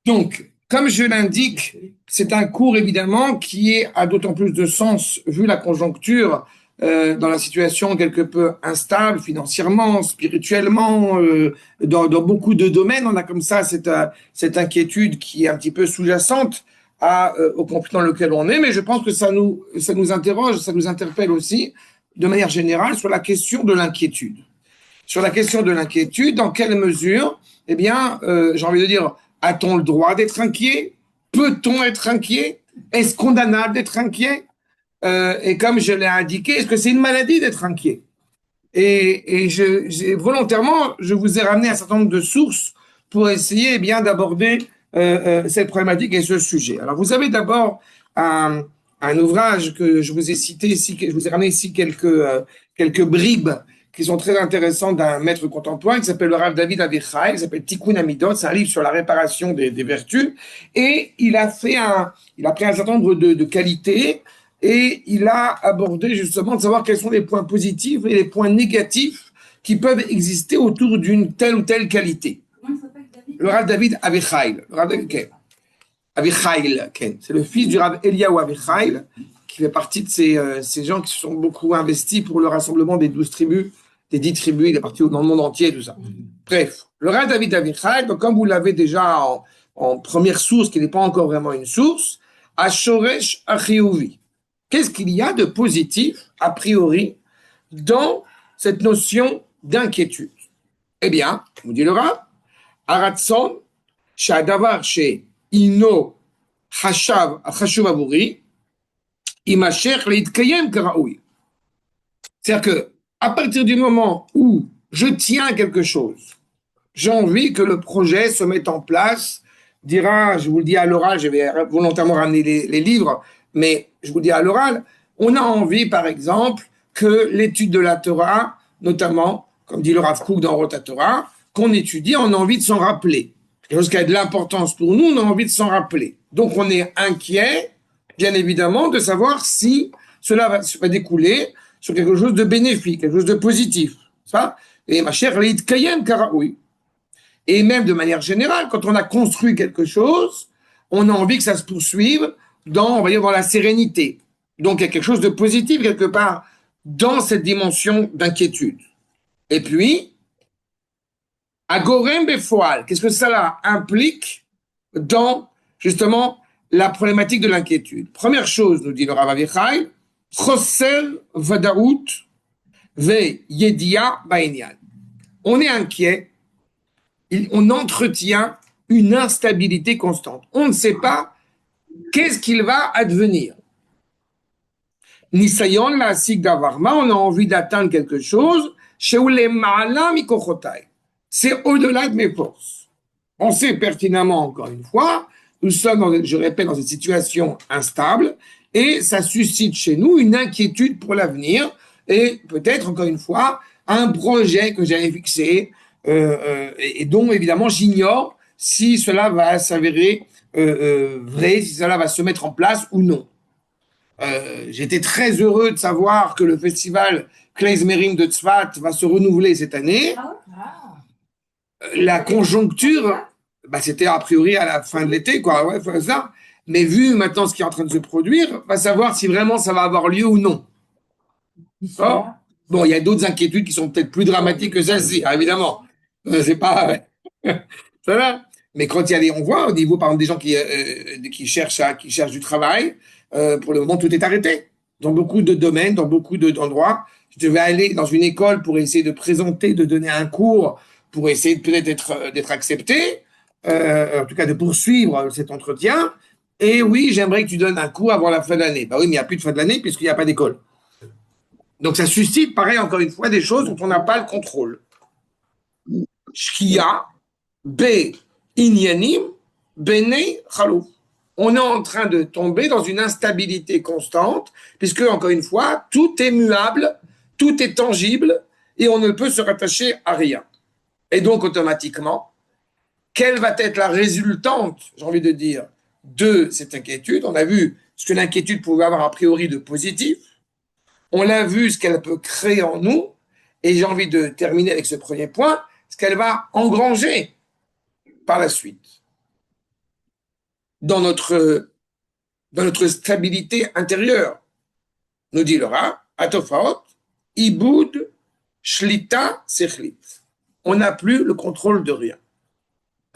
Donc, comme je l'indique, c'est un cours évidemment a d'autant plus de sens vu la conjoncture dans la situation quelque peu instable financièrement, spirituellement, dans beaucoup de domaines. On a comme ça cette inquiétude qui est un petit peu sous-jacente au conflit dans lequel on est, mais je pense que ça nous interroge, ça nous interpelle aussi de manière générale sur la question de l'inquiétude. Sur la question de l'inquiétude, dans quelle mesure, eh bien, j'ai envie de dire, a-t-on le droit d'être inquiet? Peut-on être inquiet? Est-ce condamnable d'être inquiet? Et comme je l'ai indiqué, est-ce que c'est une maladie d'être inquiet? Volontairement, je vous ai ramené un certain nombre de sources pour essayer eh bien d'aborder cette problématique et ce sujet. Alors, vous avez d'abord un ouvrage que je vous ai cité ici, je vous ai ramené ici quelques bribes qui sont très intéressantes d'un maître contemporain qui s'appelle le Rav David Avichai, qui s'appelle Tikkun Amidot, c'est un livre sur la réparation des vertus, et il a pris un certain nombre de qualités et il a abordé justement de savoir quels sont les points positifs et les points négatifs qui peuvent exister autour d'une telle ou telle qualité. Comment il s'appelle, David? Le Rav David Avichai. Avichai, c'est le fils du Rav Eliyahu Avichai, qui fait partie de ces gens qui se sont beaucoup investis pour le rassemblement des 12 tribus, des 10 tribus, il est parti dans le monde entier, tout ça. Bref, le Rav David Avichai, donc comme vous l'avez déjà en première source, qui n'est pas encore vraiment une source, Ashoresh Achiyuvi. Qu'est-ce qu'il y a de positif, a priori, dans cette notion d'inquiétude? Eh bien, nous dit le Rav, Aratson, Shadavar chez Ino Hashav Avuri, Imacher Leitkayem Karaoui. C'est-à-dire que, à partir du moment où je tiens quelque chose, j'ai envie que le projet se mette en place, je vous le dis à l'oral, je vais volontairement ramener les livres, mais je vous le dis à l'oral, on a envie, par exemple, que l'étude de la Torah, notamment, comme dit le Rav Kook dans Rota Torah, qu'on étudie, on a envie de s'en rappeler. Quelque chose qui a de l'importance pour nous, on a envie de s'en rappeler. Donc on est inquiet, bien évidemment, de savoir si cela va découler sur quelque chose de bénéfique, quelque chose de positif. Ça. Et ma chère Leïd Kayem Karaoui. Et même de manière générale, quand on a construit quelque chose, on a envie que ça se poursuive on va dire, dans la sérénité. Donc il y a quelque chose de positif quelque part dans cette dimension d'inquiétude. Et puis, Agorem Befoal, qu'est-ce que cela implique dans justement la problématique de l'inquiétude? Première chose, nous dit le Rav Avichai, Choser Vadaout Ve Yedia Bainyan. On est inquiet, on entretient une instabilité constante. On ne sait pas qu'est-ce qu'il va advenir. Nisayon la sig d'avarma, on a envie d'atteindre quelque chose, c'est au-delà de mes forces. On sait pertinemment, encore une fois, nous sommes, je répète, dans une situation instable et ça suscite chez nous une inquiétude pour l'avenir et peut-être, encore une fois, un projet que j'avais fixé et dont, évidemment, j'ignore si cela va s'avérer vrai, si cela va se mettre en place ou non. J'étais très heureux de savoir que le festival Klezmerim de Tzfat va se renouveler cette année. La conjoncture, c'était a priori à la fin de l'été, quoi, ouais, ça. Mais vu maintenant ce qui est en train de se produire, va savoir si vraiment ça va avoir lieu ou non. Oh. Bon, il y a d'autres inquiétudes qui sont peut-être plus dramatiques que celle-ci, évidemment. C'est pas. Ça va. Mais quand il y a on voit au niveau, par exemple, des gens qui cherchent du travail, pour le moment, tout est arrêté. Dans beaucoup de domaines, dans beaucoup d'endroits. Je devais aller dans une école pour essayer de présenter, de donner un cours, pour essayer de peut-être d'être accepté, en tout cas de poursuivre cet entretien. Et oui, j'aimerais que tu donnes un cours avant la fin de l'année. Bah oui, mais il n'y a plus de fin de l'année puisqu'il n'y a pas d'école. Donc ça suscite, pareil, encore une fois, des choses dont on n'a pas le contrôle. Shkia, B, Inyanim, Bene, Khalouf. On est en train de tomber dans une instabilité constante, puisque, encore une fois, tout est muable, tout est tangible, et on ne peut se rattacher à rien. Et donc, automatiquement, quelle va être la résultante, j'ai envie de dire, de cette inquiétude? On a vu ce que l'inquiétude pouvait avoir a priori de positif. On l'a vu, ce qu'elle peut créer en nous. Et j'ai envie de terminer avec ce premier point, ce qu'elle va engranger par la suite. dans notre stabilité intérieure. Nous dit le Rav, Atofaot, Iboud, Shlita, Sechlit. On n'a plus le contrôle de rien.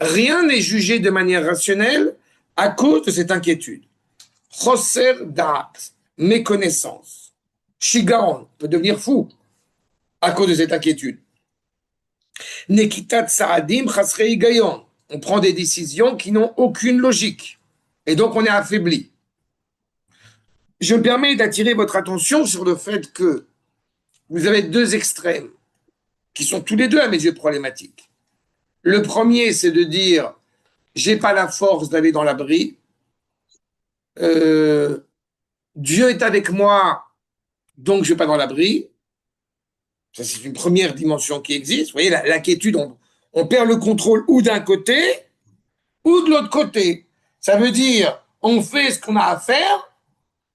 Rien n'est jugé de manière rationnelle à cause de cette inquiétude. Choser da'at, méconnaissance. Shigaon peut devenir fou à cause de cette inquiétude. Nekitat sa'adim chasrei higayon. On prend des décisions qui n'ont aucune logique. Et donc on est affaibli. Je me permets d'attirer votre attention sur le fait que vous avez deux extrêmes qui sont tous les deux à mes yeux problématiques. Le premier, c'est de dire j'ai pas la force d'aller dans l'abri. Dieu est avec moi, donc je vais pas dans l'abri. Ça, c'est une première dimension qui existe. Vous voyez, l'inquiétude, on perd le contrôle ou d'un côté ou de l'autre côté. Ça veut dire on fait ce qu'on a à faire,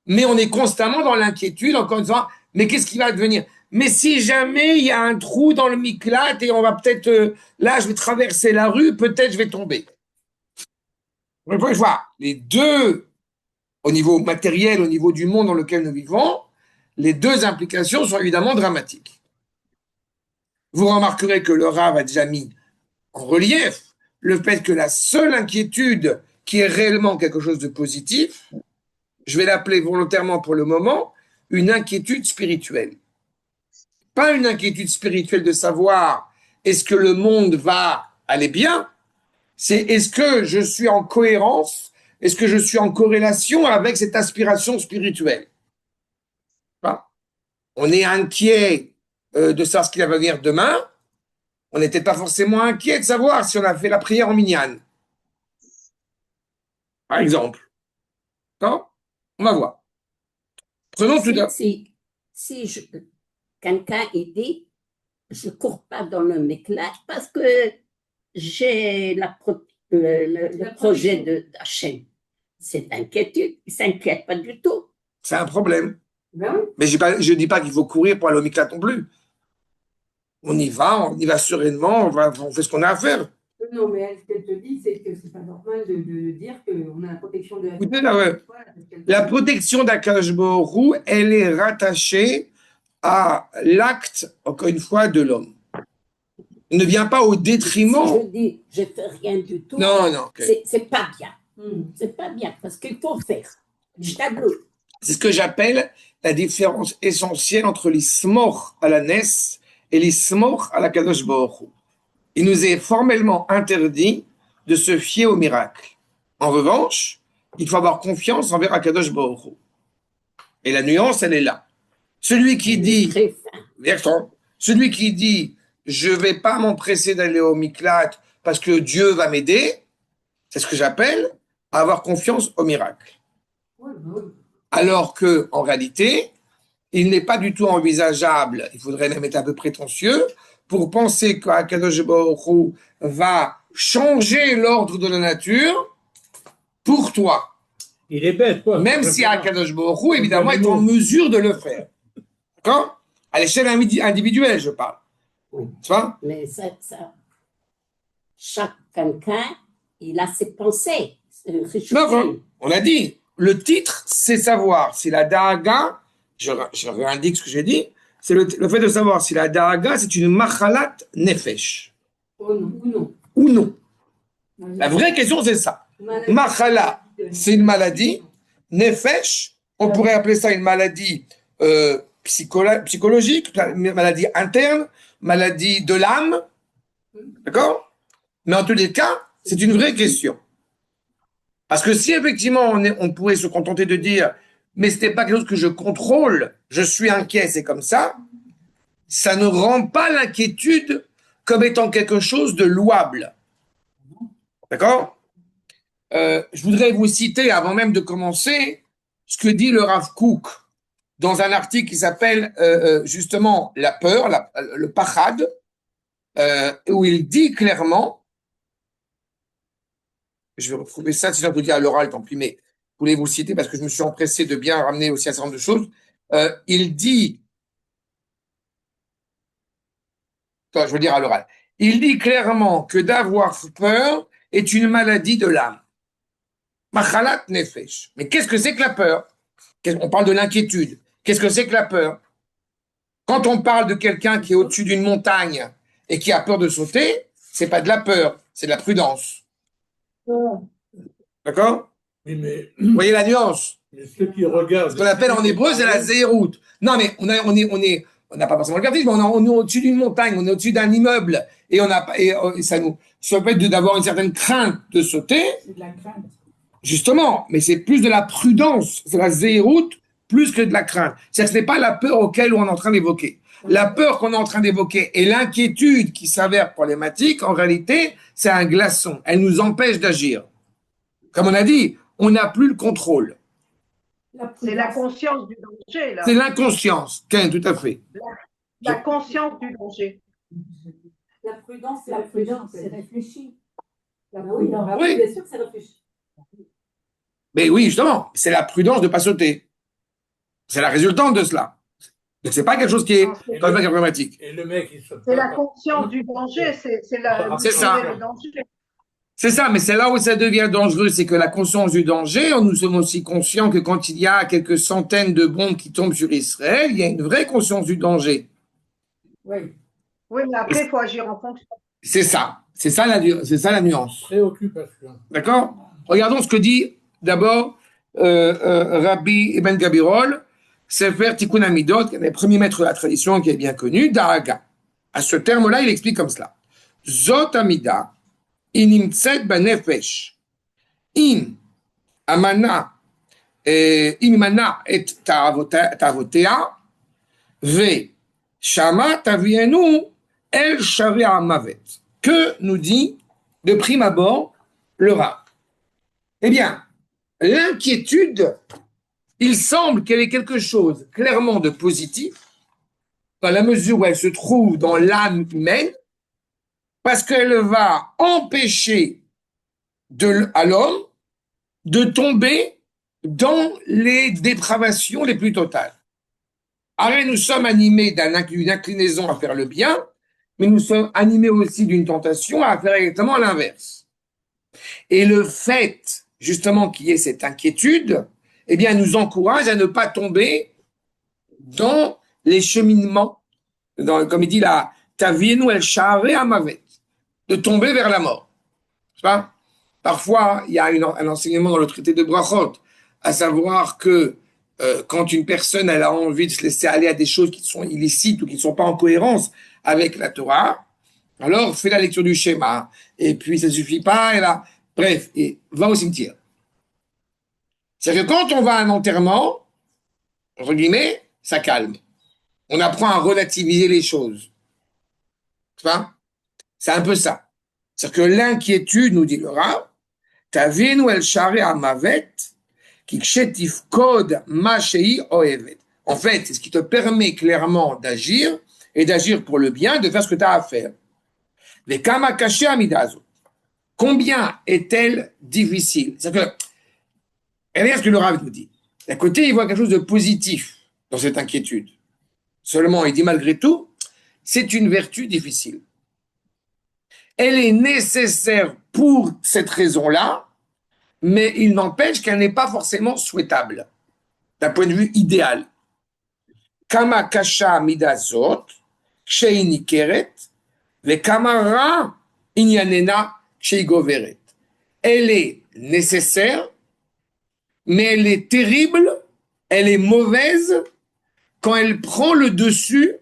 mais on est constamment dans l'inquiétude, encore une fois, mais qu'est-ce qui va advenir? Mais si jamais il y a un trou dans le miklat et on va peut-être, là, je vais traverser la rue, peut-être je vais tomber. Vous pouvez voir, les deux, au niveau matériel, au niveau du monde dans lequel nous vivons, les deux implications sont évidemment dramatiques. Vous remarquerez que le Rav a déjà mis en relief le fait que la seule inquiétude qui est réellement quelque chose de positif, je vais l'appeler volontairement pour le moment, une inquiétude spirituelle. Pas une inquiétude spirituelle de savoir est-ce que le monde va aller bien, c'est est-ce que je suis en cohérence, est-ce que je suis en corrélation avec cette aspiration spirituelle. On est inquiet de savoir ce qu'il va venir demain, on n'était pas forcément inquiet de savoir si on a fait la prière en minyan, par exemple. Non? On va voir. Prenons tout d'abord. Si quelqu'un dit, je ne cours pas dans le méclage parce que j'ai le projet d'Hachem. C'est inquiétude, il ne s'inquiète pas du tout. C'est un problème. Ben, mais je ne dis pas qu'il faut courir pour aller au miklat non plus. On y va sereinement, on fait ce qu'on a à faire. Non, mais ce qu'elle te dit, c'est que c'est pas normal de dire qu'on a la protection de la protection d'Akadosh Baruch Hu, elle est rattachée à l'acte, encore une fois, de l'homme. Elle ne vient pas au détriment. Si je dis, je ne fais rien du tout, non, okay. C'est pas bien. C'est pas bien, parce qu'il faut faire. C'est ce que j'appelle la différence essentielle entre l'ismor à la Nes et l'ismor à la Kadosh Baruch Hu. Il nous est formellement interdit de se fier au miracle. En revanche, il faut avoir confiance envers Akadosh Baruch Hu. Et la nuance, elle est là. Celui qui dit, je vais pas m'empresser d'aller au miklat parce que Dieu va m'aider, c'est ce que j'appelle avoir confiance au miracle. Alors que, en réalité, il n'est pas du tout envisageable, il faudrait même être un peu prétentieux, pour penser qu'Akadosh Baruch Hu va changer l'ordre de la nature pour toi. Il est bête, quoi. Même si Akadosh Baruch Hu, évidemment, est en mesure de le faire. D'accord? À l'échelle individuelle, je parle. Tu vois? Mais chaque quelqu'un, il a ses pensées. Non, on a dit, le titre, c'est savoir si la Daaga, je réindique ce que j'ai dit, c'est le fait de savoir si la Daaga, c'est une machalat nefesh. Ou non. La vraie question, c'est ça. Machala, c'est une maladie. Nefesh, on pourrait appeler ça une maladie psychologique, une maladie interne, maladie de l'âme. D'accord? Mais en tous les cas, c'est une vraie question. Parce que si effectivement on pourrait se contenter de dire mais ce n'est pas quelque chose que je contrôle, je suis inquiet, c'est comme ça, ça ne rend pas l'inquiétude comme étant quelque chose de louable. D'accord? Je voudrais vous citer, avant même de commencer, ce que dit le Rav Kook dans un article qui s'appelle justement la peur, le pachad, où il dit clairement, je vais retrouver ça, sinon je vous le dis à l'oral, tant pis, mais je voulais vous citer parce que je me suis empressé de bien ramener aussi un certain nombre de choses. Il dit, je veux dire à l'oral, il dit clairement que d'avoir peur est une maladie de l'âme. Machalat nefesh. Mais qu'est-ce que c'est que la peur? On parle de l'inquiétude. Qu'est-ce que c'est que la peur? Quand on parle de quelqu'un qui est au-dessus d'une montagne et qui a peur de sauter, c'est pas de la peur, c'est de la prudence. D'accord? Oui, mais, Vous voyez la nuance? mais ceux qui regardent. Ce qu'on appelle en hébreu, c'est la zéroute. Non, mais on n'a pas forcément le vertige, mais on est au-dessus d'une montagne, on est au-dessus d'un immeuble, et ça nous fait d'avoir une certaine crainte de sauter. C'est de la crainte. Justement, mais c'est plus de la prudence, c'est la zéroute plus que de la crainte. C'est-à-dire que ce n'est pas la peur auquel on est en train d'évoquer. La peur qu'on est en train d'évoquer et l'inquiétude qui s'avère problématique, en réalité, c'est un glaçon. Elle nous empêche d'agir. Comme on a dit, on n'a plus le contrôle. C'est la conscience du danger, là. C'est l'inconscience. Ken, tout à fait. La conscience du danger. La prudence, c'est La réfléchi. prudence, c'est réfléchi. Oui, Oui. bien sûr que c'est réfléchi. Mais oui, justement, c'est la prudence de ne pas sauter. C'est la résultante de cela. Donc, c'est pas quelque chose qui est quand même problématique. Et le mec, il saute C'est pas. la conscience du danger, c'est C'est ça. le danger. C'est ça, mais c'est là où ça devient dangereux, c'est que la conscience du danger, nous sommes aussi conscients que quand il y a quelques centaines de bombes qui tombent sur Israël, il y a une vraie conscience du danger. Oui. Oui, mais après, il faut agir en fonction. C'est ça. C'est ça la nuance. Préoccupation. D'accord? Regardons ce que dit d'abord Rabbi Ibn Gabirol, Sefer Tikkun Amidot, qui est le premier maître de la tradition qui est bien connu, Da'aga. À ce terme-là, il explique comme cela. Zot Amida, inimtzet banefesh, im amana, im imana et ta'avotea, ve shama tavienu el sharia mavet. Que nous dit de prime abord le Rav? Eh bien, l'inquiétude, il semble qu'elle est quelque chose clairement de positif, dans la mesure où elle se trouve dans l'âme humaine, parce qu'elle va empêcher à l'homme de tomber dans les dépravations les plus totales. Alors, nous sommes animés d'une inclinaison à faire le bien, mais nous sommes animés aussi d'une tentation à faire exactement l'inverse. Et le fait, justement, qu'il y ait cette inquiétude, eh bien, nous encourage à ne pas tomber dans les cheminements, comme il dit là, tavienu el sha'arei hamavet, de tomber vers la mort. C'est pas? Parfois, il y a un enseignement dans le traité de Brachot, à savoir que quand une personne elle a envie de se laisser aller à des choses qui sont illicites ou qui ne sont pas en cohérence avec la Torah, alors fais la lecture du schéma, et puis ça ne suffit pas, et là, bref, et va au cimetière. C'est-à-dire que quand on va à un enterrement, entre guillemets, ça calme. On apprend à relativiser les choses. C'est un peu ça. C'est-à-dire que l'inquiétude, nous dit le Rav, Tavinu el share amavet, ki kshetif kod ma shei oevet. En fait, c'est ce qui te permet clairement d'agir, et d'agir pour le bien, de faire ce que tu as à faire. Les kama kaché amidazo. Combien est-elle difficile? C'est-à-dire que, regardez ce que le Rav nous dit. D'un côté, il voit quelque chose de positif dans cette inquiétude. Seulement, il dit malgré tout, c'est une vertu difficile. Elle est nécessaire pour cette raison-là, mais il n'empêche qu'elle n'est pas forcément souhaitable, d'un point de vue idéal. Kama kasha midazot, kshei nikeret, ve kama ra inyanena kshei goveret. Elle est nécessaire, mais elle est terrible, elle est mauvaise quand elle prend le dessus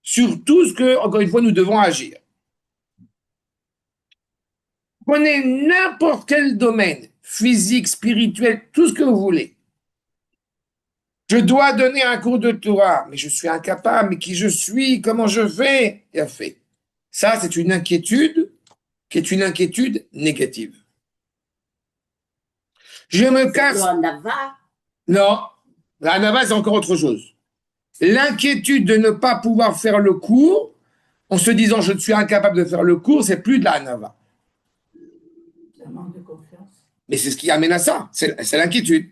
sur tout ce que, encore une fois, nous devons agir. Prenez n'importe quel domaine, physique, spirituel, tout ce que vous voulez. Je dois donner un cours de Torah, mais je suis incapable, mais qui je suis, comment je fais? Il a fait. Ça, c'est une inquiétude qui est une inquiétude négative. Je me casse. Non, la nava, c'est encore autre chose. L'inquiétude de ne pas pouvoir faire le cours, en se disant je suis incapable de faire le cours, c'est plus de la nava. Un manque de confiance. Mais c'est ce qui amène à ça, c'est l'inquiétude.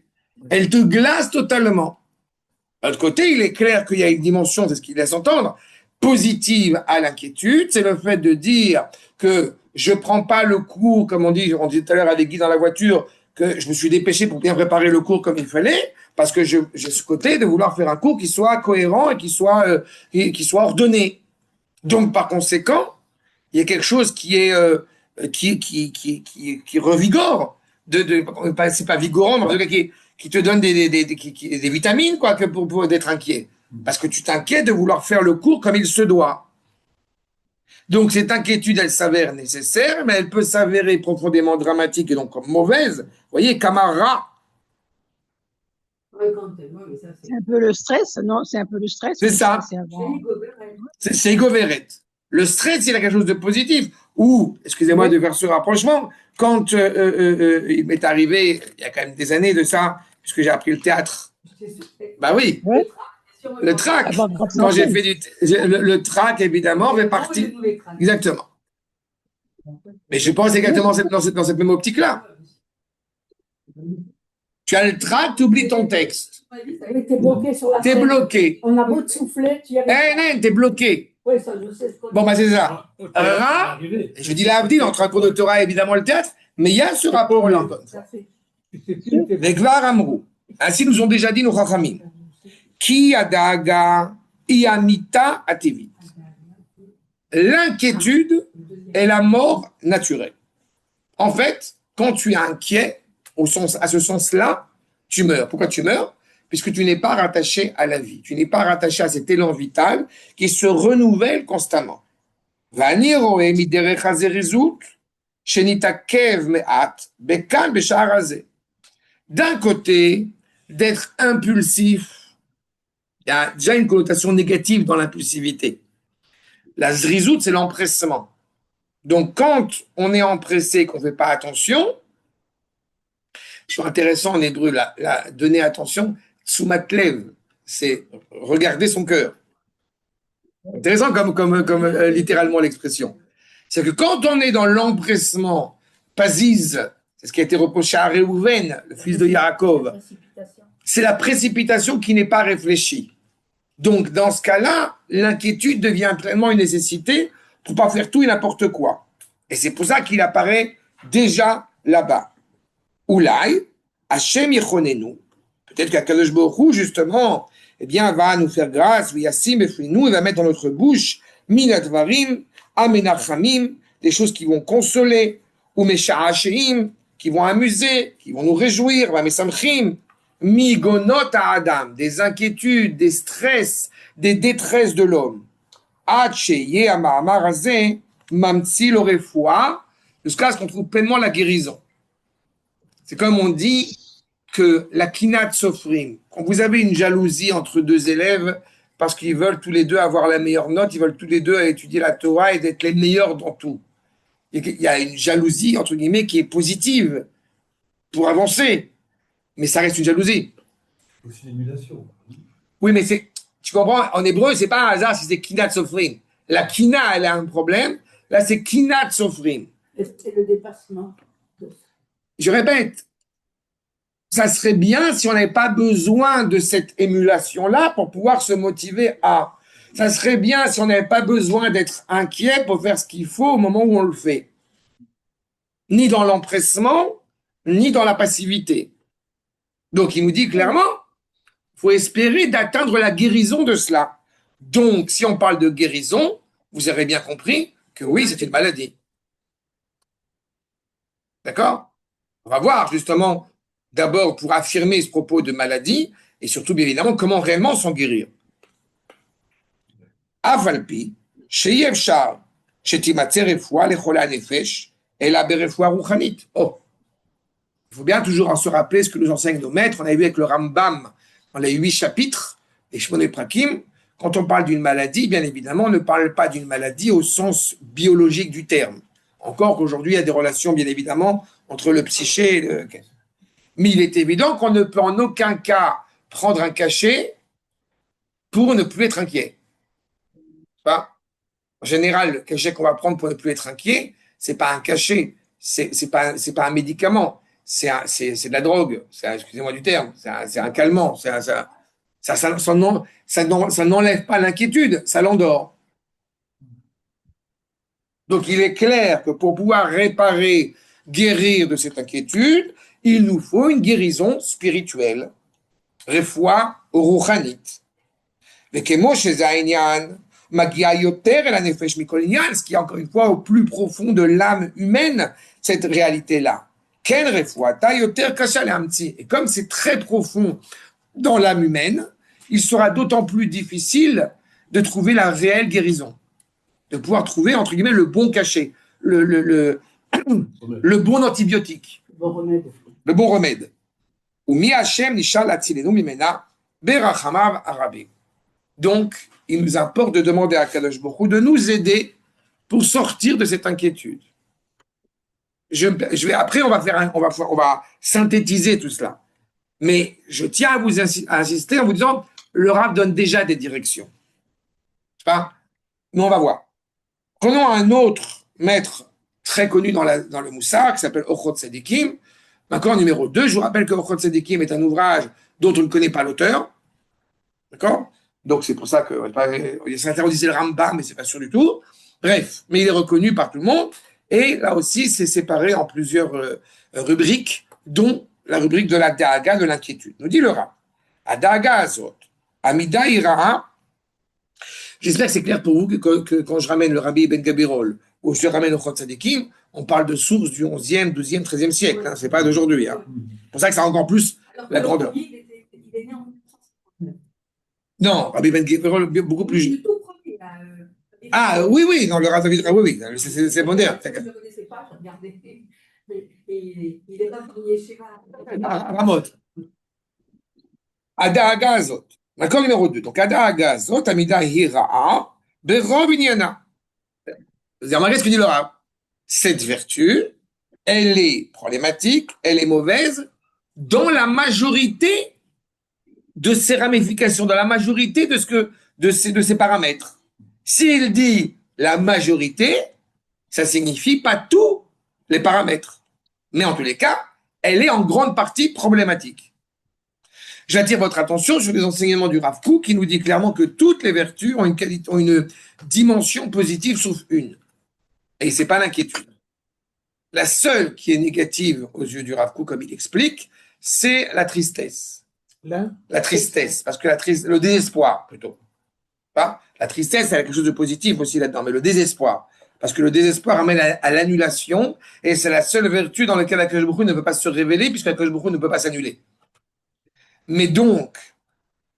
Elle te glace totalement. De l'autre côté, il est clair qu'il y a une dimension, c'est ce qu'il laisse entendre, positive à l'inquiétude, c'est le fait de dire que je prends pas le cours, comme on dit tout à l'heure avec Guy dans la voiture, que je me suis dépêché pour bien préparer le cours comme il fallait, parce que j'ai ce côté de vouloir faire un cours qui soit cohérent et qui soit ordonné. Donc, par conséquent, il y a quelque chose qui est qui revigore, c'est pas vigorant, mais en tout cas qui te donne des vitamines, quoi, que pour d'être inquiet. Parce que tu t'inquiètes de vouloir faire le cours comme il se doit. Donc, cette inquiétude, elle s'avère nécessaire, mais elle peut s'avérer profondément dramatique et donc mauvaise. Vous voyez, Camara. Ouais, quand même, mais ça, C'est un peu le stress, non? C'est un peu le stress. C'est ça. C'est Ego Veret. Le stress, il a quelque chose de positif. Ou, excusez-moi de faire ce rapprochement, quand il m'est arrivé, il y a quand même des années de ça, puisque j'ai appris le théâtre. Bah oui, Ouais. le trac. Ah, bah, Quand j'ai fait le trac, évidemment, fait partie. Exactement. Mais je pense exactement dans cette même optique-là. Tu as le trac, tu oublies ton texte. Oui, t'es bloqué sur la T'es scène. bloqué. On a beau te souffler, tu y arrives Eh non, t'es bloqué. pas. Oui, ça, je sais ce qu'on Bon, bah c'est ça. Ah, Je dis l'Avdil, entre un cours de Torah, évidemment, le théâtre, mais il y a ce rapport-là. ça fait. Les Kvar Amrou. Ainsi nous ont déjà dit nos Chachamim. Ki adaga iamita atevit. L'inquiétude est la mort naturelle. En fait, quand tu es inquiet, à ce sens-là, tu meurs. Pourquoi tu meurs? Puisque tu n'es pas rattaché à la vie. Tu n'es pas rattaché à cet élan vital qui se renouvelle constamment. D'un côté, d'être impulsif, il y a déjà une connotation négative dans l'impulsivité. La zrizout, c'est l'empressement. Donc, quand on est empressé, qu'on ne fait pas attention, c'est intéressant en hébreu, donner attention, tsumatlev, c'est regarder son cœur. Intéressant comme littéralement l'expression. C'est que quand on est dans l'empressement, Paziz, c'est ce qui a été reproché à Réhouven, le fils de Yaakov, c'est la précipitation qui n'est pas réfléchie. Donc, dans ce cas-là, l'inquiétude devient pleinement une nécessité pour pas faire tout et n'importe quoi. Et c'est pour ça qu'il apparaît déjà là-bas. Oulai, Hachem Yechonenu. Peut-être qu'Akadosh Baruch Hu, justement, eh bien, va nous faire grâce, V'yassim Efrinu, il va mettre dans notre bouche, Minadvarim, Amenachamim, des choses qui vont consoler, ou Mesha'asheim, qui vont amuser, qui vont nous réjouir, Vamesamchim, Migonot à Adam, des inquiétudes, des stress, des détresses de l'homme. Hacheye Ama'amar Hazeh, Mamtsi Lorefoua, jusqu'à ce qu'on trouve pleinement la guérison. C'est comme on dit que la kinat sofrim, quand vous avez une jalousie entre deux élèves parce qu'ils veulent tous les deux avoir la meilleure note, ils veulent tous les deux étudier la Torah et d'être les meilleurs dans tout. Il y a une jalousie, entre guillemets, qui est positive pour avancer, mais ça reste une jalousie. Aussi l'émulation. Oui, mais tu comprends, en hébreu, c'est pas un hasard si c'est kinat sofrim. La kina, elle a un problème, là c'est kinat sofrim. C'est le dépassement. Je répète, ça serait bien si on n'avait pas besoin de cette émulation-là pour pouvoir se motiver à. Ça serait bien si on n'avait pas besoin d'être inquiet pour faire ce qu'il faut au moment où on le fait. Ni dans l'empressement, ni dans la passivité. Donc il nous dit clairement, il faut espérer d'atteindre la guérison de cela. Donc si on parle de guérison, vous aurez bien compris que oui, c'est une maladie. D'accord? On va voir justement d'abord pour affirmer ce propos de maladie et surtout bien évidemment comment réellement s'en guérir. Avalpi, sheyev shar, shetimatzer refoua lechola nefesh, et la berefoua rouchanit. Oh, il faut bien toujours se rappeler ce que nous enseignent nos maîtres. On a vu avec le Rambam dans les 8 chapitres, les Shmoné Prakim, quand on parle d'une maladie, bien évidemment, on ne parle pas d'une maladie au sens biologique du terme. Encore qu'aujourd'hui, il y a des relations, bien évidemment, entre le psyché et le... Mais il est évident qu'on ne peut en aucun cas prendre un cachet pour ne plus être inquiet. Pas en général, le cachet qu'on va prendre pour ne plus être inquiet, c'est pas un cachet, c'est pas un médicament, c'est de la drogue, excusez-moi du terme, c'est un calmant, ça n'enlève pas l'inquiétude, ça l'endort. Donc il est clair que pour pouvoir réparer, guérir de cette inquiétude, il nous faut une guérison spirituelle, refoua rouchanit. Vekemo chez Aïnian, magia yoter et la nefesh mikol inyan, ce qui est encore une fois au plus profond de l'âme humaine, cette réalité-là. Ken refoua ta yoter kasha lehamtzi. Et comme c'est très profond dans l'âme humaine, il sera d'autant plus difficile de trouver la réelle guérison, de pouvoir trouver, entre guillemets, le bon cachet, le bon antibiotique, Bon remède. le bon remède. Ou mi Hashem nishal atzilenu mimena berachamav arabe. Donc, il nous importe de demander à Kadosh Baruch Hu de nous aider pour sortir de cette inquiétude. Après, on va synthétiser tout cela. Mais je tiens à vous insister en vous disant, le Rav donne déjà des directions. Pas? Mais on va voir. Prenons un autre maître très connu dans le Moussar, qui s'appelle Ochot Tzedikim. D'accord, numéro 2. Je vous rappelle que Ochot Tzedikim est un ouvrage dont on ne connaît pas l'auteur. D'accord? Donc c'est pour ça que certains disent le Rambam, mais c'est pas sûr du tout. Bref, mais il est reconnu par tout le monde. Et là aussi, c'est séparé en plusieurs rubriques, dont la rubrique de la Daaga, de l'inquiétude. Nous dit le Rav. A Daaga Azot, Amida Ira'a. J'espère que c'est clair pour vous que quand je ramène le Rabbi Ben Gabirol ou je ramène le Ochot Tzedikim, on parle de sources du 11e, 12e, 13e siècle. Hein, c'est pas d'aujourd'hui. Hein. C'est pour ça que ça a encore plus la grandeur. Il est né en 1969. Non, Rabbi Ben Gabirol, beaucoup plus. Le tout premier, là, Ah oui, non, le Rav David, oui, c'est moderne. Je ne connaissais pas, je regardais. Mais il est premier Shiva. Ramot. Ada Agazot. D'accord, numéro 2. Donc, Ada Agazot, Amida Hira'a, Berov Inyana. Vous avez remarqué ce que dit le Rav. Cette vertu, elle est problématique, elle est mauvaise dans la majorité de ses ramifications, dans la majorité de ses paramètres. S'il dit la majorité, ça signifie pas tous les paramètres. Mais en tous les cas, elle est en grande partie problématique. J'attire votre attention sur les enseignements du Rav Kook qui nous dit clairement que toutes les vertus ont une dimension positive sauf une. Et c'est pas l'inquiétude. La seule qui est négative aux yeux du Rav Kook, comme il explique, c'est la tristesse. La tristesse, parce que le désespoir plutôt. Pas la tristesse, elle a quelque chose de positif aussi là-dedans, mais le désespoir. Parce que le désespoir amène à l'annulation, et c'est la seule vertu dans laquelle Akadosh Baruch Hu ne peut pas se révéler, puisque Akadosh Baruch Hu ne peut pas s'annuler. Mais donc,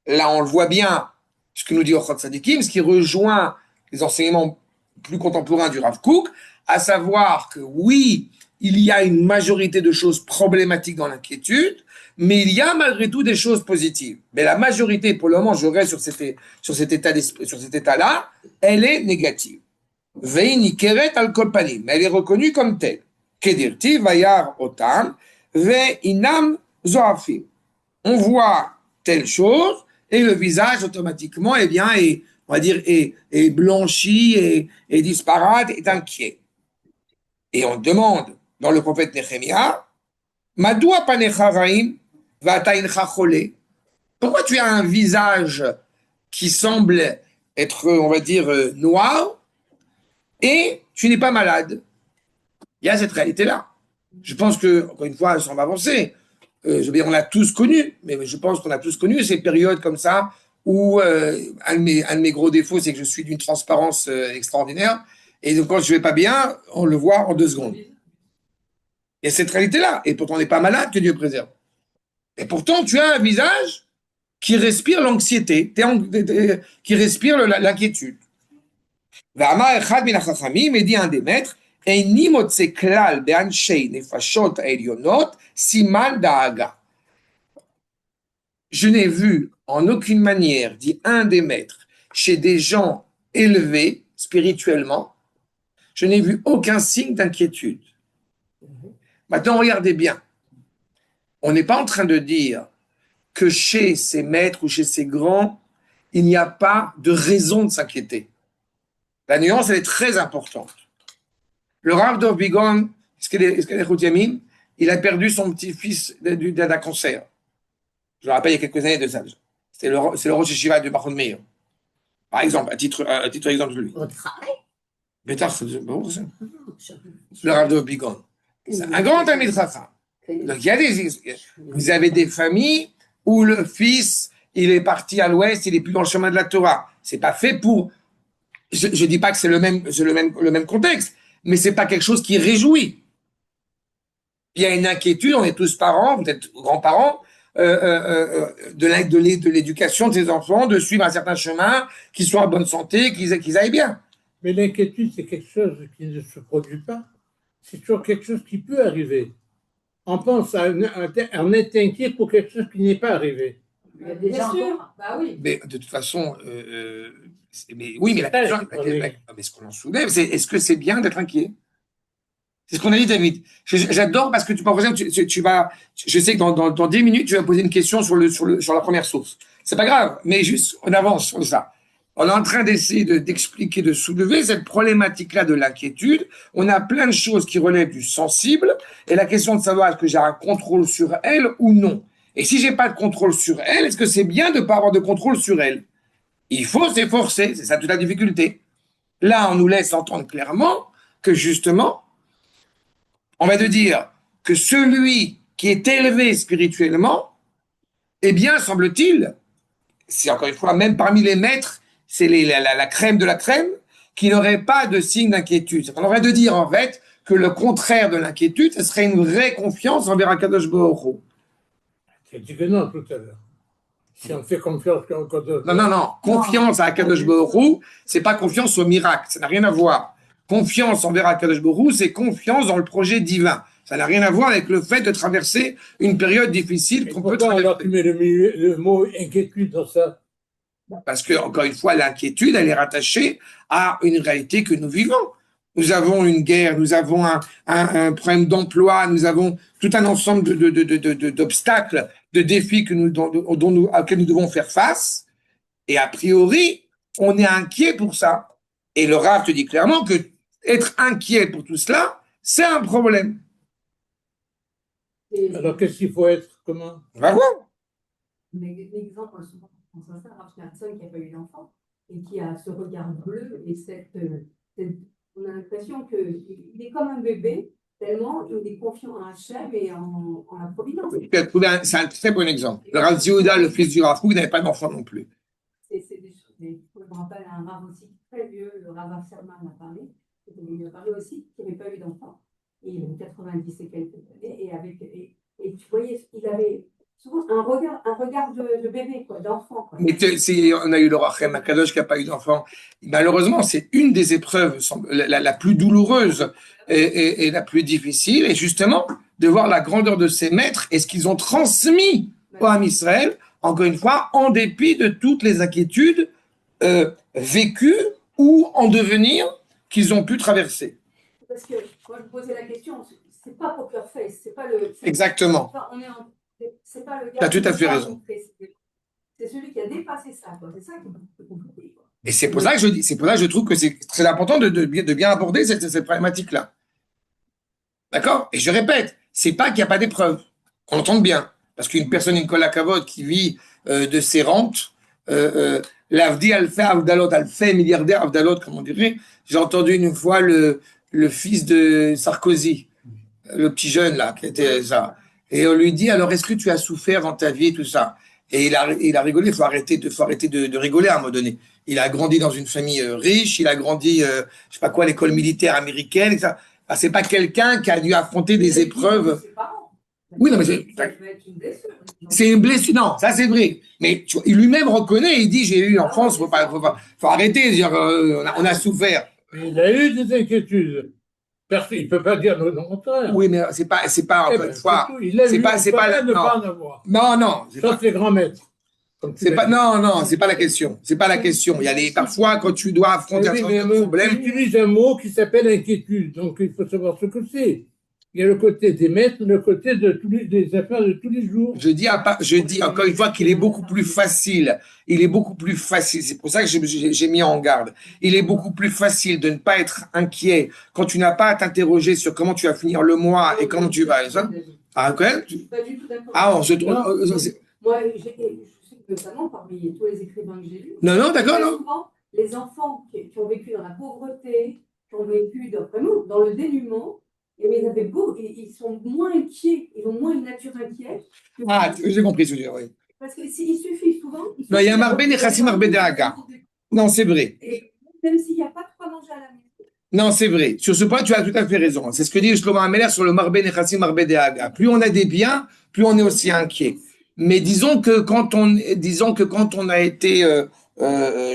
là on le voit bien, ce que nous dit Ochot Tzadikim, ce qui rejoint les enseignements plus contemporains du Rav Kook, à savoir que oui, il y a une majorité de choses problématiques dans l'inquiétude, mais il y a malgré tout des choses positives. Mais la majorité, pour le moment, je reste sur cet état-là, elle est négative. Veini keret al kolpanim, elle est reconnue comme telle. Kedirti vayar otam veinam zoafim. On voit telle chose et le visage automatiquement, eh bien, on va dire, est blanchi et disparate, est inquiet. Et on demande dans le prophète Néhémia, Madoua panecha raim va'ataincha cholé. Pourquoi tu as un visage qui semble être, on va dire, noir et tu n'es pas malade? Il y a cette réalité-là. Je pense que, encore une fois, sans m'avancer, je veux dire, on l'a tous connu, mais je pense qu'on a tous connu ces périodes comme ça où un de mes gros défauts, c'est que je suis d'une transparence extraordinaire. Et donc, quand je ne vais pas bien, on le voit en 2 secondes. Il y a cette réalité-là. Et pourtant, on n'est pas malade, que Dieu préserve. Et pourtant, tu as un visage qui respire l'anxiété, qui respire l'inquiétude. V'amar echad min hachachamim, et dit un des maîtres, Eini motze klal be'anshei nefashot ha'elyonot siman da'aga. Je n'ai vu en aucune manière, dit un des maîtres, chez des gens élevés spirituellement, je n'ai vu aucun signe d'inquiétude. Maintenant, regardez bien. On n'est pas en train de dire que chez ces maîtres ou chez ces grands, il n'y a pas de raison de s'inquiéter. La nuance, elle est très importante. Le Rav Dov Bigon, il a perdu son petit-fils d'un cancer. Je le rappelle, il y a quelques années de ça. C'est le Rosh Yeshiva de Bachon Meir. Par exemple, à titre d'exemple de lui. Au travail. Le Rav Dov Bigon. C'est un grand ami de Chacham. Donc, vous avez des familles où le fils, il est parti à l'ouest, il est plus dans le chemin de la Torah. C'est pas fait pour. Je dis pas que c'est le même contexte, mais c'est pas quelque chose qui réjouit. Il y a une inquiétude, on est tous parents, peut-être grands-parents, de l'éducation de ses enfants, de suivre un certain chemin, qu'ils soient en bonne santé, qu'ils aillent bien. Mais l'inquiétude, c'est quelque chose qui ne se produit pas. C'est toujours quelque chose qui peut arriver. On pense on est inquiet pour quelque chose qui n'est pas arrivé. Il y a des gens. Bah oui. Mais de toute façon, oui, mais mais ce qu'on en soulève, c'est est-ce que c'est bien d'être inquiet? C'est ce qu'on a dit, David. J'adore parce que tu vas, je sais que dans 10 minutes, tu vas poser une question sur la première source. C'est pas grave, mais juste, on avance sur ça. On est en train d'essayer d'expliquer, de soulever cette problématique-là de l'inquiétude. On a plein de choses qui relèvent du sensible et la question de savoir est-ce que j'ai un contrôle sur elle ou non. Et si j'ai pas de contrôle sur elle, est-ce que c'est bien de pas avoir de contrôle sur elle? Il faut s'efforcer, c'est ça toute la difficulté. Là, on nous laisse entendre clairement que justement, on va te dire que celui qui est élevé spirituellement, eh bien, semble-t-il, c'est encore une fois, même parmi les maîtres, c'est la crème de la crème, qui n'aurait pas de signe d'inquiétude. On aurait de dire, en fait, que le contraire de l'inquiétude, ce serait une vraie confiance envers Akadosh Baruch Hu. J'ai dit que non tout à l'heure. Si on fait confiance à Akadosh. Non. Confiance à Akadosh Baruch Hu, c'est pas confiance au miracle. Ça n'a rien à voir. Confiance envers Akadosh Baruch Hu, c'est confiance dans le projet divin. Ça n'a rien à voir avec le fait de traverser une période difficile qu'on peut traverser. Alors tu mets le mot inquiétude dans ça? Parce que, encore une fois, l'inquiétude, elle est rattachée à une réalité que nous vivons. Nous avons une guerre, nous avons un problème d'emploi, nous avons tout un ensemble d'obstacles, de défis auxquels nous devons faire face. Et a priori, on est inquiet pour ça. Et le Rav te dit clairement que être inquiet pour tout cela, c'est un problème. Alors qu'est-ce qu'il faut être? Comment? On va voir. Mais l'exemple, souvent, on pense à ça, Rav Schneerson qui n'a pas eu d'enfant et qui a ce regard bleu et on a l'impression qu'il est comme un bébé, tellement il est confiant en Hachem et en la providence. C'est un très bon exemple. Le Rav Yehuda, le fils du Rav Kook, n'avait pas d'enfant non plus. C'est des choses. Je me rappelle un Rav aussi très vieux, le Rav Serman a parlé. Il a parlé aussi qu'il n'avait pas eu d'enfant. Il avait 90 et quelques années. Et tu voyais, il avait souvent un regard de bébé, quoi, d'enfant. Quoi. Mais on a eu le Rachem Akadosh qui n'a pas eu d'enfant. Malheureusement, c'est une des épreuves la plus douloureuse et la plus difficile. Et justement, de voir la grandeur de ces maîtres et ce qu'ils ont transmis au Ham Israël, encore une fois, en dépit de toutes les inquiétudes vécues ou en devenir qu'ils ont pu traverser. Parce que quand je posais la question, c'est pas Poker Face, c'est pas le. Exactement. C'est pas le gars. Tu as tout à fait raison. C'est celui qui a dépassé ça, quoi. C'est ça qui est compliqué, quoi. Et c'est pour ça que je dis, c'est pour ça que je trouve que c'est très important de bien aborder cette problématique-là. D'accord? Et je répète, c'est pas qu'il n'y a pas d'épreuve. Qu'on entende bien. Parce qu'une personne, une kolakavod qui vit de ses rentes, l'avdi alfé avdalot, alfé milliardaire avdalot, comme on dirait. J'ai entendu une fois le fils de Sarkozy, le petit jeune là, qui était ça. Et on lui dit, alors est-ce que tu as souffert dans ta vie et tout ça? Et il a rigolé, il faut arrêter de rigoler à un moment donné. Il a grandi dans une famille riche, il a grandi, je sais pas quoi, l'école militaire américaine, et ça. Ah, c'est pas quelqu'un qui a dû affronter des épreuves. Oui, non, mais c'est une blessure. Non, ça c'est vrai. Mais il lui-même reconnaît, il dit, j'ai eu une enfance, faut arrêter de dire, on a souffert. Il a eu des inquiétudes. Il ne peut pas dire le contraire. Oui, mais c'est pas encore une fois. C'est pas la. Non. Ça, c'est les grands maîtres. C'est pas, non, c'est pas la question. C'est pas la question. Il y a parfois, quand tu dois affronter un certain problème. Tu utilises un mot qui s'appelle inquiétude. Donc, il faut savoir ce que c'est. Il y a le côté des maîtres, le côté des affaires de tous les jours. Je dis encore une fois qu'il est beaucoup plus facile. Il est beaucoup plus facile. C'est pour ça que j'ai mis en garde. Il est beaucoup plus facile de ne pas être inquiet quand tu n'as pas à t'interroger sur comment tu vas finir le mois et comment tu vas. Ah, ok? Pas du tout d'accord. Ah, on se trouve. Moi, je sais que notamment parmi tous les écrivains que j'ai lus. Non, d'accord, non. Souvent, les enfants qui ont vécu dans la pauvreté, qui ont vécu vraiment dans le dénuement, mais ils sont moins inquiets. ils ont moins une nature inquiète. Ah, j'ai compris ce que tu veux dire, oui. Parce qu'il suffit souvent. Non, il y a Marbé Nechassim, Marbé Dehaga. Non, c'est vrai. Et même s'il n'y a pas de quoi manger à la maison. Non, c'est vrai. Sur ce point, tu as tout à fait raison. C'est ce que dit Shlomo Ameler sur le Marbé Nechassim, Marbé Dehaga. Plus on a des biens, plus on est aussi inquiet. Mais disons que quand on a été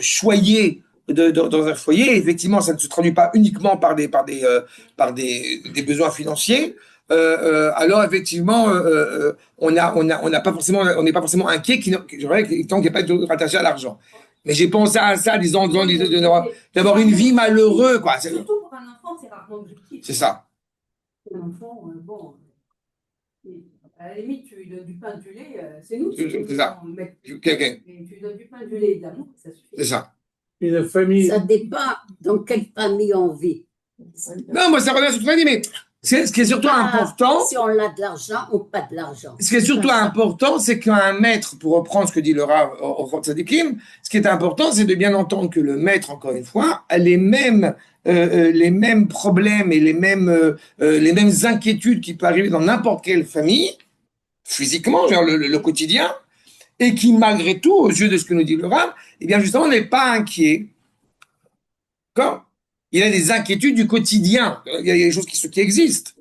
choyé dans un foyer, effectivement, ça ne se traduit pas uniquement par des besoins financiers. Alors effectivement, on n'est pas forcément inquiet tant qu'il n'y a pas de rattaché à l'argent. Mais j'ai pensé à ça, disons d'avoir une vie malheureuse, quoi. Surtout pour un enfant, c'est rarement objectif. C'est ça. Un enfant, bon, à la limite, tu lui donnes du pain, du lait, c'est nous. C'est ça. Mais tu lui donnes du pain, du lait et de l'amour, ça suffit. C'est ça. Une famille. Ça dépend dans quelle famille on vit. Non, moi ça revient sur ce que tu m'as dit, mais ce qui est surtout important. Si on a de l'argent ou pas de l'argent. Ce qui est surtout important, c'est qu'un maître, pour reprendre ce que dit le Rav au Tzadikim, ce qui est important, c'est de bien entendre que le maître, encore une fois, a les mêmes problèmes et les mêmes inquiétudes qui peuvent arriver dans n'importe quelle famille, physiquement, genre le quotidien, et qui, malgré tout, aux yeux de ce que nous dit le Rav, eh bien, justement, n'est pas inquiet. D'accord? Il a des inquiétudes du quotidien. Il y a des choses qui existent.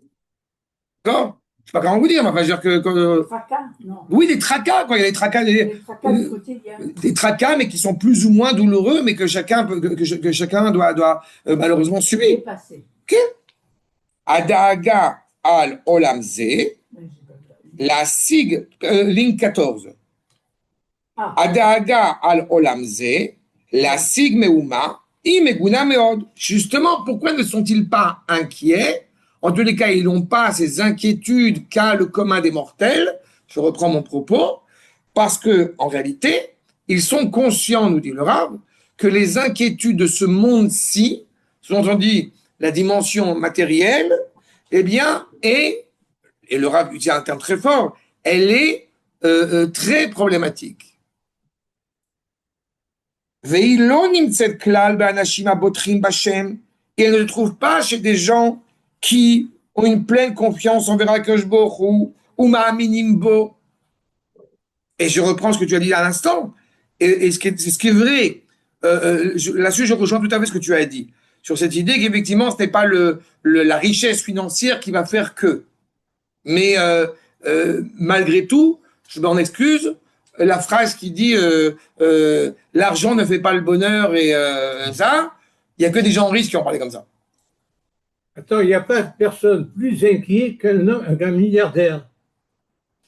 D'accord? Je ne sais pas comment vous dire, mais enfin, je veux dire que Tracas, non. oui, des tracas, quoi. Il y a des tracas, Les tracas du quotidien. des tracas, mais qui sont plus ou moins douloureux, mais que chacun doit malheureusement subir. Dépassé. Adaga al olamze, la sig, ligne 14. Adaga al olamze, la sig meuma, imeguna meod. Justement, pourquoi ne sont-ils pas inquiets? En tous les cas, ils n'ont pas ces inquiétudes qu'a le commun des mortels. Je reprends mon propos. Parce que, en réalité, ils sont conscients, nous dit le Rav, que les inquiétudes de ce monde-ci, sous-entendu la dimension matérielle, eh bien, et le Rav utilise un terme très fort, elle est très problématique. Et elle ne se trouve pas chez des gens qui ont une pleine confiance envers Akadosh Baruch Hu, ou Ma'aminim Bo. Et je reprends ce que tu as dit à l'instant, et ce qui est vrai. Là-dessus, je rejoins tout à fait ce que tu as dit, sur cette idée qu'effectivement, ce n'est pas la richesse financière qui va faire que. Mais malgré tout, je m'en excuse, la phrase qui dit l'argent ne fait pas le bonheur et ça, il n'y a que des gens riches qui ont parlé comme ça. Attends, il n'y a pas de personne plus inquiet qu'un milliardaire.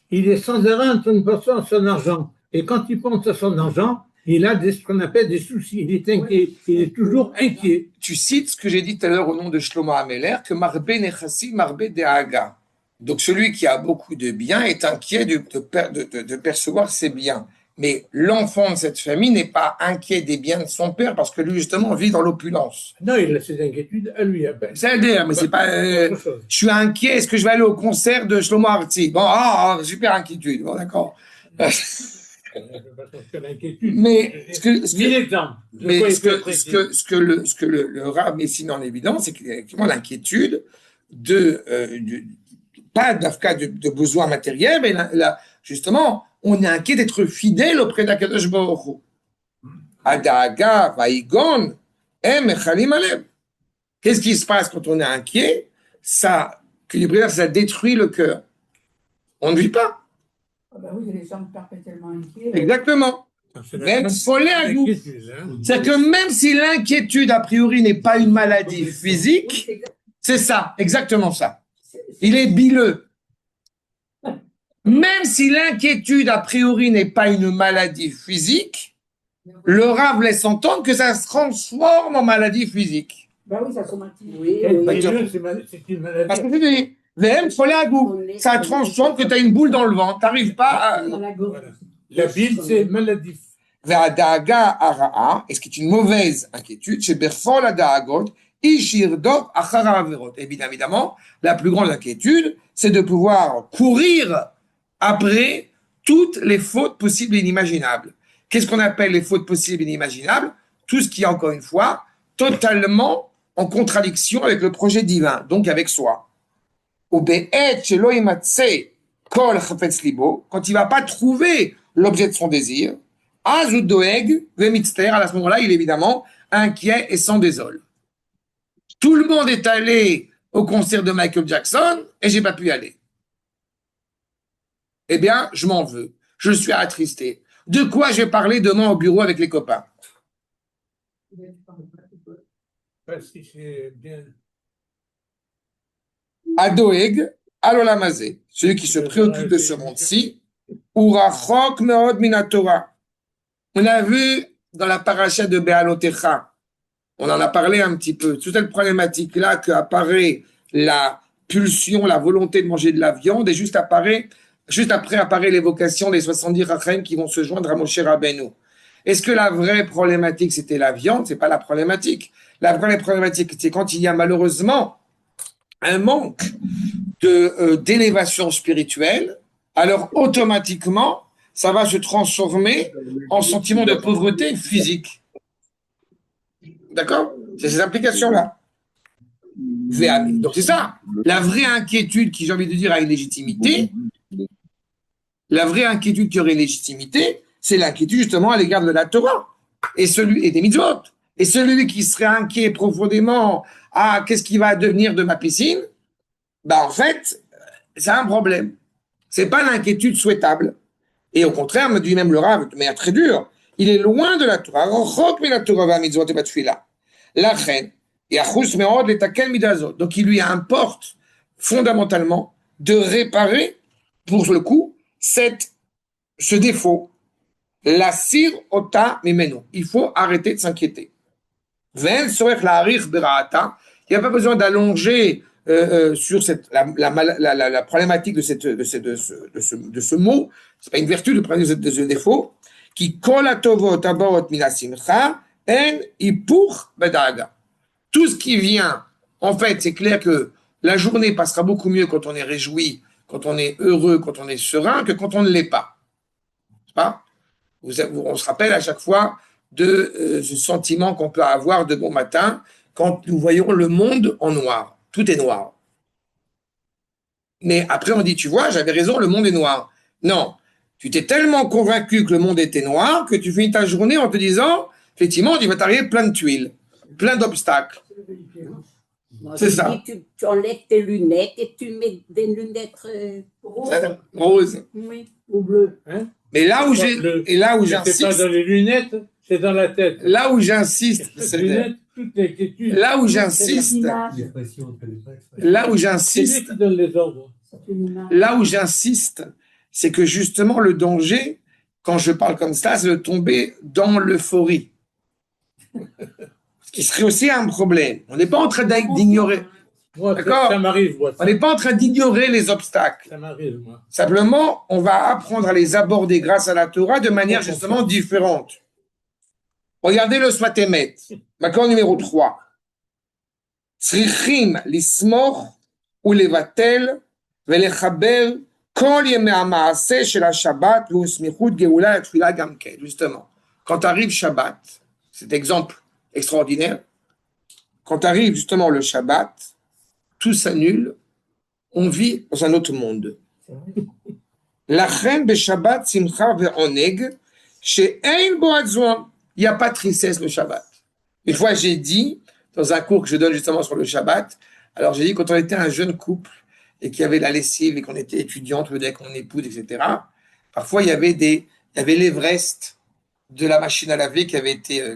Il est sans arrêt en train de penser à son argent. Et quand il pense à son argent, il a ce qu'on appelle des soucis. Il est inquiet. Il est toujours inquiet. Tu cites ce que j'ai dit tout à l'heure au nom de Shlomo Ameler, que Marbe Nechassim, Marbe Dehaga. Donc celui qui a beaucoup de biens est inquiet de percevoir ses biens. Mais l'enfant de cette famille n'est pas inquiet des biens de son père parce que lui, justement, vit dans l'opulence. Non, il a ses inquiétudes à lui. C'est-à-dire, mais c'est pas... je suis inquiet, est-ce que je vais aller au concert de Shlomo Artzi? Bon, super inquiétude, bon, d'accord. Mais ce que le Rav met en évidence, c'est qu'effectivement l'inquiétude pas d'afka de besoins matériels, mais justement, on est inquiet d'être fidèle auprès d'Akadosh Baruch Hu. Adaga, Vaïgon, Mechalim Alev. Qu'est-ce qui se passe quand on est inquiet? Ça détruit le cœur. On ne vit pas. Ah ben oui, les gens perpétuellement inquiets. Exactement. C'est-à-dire que même si l'inquiétude, a priori, n'est pas une maladie physique, c'est ça, exactement ça. Il est bileux. Même si l'inquiétude, a priori, n'est pas une maladie physique, le Rav laisse entendre que ça se transforme en maladie physique. Ben oui, ça somatise. Oui, C'est une maladie. Parce que je te dis, VM, faut aller à goût. Ça transforme que tu as une boule dans le ventre. Tu n'arrives pas à... Voilà. La bile, c'est maladif. Ve'adaga ara'a, et ce qui est une mauvaise inquiétude, c'est berfol adaagot, ishirdov achara averot. Évidemment, la plus grande inquiétude, c'est de pouvoir courir après toutes les fautes possibles et inimaginables. Qu'est-ce qu'on appelle les fautes possibles et inimaginables? Tout ce qui est, encore une fois, totalement en contradiction avec le projet divin, donc avec soi. Ube'et shelo imatse kol chafetz libo, quand il va pas trouver l'objet de son désir, azou doeg vemitzter, à ce moment-là, il est évidemment inquiet et s'en désole. Tout le monde est allé au concert de Michael Jackson et j'ai pas pu y aller. Eh bien, je m'en veux. Je suis attristé. De quoi je vais parler demain au bureau avec les copains? Si c'est bien. Adoeg, alolamazé, celui qui se préoccupe de ce monde-ci, urachok meod minatora. On a vu dans la paracha de Be'alotecha, on en a parlé un petit peu, toute cette problématique-là qu'apparaît la pulsion, la volonté de manger de la viande, et juste après apparaît l'évocation des 70 rachem qui vont se joindre à Moshe Rabbeinu. Est-ce que la vraie problématique, c'était la viande? C'est pas la problématique. La vraie problématique, c'est quand il y a malheureusement un manque d'élévation spirituelle, alors automatiquement, ça va se transformer en sentiment de pauvreté physique. D'accord? C'est ces implications-là. Donc c'est ça. La vraie inquiétude qui, j'ai envie de dire, a une légitimité, la vraie inquiétude qui aurait une légitimité, c'est l'inquiétude justement à l'égard de la Torah et des mitzvot. Et celui qui serait inquiet profondément, qu'est-ce qui va devenir de ma piscine? En fait, c'est un problème. C'est pas l'inquiétude souhaitable. Et au contraire, me dit même le Rav de manière très dure, il est loin de la Torah. La reine, donc il lui importe fondamentalement de réparer, pour le coup, ce défaut. La sir ota mimenu. Il faut arrêter de s'inquiéter. Il n'y a pas besoin d'allonger sur la problématique de ce mot. C'est pas une vertu de prendre de ce défaut. Qui tout ce qui vient, en fait, c'est clair que la journée passera beaucoup mieux quand on est réjoui, quand on est heureux, quand on est serein, que quand on ne l'est pas. C'est pas? On se rappelle à chaque fois de ce sentiment qu'on peut avoir de bon matin quand nous voyons le monde en noir. Tout est noir. Mais après, on dit, tu vois, j'avais raison, le monde est noir. Non, tu t'es tellement convaincu que le monde était noir que tu finis ta journée en te disant, effectivement, il va t'arriver plein de tuiles, plein d'obstacles. C'est ça. Tu enlèves tes lunettes et tu mets des lunettes roses. Oui. Ou bleu. Hein? Mais là où j'insiste. C'est pas dans les lunettes, c'est dans la tête. Là où j'insiste. Les lunettes, toute l'inquiétude. Là où j'insiste. Là où j'insiste. C'est lui qui donne les ordres. Là où j'insiste, c'est que justement le danger, quand je parle comme ça, c'est de tomber dans l'euphorie. Ce qui serait aussi un problème. On n'est pas en train d'ignorer. Moi, d'accord? Ça m'arrive, moi. On n'est pas en train d'ignorer les obstacles. Ça m'arrive, moi. Simplement, on va apprendre à les aborder grâce à la Torah de manière justement différente. Regardez le Svatemet, l'accord numéro 3. Tzrichim lismor ou levatel velechaber kol yemei ha'maaseh shel haShabbat ve'usmichut geula etfila gam ken. Justement, quand arrive Shabbat, cet exemple extraordinaire, quand arrive justement le Shabbat, tout s'annule, on vit dans un autre monde. Lachem beShabbat simcha ve'oneg she'ein bo adzon. Il n'y a pas de tristesse le Shabbat. Une fois, j'ai dit, dans un cours que je donne justement sur le Shabbat, alors j'ai dit, quand on était un jeune couple et qu'il y avait la lessive et qu'on était étudiante, avec mon épouse, etc., parfois il y avait l'Everest de la machine à laver qui avait été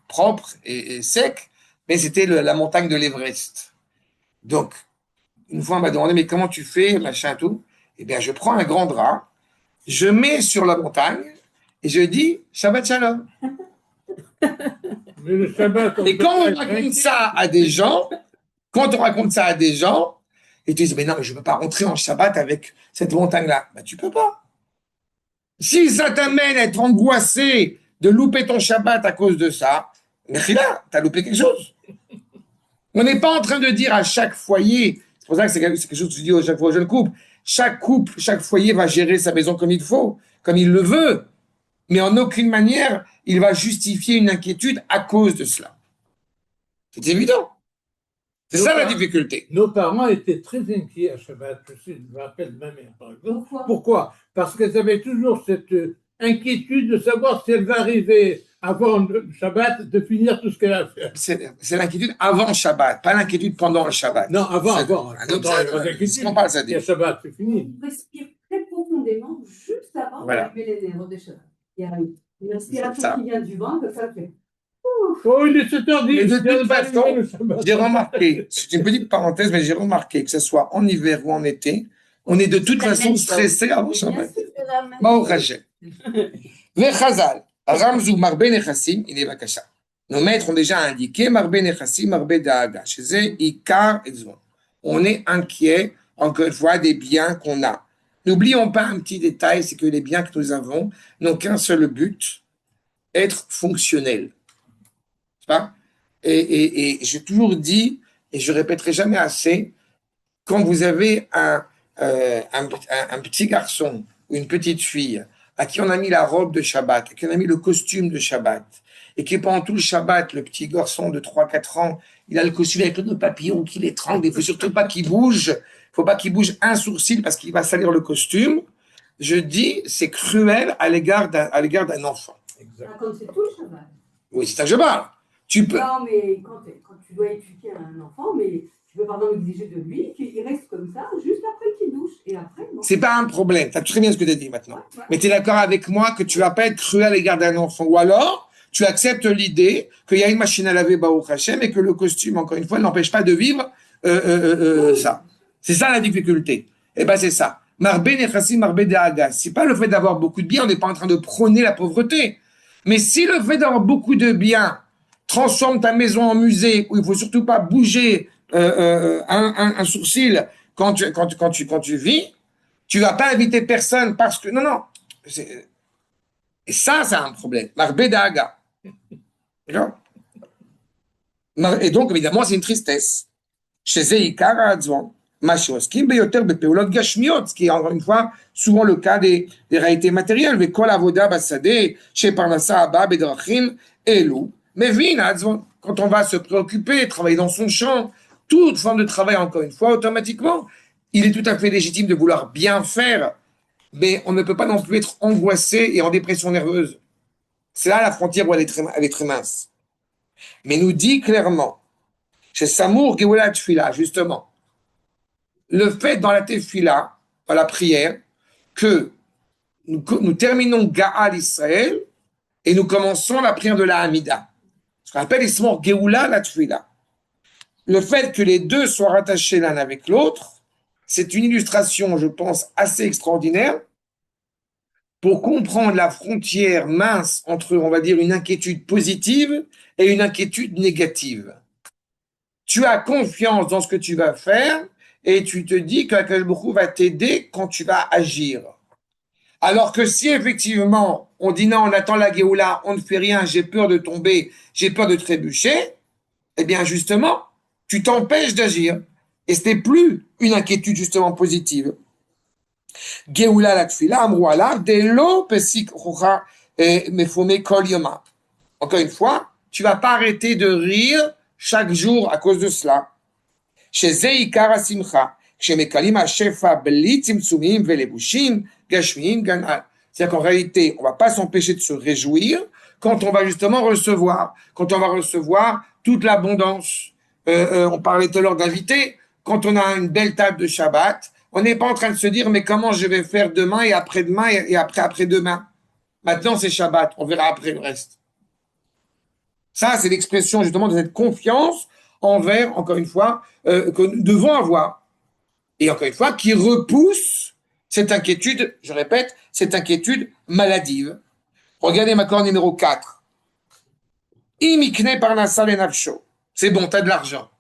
propre et sec, mais c'était la montagne de l'Everest. Donc, une fois, on m'a demandé, mais comment tu fais, machin, tout? Eh bien, je prends un grand drap, je mets sur la montagne et je dis, Shabbat Shalom. Mais le Shabbat, et quand on raconte ça à des gens, ils te disent, mais non, mais je ne peux pas rentrer en Shabbat avec cette montagne-là. Ben, tu peux pas. Si ça t'amène à être angoissé de louper ton Shabbat à cause de ça, mais là, tu as loupé quelque chose. On n'est pas en train de dire à chaque foyer, c'est pour ça que c'est quelque chose que je dis à chaque fois aux jeunes couples, chaque couple, chaque foyer va gérer sa maison comme il faut, comme il le veut, mais en aucune manière, il va justifier une inquiétude à cause de cela. C'est évident. C'est ça la difficulté. Nos parents étaient très inquiets à Shabbat. Je me rappelle de ma mère, par exemple. Pourquoi? Pourquoi? Parce qu'elles avaient toujours cette inquiétude de savoir si elle va arriver avant le Shabbat de finir tout ce qu'elle a à faire. C'est l'inquiétude avant Shabbat, pas l'inquiétude pendant le Shabbat. Non, avant. Si on parle, ça dit. Il y a Shabbat, c'est fini. On respire très profondément juste avant Voilà. d'allumer les nerfs des Shabbat. Il y a une Ça. inspiration qui vient du ventre, ça fait. Oh, il est 7h10. Et de toute façon, le Shabbat. j'ai remarqué, c'est une petite parenthèse, mais j'ai remarqué que ce soit en hiver ou en été, on est de toute La façon même stressé avant chose. Bien Shabbat. sûr, c'est la même Baruch chose. Hashem. Vechazal, Ramzou Marbe Nechassim, il est Vakasha. Nos maîtres ont déjà indiqué Marbe Nechassim, Marbe Daaga. Chez eux, Ikar et Zvon. On est inquiet, encore une fois, des biens qu'on a. N'oublions pas un petit détail, c'est que les biens que nous avons n'ont qu'un seul but, être fonctionnels. C'est pas? Et j'ai toujours dit, et je répéterai jamais assez, quand vous avez un petit garçon ou une petite fille à qui on a mis la robe de Shabbat, à qui on a mis le costume de Shabbat, et qui pendant tout le Shabbat, le petit garçon de 3-4 ans, il a le costume avec le nœud papillon qui l'étrangle, il ne faut surtout pas qu'il bouge, il ne faut pas qu'il bouge un sourcil parce qu'il va salir le costume. Je dis, c'est cruel à l'égard d'un enfant. Ah, comme c'est tout le Shabbat. Oui, c'est ça que je parle. Tu peux. Non, mais quand tu dois éduquer un enfant, mais tu peux par exemple exiger de lui qu'il reste comme ça juste après qu'il douche. Et après, non. C'est pas un problème. Tu as très bien ce que tu as dit maintenant. Ouais. Mais tu es d'accord avec moi que tu vas pas être cruel à l'égard d'un enfant. Ou alors, tu acceptes l'idée qu'il y a une machine à laver, Baruch Hashem, et que le costume, encore une fois, n'empêche pas de vivre ça. C'est ça la difficulté. Eh ben, c'est ça. Marbe nechassim, marbe daaga. C'est pas le fait d'avoir beaucoup de biens, on n'est pas en train de prôner la pauvreté. Mais si le fait d'avoir beaucoup de biens transforme ta maison en musée, où il faut surtout pas bouger un sourcil quand tu vis, tu vas pas inviter personne parce que non. Et ça, c'est un problème. Marbe daaga. D'accord? Et donc, évidemment, c'est une tristesse. Chez Zeikar Adzvan, Mashoskim, Beyoter, Bepeolot Gashmiot, ce qui est encore une fois souvent le cas des réalités matérielles. Vekol Avoda Basade, chez Parnassa Abba, Bedrachim, Elou. Mais Vin Adzvan, quand on va se préoccuper, travailler dans son champ, toute forme de travail, encore une fois, automatiquement, il est tout à fait légitime de vouloir bien faire, mais on ne peut pas non plus être angoissé et en dépression nerveuse. C'est là la frontière où elle est très mince. Mais nous dit clairement, chez Samour Geoula Tfila, justement, le fait dans la Tefila, dans la prière, que nous terminons Gaal Israël et nous commençons la prière de la Hamida. Ce qu'on appelle Ismor Geoula la Tfila. Le fait que les deux soient rattachés l'un avec l'autre, c'est une illustration, je pense, assez extraordinaire pour comprendre la frontière mince entre, on va dire, une inquiétude positive et une inquiétude négative. Tu as confiance dans ce que tu vas faire et tu te dis qu'Akadosh Baruch Hu va t'aider quand tu vas agir. Alors que si effectivement on dit non, on attend la Géoula, on ne fait rien, j'ai peur de tomber, j'ai peur de trébucher, eh bien justement, tu t'empêches d'agir. Et ce n'est plus une inquiétude justement positive. Géoula la tfila, amrouala, delo pesik rocha mefome kol yoma. Encore une fois, tu vas pas arrêter de rire chaque jour à cause de cela. Chez Zeikar Asimcha, chez Mekalim Hashefa Beli Tzimtzumim Velebushim Gashmim Ganal. C'est-à-dire qu'en réalité, on va pas s'empêcher de se réjouir quand on va justement recevoir, toute l'abondance. On parlait tout à l'heure d'inviter. Quand on a une belle table de Shabbat, on n'est pas en train de se dire mais comment je vais faire demain et après-demain et après-demain. Maintenant c'est Shabbat, on verra après le reste. Ça, c'est l'expression justement de cette confiance envers, encore une fois, que nous devons avoir. Et encore une fois, qui repousse cette inquiétude, je répète, cette inquiétude maladive. Regardez ma corde numéro 4. Imikne parnassa lenafsho. C'est bon, tu as de l'argent.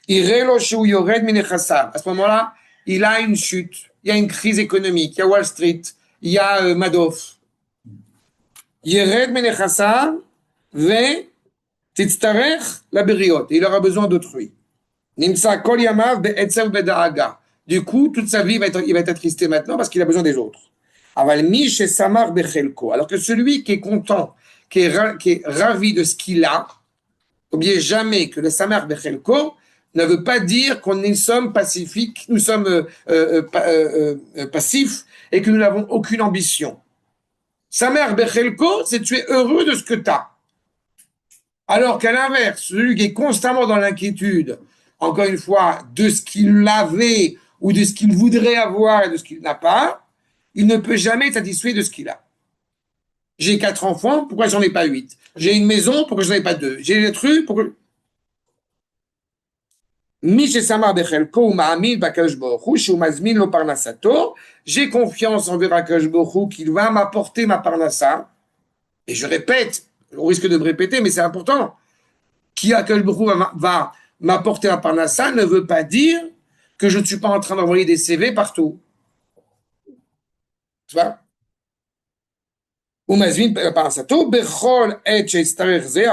Irelo shu yored minechassav. À ce moment-là, il a une chute, il y a une crise économique, il y a Wall Street, il y a Madoff. Yered minechassav. Il aura besoin d'autrui. Du coup, toute sa vie, il va être attristé maintenant parce qu'il a besoin des autres. Alors que celui qui est content, qui est ravi de ce qu'il a, n'oubliez jamais que le samar bechelko, ne veut pas dire qu'on nous sommes pacifiques, nous sommes passifs et que nous n'avons aucune ambition. Samer Bechelko, c'est tu es heureux de ce que tu as. Alors qu'à l'inverse, celui qui est constamment dans l'inquiétude, encore une fois, de ce qu'il avait ou de ce qu'il voudrait avoir et de ce qu'il n'a pas, il ne peut jamais être satisfait de ce qu'il a. J'ai 4 enfants, pourquoi j'en ai pas 8? J'ai une maison, pourquoi j'en ai pas 2? J'ai des trucs, pourquoi... J'ai confiance envers Akash Borou qu'il va m'apporter ma parnassa. Et je répète, on risque de me répéter, mais c'est important. Qui Akash Borou va m'apporter ma parnassa ne veut pas dire que je ne suis pas en train d'envoyer des CV partout. Tu vois? À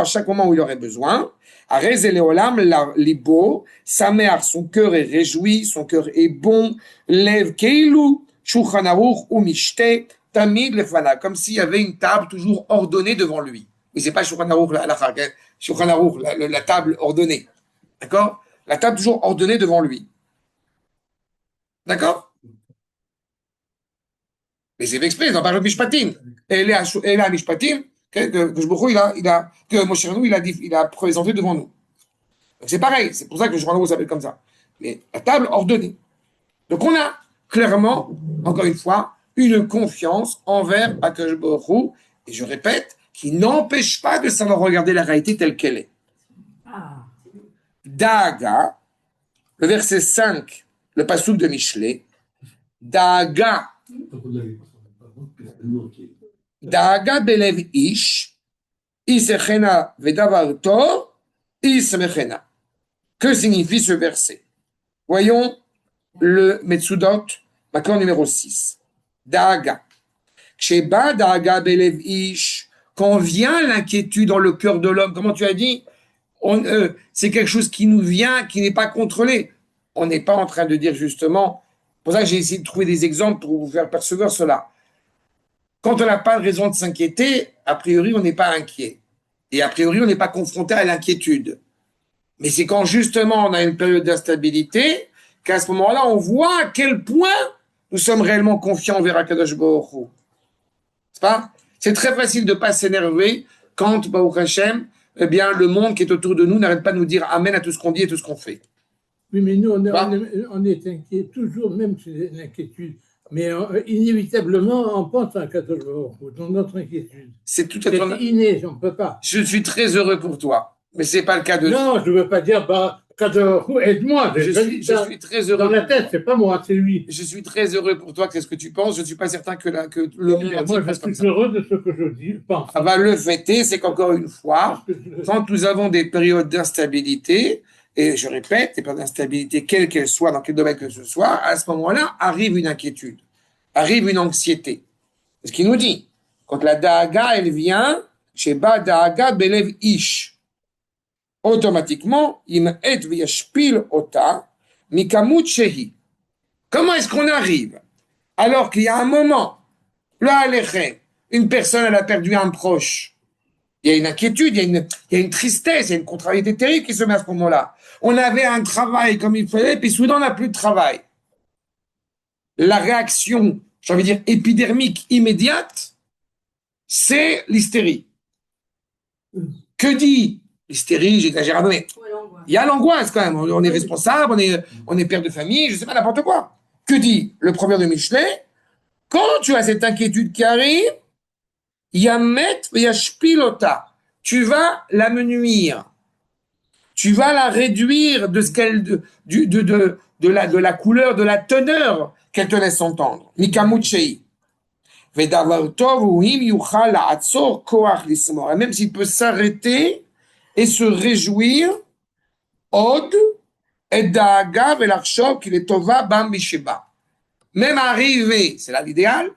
chaque moment où il aurait besoin, sa mère, son cœur est réjoui, son cœur est bon, lève keilu, shulchan aruch ou mishte, tamid lefana, comme s'il y avait une table toujours ordonnée devant lui. Mais c'est pas shulchan aruch la table ordonnée. D'accord? La table toujours ordonnée devant lui. D'accord? Mais c'est fait exprès, ils en parlent de Mishpatim. Et là, à Mishpatim, que Moshe Rabbeinu, il a présenté devant nous. Donc c'est pareil, c'est pour ça que le Shulchan s'appelle comme ça. Mais la table ordonnée. Donc on a clairement, encore une fois, une confiance envers Akadosh Baruch Hu, et je répète, qui n'empêche pas de savoir regarder la réalité telle qu'elle est. Daaga, le verset 5, le passouk de Michelet, Daaga, Daaga belev ish, isechena vedavar tov, ismechena. Que signifie ce verset? Voyons le Metsudot, Makor numéro 6. Daaga. Ksheba Daaga belev ish, quand vient l'inquiétude dans le cœur de l'homme, comment tu as dit? C'est quelque chose qui nous vient, qui n'est pas contrôlé. On n'est pas en train de dire justement, pour ça que j'ai essayé de trouver des exemples pour vous faire percevoir cela. Quand on n'a pas de raison de s'inquiéter, a priori, on n'est pas inquiet. Et a priori, on n'est pas confronté à l'inquiétude. Mais c'est quand justement on a une période d'instabilité qu'à ce moment-là, on voit à quel point nous sommes réellement confiants envers Akadosh Baruch Hu. C'est pas? C'est très facile de ne pas s'énerver quand, Baruch Hashem, eh bien, le monde qui est autour de nous n'arrête pas de nous dire Amen à tout ce qu'on dit et tout ce qu'on fait. Oui, mais nous, on est inquiet toujours, même si c'est l'inquiétude. Mais inévitablement, on pense à Akadosh Baruch Hu, dans notre inquiétude. C'est tout à fait inné, on ne peut pas. Je suis très heureux pour toi, mais ce n'est pas le cas de... Non, je ne veux pas dire, Akadosh Baruch Hu, aide-moi. Je suis très heureux. Dans la tête, c'est pas moi, c'est lui. Je suis très heureux pour toi, qu'est-ce que tu penses? Je ne suis pas certain que le monde entier moi, passe comme je ça. suis heureux de ce que je dis, pense. Ah bah, le fait est, c'est qu'encore une fois, quand nous avons des périodes d'instabilité, et je répète, des périodes d'instabilité, quelle qu'elle soit, dans quel domaine que ce soit, à ce moment-là, arrive une inquiétude, arrive une anxiété. C'est ce qu'il nous dit. Quand la daaga, elle vient, Sheba daaga belev ish. Automatiquement, im et v'yashpil ota, mikamut shehi. Comment est-ce qu'on arrive? Alors qu'il y a un moment, là, une personne, elle a perdu un proche. Il y a une inquiétude, il y a une tristesse, il y a une contrariété terrible qui se met à ce moment-là. On avait un travail comme il fallait, puis soudain, on n'a plus de travail. La réaction, j'ai envie de dire, épidermique immédiate, c'est l'hystérie. Que dit l'hystérie? J'exagère un peu, mais il y a l'angoisse quand même. On est responsable, on est père de famille, je ne sais pas, n'importe quoi. Que dit le proverbe de Michelet? Quand tu as cette inquiétude qui arrive, Yamet v'yashpilota, tu vas l'amenuire, tu vas la réduire de ce qu'elle de la couleur, de la teneur qu'elle te laisse entendre. Mikamutchei. Vedavar tov uhim yuchal la'atzor koach lismor. Même s'il peut s'arrêter et se réjouir, od et daaga velachshov qu'il est tova bam bisheba. Même arriver, c'est là l'idéal,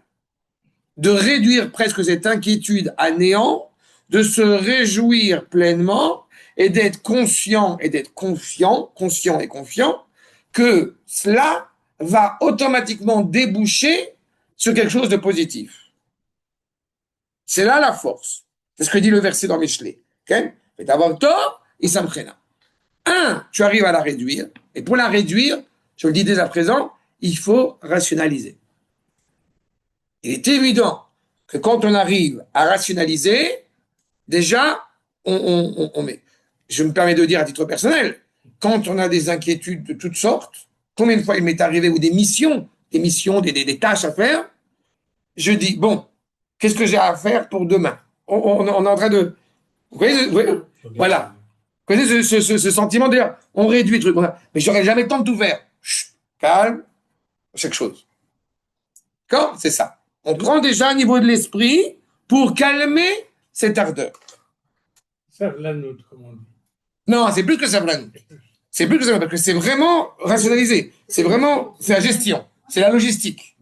de réduire presque cette inquiétude à néant, de se réjouir pleinement et d'être conscient et d'être confiant, conscient et confiant, que cela va automatiquement déboucher sur quelque chose de positif. C'est là la force. C'est ce que dit le verset dans Michelet. Et d'avoir tort, il s'imprène. Tu arrives à la réduire. Et pour la réduire, je le dis dès à présent, il faut rationaliser. Il est évident que quand on arrive à rationaliser, déjà, on met. Je me permets de dire à titre personnel, quand on a des inquiétudes de toutes sortes, combien de fois il m'est arrivé, ou des missions, des tâches à faire, je dis, bon, qu'est-ce que j'ai à faire pour demain? On est en train de... Vous voyez, voilà. Vous connaissez ce sentiment de dire, on réduit le truc, mais j'aurais jamais le temps de tout faire. Chut, calme, chaque chose. D'accord? C'est ça. On prend déjà un niveau de l'esprit pour calmer cette ardeur. Savlanout, comme on dit. Non, c'est plus que savlanout. C'est plus que savlanout, parce que c'est vraiment rationalisé. C'est la gestion. C'est la logistique.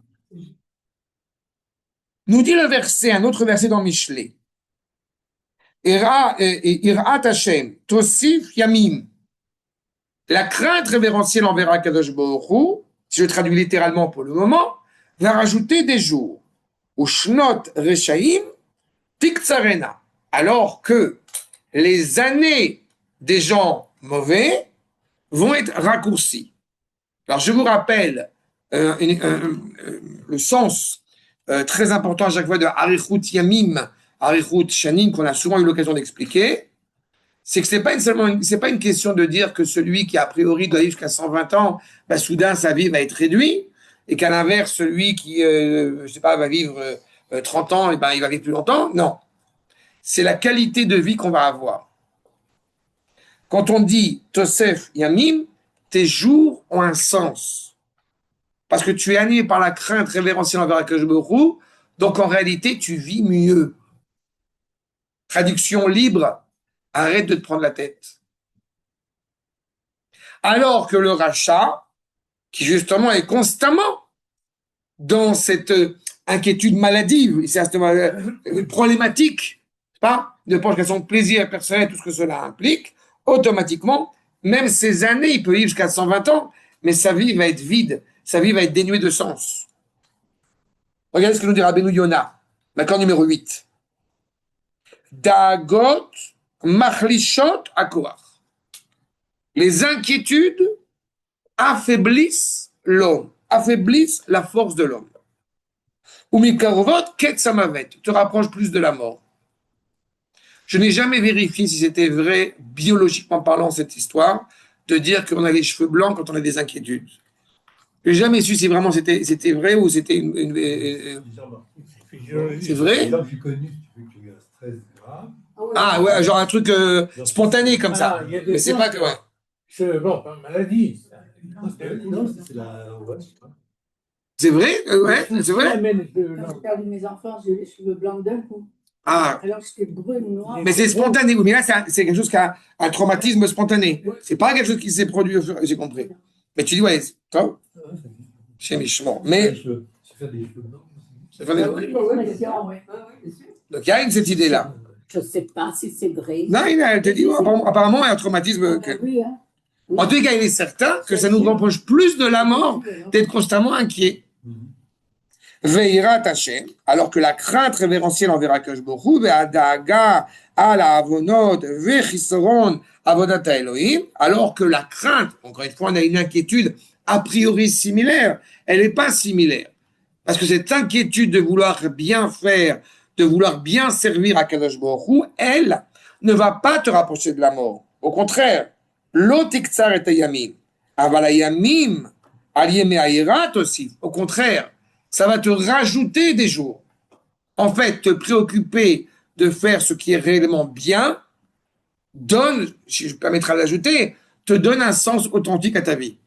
Nous dit le verset, un autre verset dans Michelet. Irat Hashem, Tosif Yamim. La crainte révérentielle envers Akadosh Baruch Hu, si je traduis littéralement pour le moment, va rajouter des jours. Ou Shnot Reshaim, Tiktsarena. Alors que les années des gens mauvais vont être raccourcies. Alors je vous rappelle le sens très important à chaque fois de Arichut Yamim, Arichut Shanim, qu'on a souvent eu l'occasion d'expliquer, c'est que c'est pas une question de dire que celui qui a priori doit vivre jusqu'à 120 ans, bah, soudain sa vie va être réduite, et qu'à l'inverse, celui qui, je sais pas, va vivre 30 ans, et ben, il va vivre plus longtemps. Non. C'est la qualité de vie qu'on va avoir. Quand on dit Tosef Yamim, tes jours ont un sens. Parce que tu es animé par la crainte révérentielle envers Akadosh Baruch Hu, donc en réalité, tu vis mieux. Traduction libre, arrête de te prendre la tête. Alors que le rachat, qui justement est constamment dans cette inquiétude maladive, c'est problématique, pas, de penser qu'à son plaisir personnel, tout ce que cela implique, automatiquement, même ces années, il peut vivre jusqu'à 120 ans, mais sa vie va être vide, sa vie va être dénuée de sens. Regardez ce que nous dit Rabbeinu Yonah, l'accord numéro 8. Dagot machlishot akoach. Les inquiétudes affaiblissent l'homme, affaiblissent la force de l'homme. Ou mikarovot ket samavet, te rapproche plus de la mort. Je n'ai jamais vérifié si c'était vrai, biologiquement parlant, cette histoire, de dire qu'on a les cheveux blancs quand on a des inquiétudes. Je n'ai jamais su si vraiment c'était vrai ou c'était c'est vrai? Là, j'ai connu, tu veux qu'il y ait un stress grave. Ah ouais, genre un truc spontané comme ça. Ah, il y a des Mais c'est pas que... Ouais. Bon, pas maladie. Non, c'est la. Ouais, je sais pas. C'est vrai? Ouais, c'est vrai? Quand j'ai perdu mes enfants, j'ai eu les cheveux blancs d'un coup. Ah, Alors que j'étais brune, noire. mais c'est spontané. Oui, mais là, c'est quelque chose qui a un traumatisme spontané. C'est pas quelque chose qui s'est produit, j'ai compris. Mais tu dis, ouais, toi, chez Michemont. Mais, C'est faire des cheveux blancs. ça fait des- donc il y a cette idée-là. Je ne sais pas si c'est vrai. Non, elle te dit, apparemment, il y a un traumatisme. Oui, hein. En tout cas, il est certain que ça nous rapproche plus de la mort d'être constamment inquiet. Veirat Hashem, alors que la crainte révérentielle envers Akadosh Baruch Hu, ve'adaga ala avonot ve'chisoron avodat Elohim, alors que la crainte, encore une fois, on a une inquiétude a priori similaire, elle n'est pas similaire. Parce que cette inquiétude de vouloir bien faire, de vouloir bien servir Akadosh Baruch Hu, elle ne va pas te rapprocher de la mort. Au contraire, lo tiktsar et yamim, aval yamim al yemei hairat aussi. Au contraire, ça va te rajouter des jours. En fait, te préoccuper de faire ce qui est réellement bien donne, si je me permettrai d'ajouter, te donne un sens authentique à ta vie.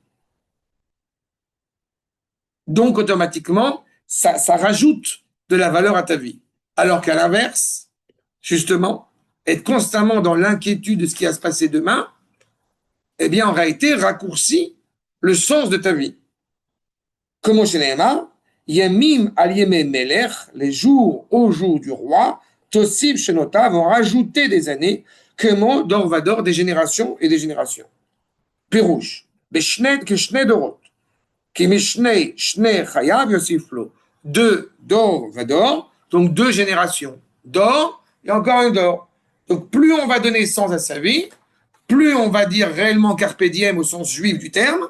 Donc, automatiquement, ça rajoute de la valeur à ta vie. Alors qu'à l'inverse, justement, être constamment dans l'inquiétude de ce qui va se passer demain, eh bien, en réalité, raccourcit le sens de ta vie. Comme au Shénéma, Yamim al Yemei Melech, les jours au jour du roi, Tosib Shenota vont rajouter des années, que mot d'or va d'or, des générations et des générations. Pirouche, Beshned que Shned Dorot, qui Mishnei Shnei Chayav Yosiflo, deux d'or va d'or, donc deux générations d'or et encore un d'or. Donc plus on va donner sens à sa vie, plus on va dire réellement carpe diem au sens juif du terme,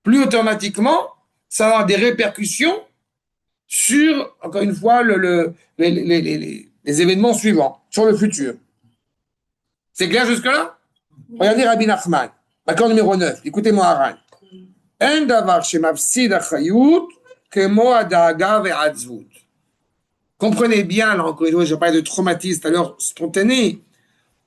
plus automatiquement, ça va avoir des répercussions sur, encore une fois, les événements suivants, sur le futur. C'est clair jusque-là? Regardez Rabbi Nachman, accord numéro 9, écoutez-moi Haran. En davar shemafsid achayut kemo hadaga ve'atzvut. Comprenez bien, là encore une fois, je parle de traumatisme alors spontané.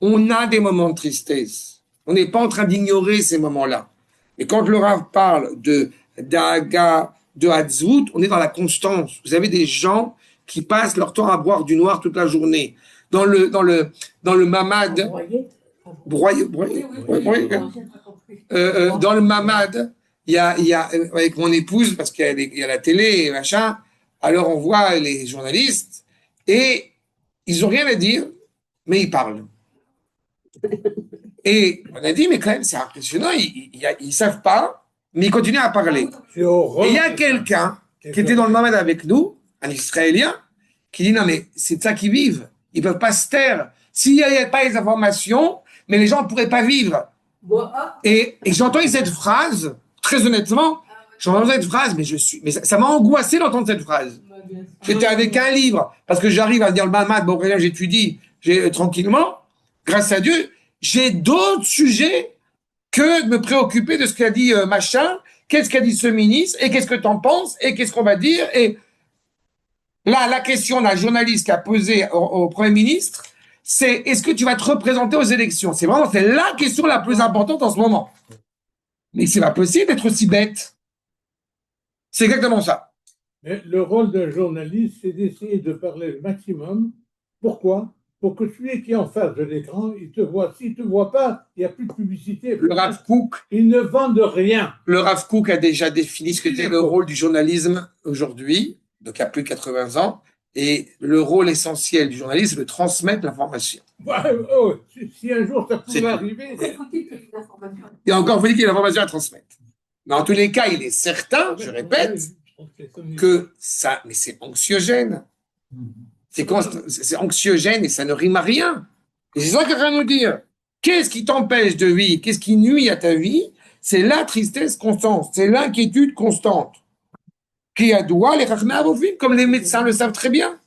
On a des moments de tristesse. On n'est pas en train d'ignorer ces moments-là. Et quand le Rav parle de daga, de hatzvut, on est dans la constance. Vous avez des gens qui passent leur temps à boire du noir toute la journée. Dans le mamad, dans le mamad, il y a avec mon épouse, parce qu'il y a la télé et machin, alors on voit les journalistes et ils n'ont rien à dire, mais ils parlent. Et on a dit, mais quand même, c'est impressionnant, ils savent pas, mais ils continuent à parler. Et il y a quelqu'un qui était dans le mamad avec nous, un Israélien, qui dit, non, mais c'est de ça qu'ils vivent. Ils peuvent pas se taire. S'il n'y avait pas les informations, mais les gens ne pourraient pas vivre. Et j'ai entendu cette phrase, très honnêtement, j'ai entendu cette phrase, mais ça m'a angoissé d'entendre cette phrase. J'étais avec un livre, parce que j'arrive à dire le mamad, bon, là, j'étudie tranquillement, grâce à Dieu, j'ai d'autres sujets que de me préoccuper de ce qu'a dit machin, qu'est-ce qu'a dit ce ministre, et qu'est-ce que t'en penses, et qu'est-ce qu'on va dire, et là, la question d'un journaliste qui a posé au Premier ministre, c'est est-ce que tu vas te représenter aux élections? C'est la question la plus importante en ce moment. Mais c'est pas possible d'être aussi bête. C'est exactement ça. Mais le rôle d'un journaliste, c'est d'essayer de parler le maximum. Pourquoi? Pour que celui qui est en face de l'écran, il te voit. S'il ne te voit pas, il n'y a plus de publicité. Le Rav Kook. Ils ne vendent rien. Le Rav Kook a déjà défini ce que était le rôle du journalisme aujourd'hui, donc il y a plus de 80 ans. Et le rôle essentiel du journaliste, c'est de transmettre l'information. Si un jour ça pouvait arriver. Et encore, faut dire qu'il y a l'information à transmettre. Mais en tous les cas, il est certain, je répète, que ça, mais c'est anxiogène. C'est anxiogène et ça ne rime à rien. Et c'est ça qu'il va nous dire. Qu'est-ce qui t'empêche de vivre? Qu'est-ce qui nuit à ta vie? C'est la tristesse constante, c'est l'inquiétude constante. Qui a doigt les rachmavovim, comme les médecins le savent très bien.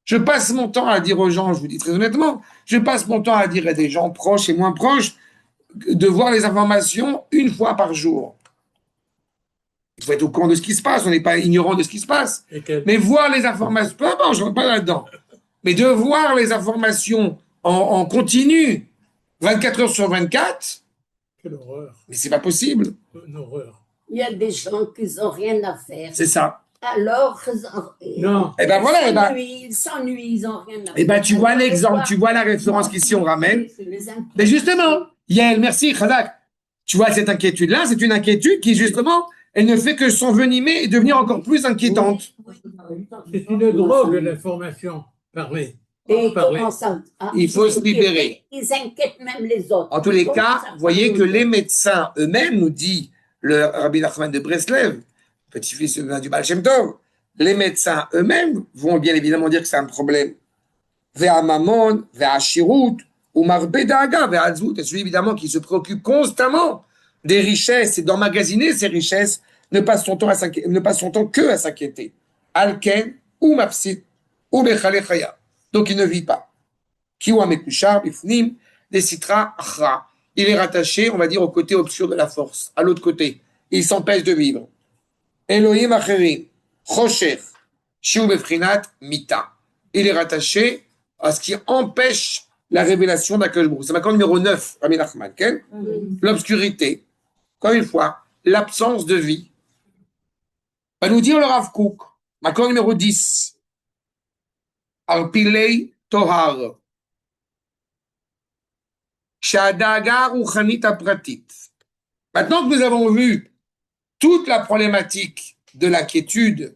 Je passe mon temps à dire aux gens, je vous dis très honnêtement, je passe mon temps à dire à des gens proches et moins proches de voir les informations une fois par jour. Il faut être au courant de ce qui se passe, on n'est pas ignorant de ce qui se passe. Mais voir les informations, peu importe, je ne rentre pas là-dedans. Mais de voir les informations en continu, 24 heures sur 24, quelle horreur. Mais c'est pas possible. Une horreur. Il y a des gens qui n'ont rien à faire. C'est ça. Alors, non. Et ben voilà, ils s'ennuient, ils n'ont rien à faire. Et ben tu vois l'exemple, tu vois la référence qu'ici on ramène. Mais justement, Yael, merci, Khadak. Tu vois cette inquiétude-là, c'est une inquiétude qui justement, elle ne fait que s'envenimer et devenir encore plus inquiétante. C'est une drogue, l'information. Parler. Et il faut se libérer. Ils inquiètent même les autres. En tous les cas, vous voyez que les médecins eux-mêmes, nous dit le Rabbi Nachman de Breslev, petit-fils du Baal Shem Tov, les médecins eux-mêmes vont bien évidemment dire que c'est un problème. Ve'a mamon, ve'a shirut, ou marbe daga, ve'a zvout, et celui évidemment qui se préoccupe constamment des richesses et d'emmagasiner ces richesses, ne passe son temps que à s'inquiéter. Alken, ou mafsid, ou bechale chaya. Donc il ne vit pas. Kiwa mekushar, bifnim, des citra achra. Il est rattaché, on va dire, au côté obscur de la force, à l'autre côté. Il s'empêche de vivre. Elohim acherim, chosher, shiu befrinat, mita. Il est rattaché à ce qui empêche la révélation d'Akadosh Baruch Hu. C'est ma numéro 9, Rabbi Nachman, l'obscurité. Encore une fois, l'absence de vie. Va nous dire le Rav Kook, ma numéro 10. Arpilei Tohar. Maintenant que nous avons vu toute la problématique de l'inquiétude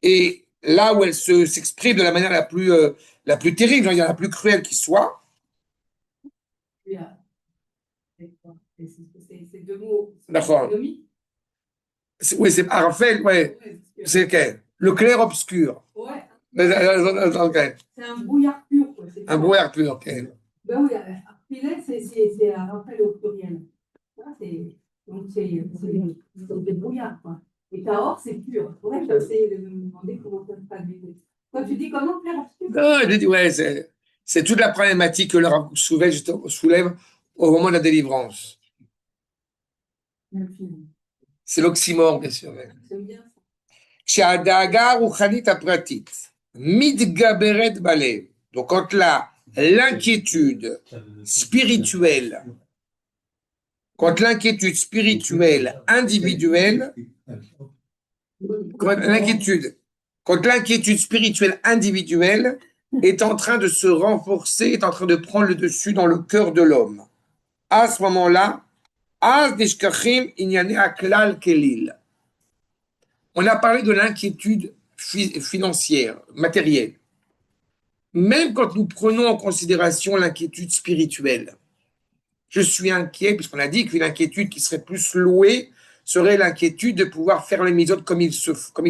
et là où elle s'exprime de la manière la plus terrible, la plus cruelle qui soit. C'est deux mots. D'accord. Oui, c'est Raphaël, ouais. C'est quel? Le clair obscur. Ouais. Okay. C'est un brouillard pur. Un brouillard pur, ok. Ben oui, Pilette, c'est un rappel au pluriel. Donc, c'est des brouillards, quoi. Et Tahor, c'est pur. C'est vrai que j'ai essayé de me demander comment ça se traduit. Quand tu dis comment faire Non, je dis, ouais, c'est toute la problématique que le Rav soulève au moment de la délivrance. C'est l'oxymore, bien sûr. C'est bien ça. כשהדאגה הרוחנית הפרטית מתגברת בלב, donc quand l'inquiétude spirituelle, quand l'inquiétude spirituelle individuelle, quand l'inquiétude spirituelle individuelle est en train de se renforcer, est en train de prendre le dessus dans le cœur de l'homme. À ce moment-là, Az nishkachim inyane aklal kelil. On a parlé de l'inquiétude financière, matérielle. Même quand nous prenons en considération l'inquiétude spirituelle, je suis inquiet, puisqu'on a dit qu'une inquiétude qui serait plus louée serait l'inquiétude de pouvoir faire les mitzvot comme il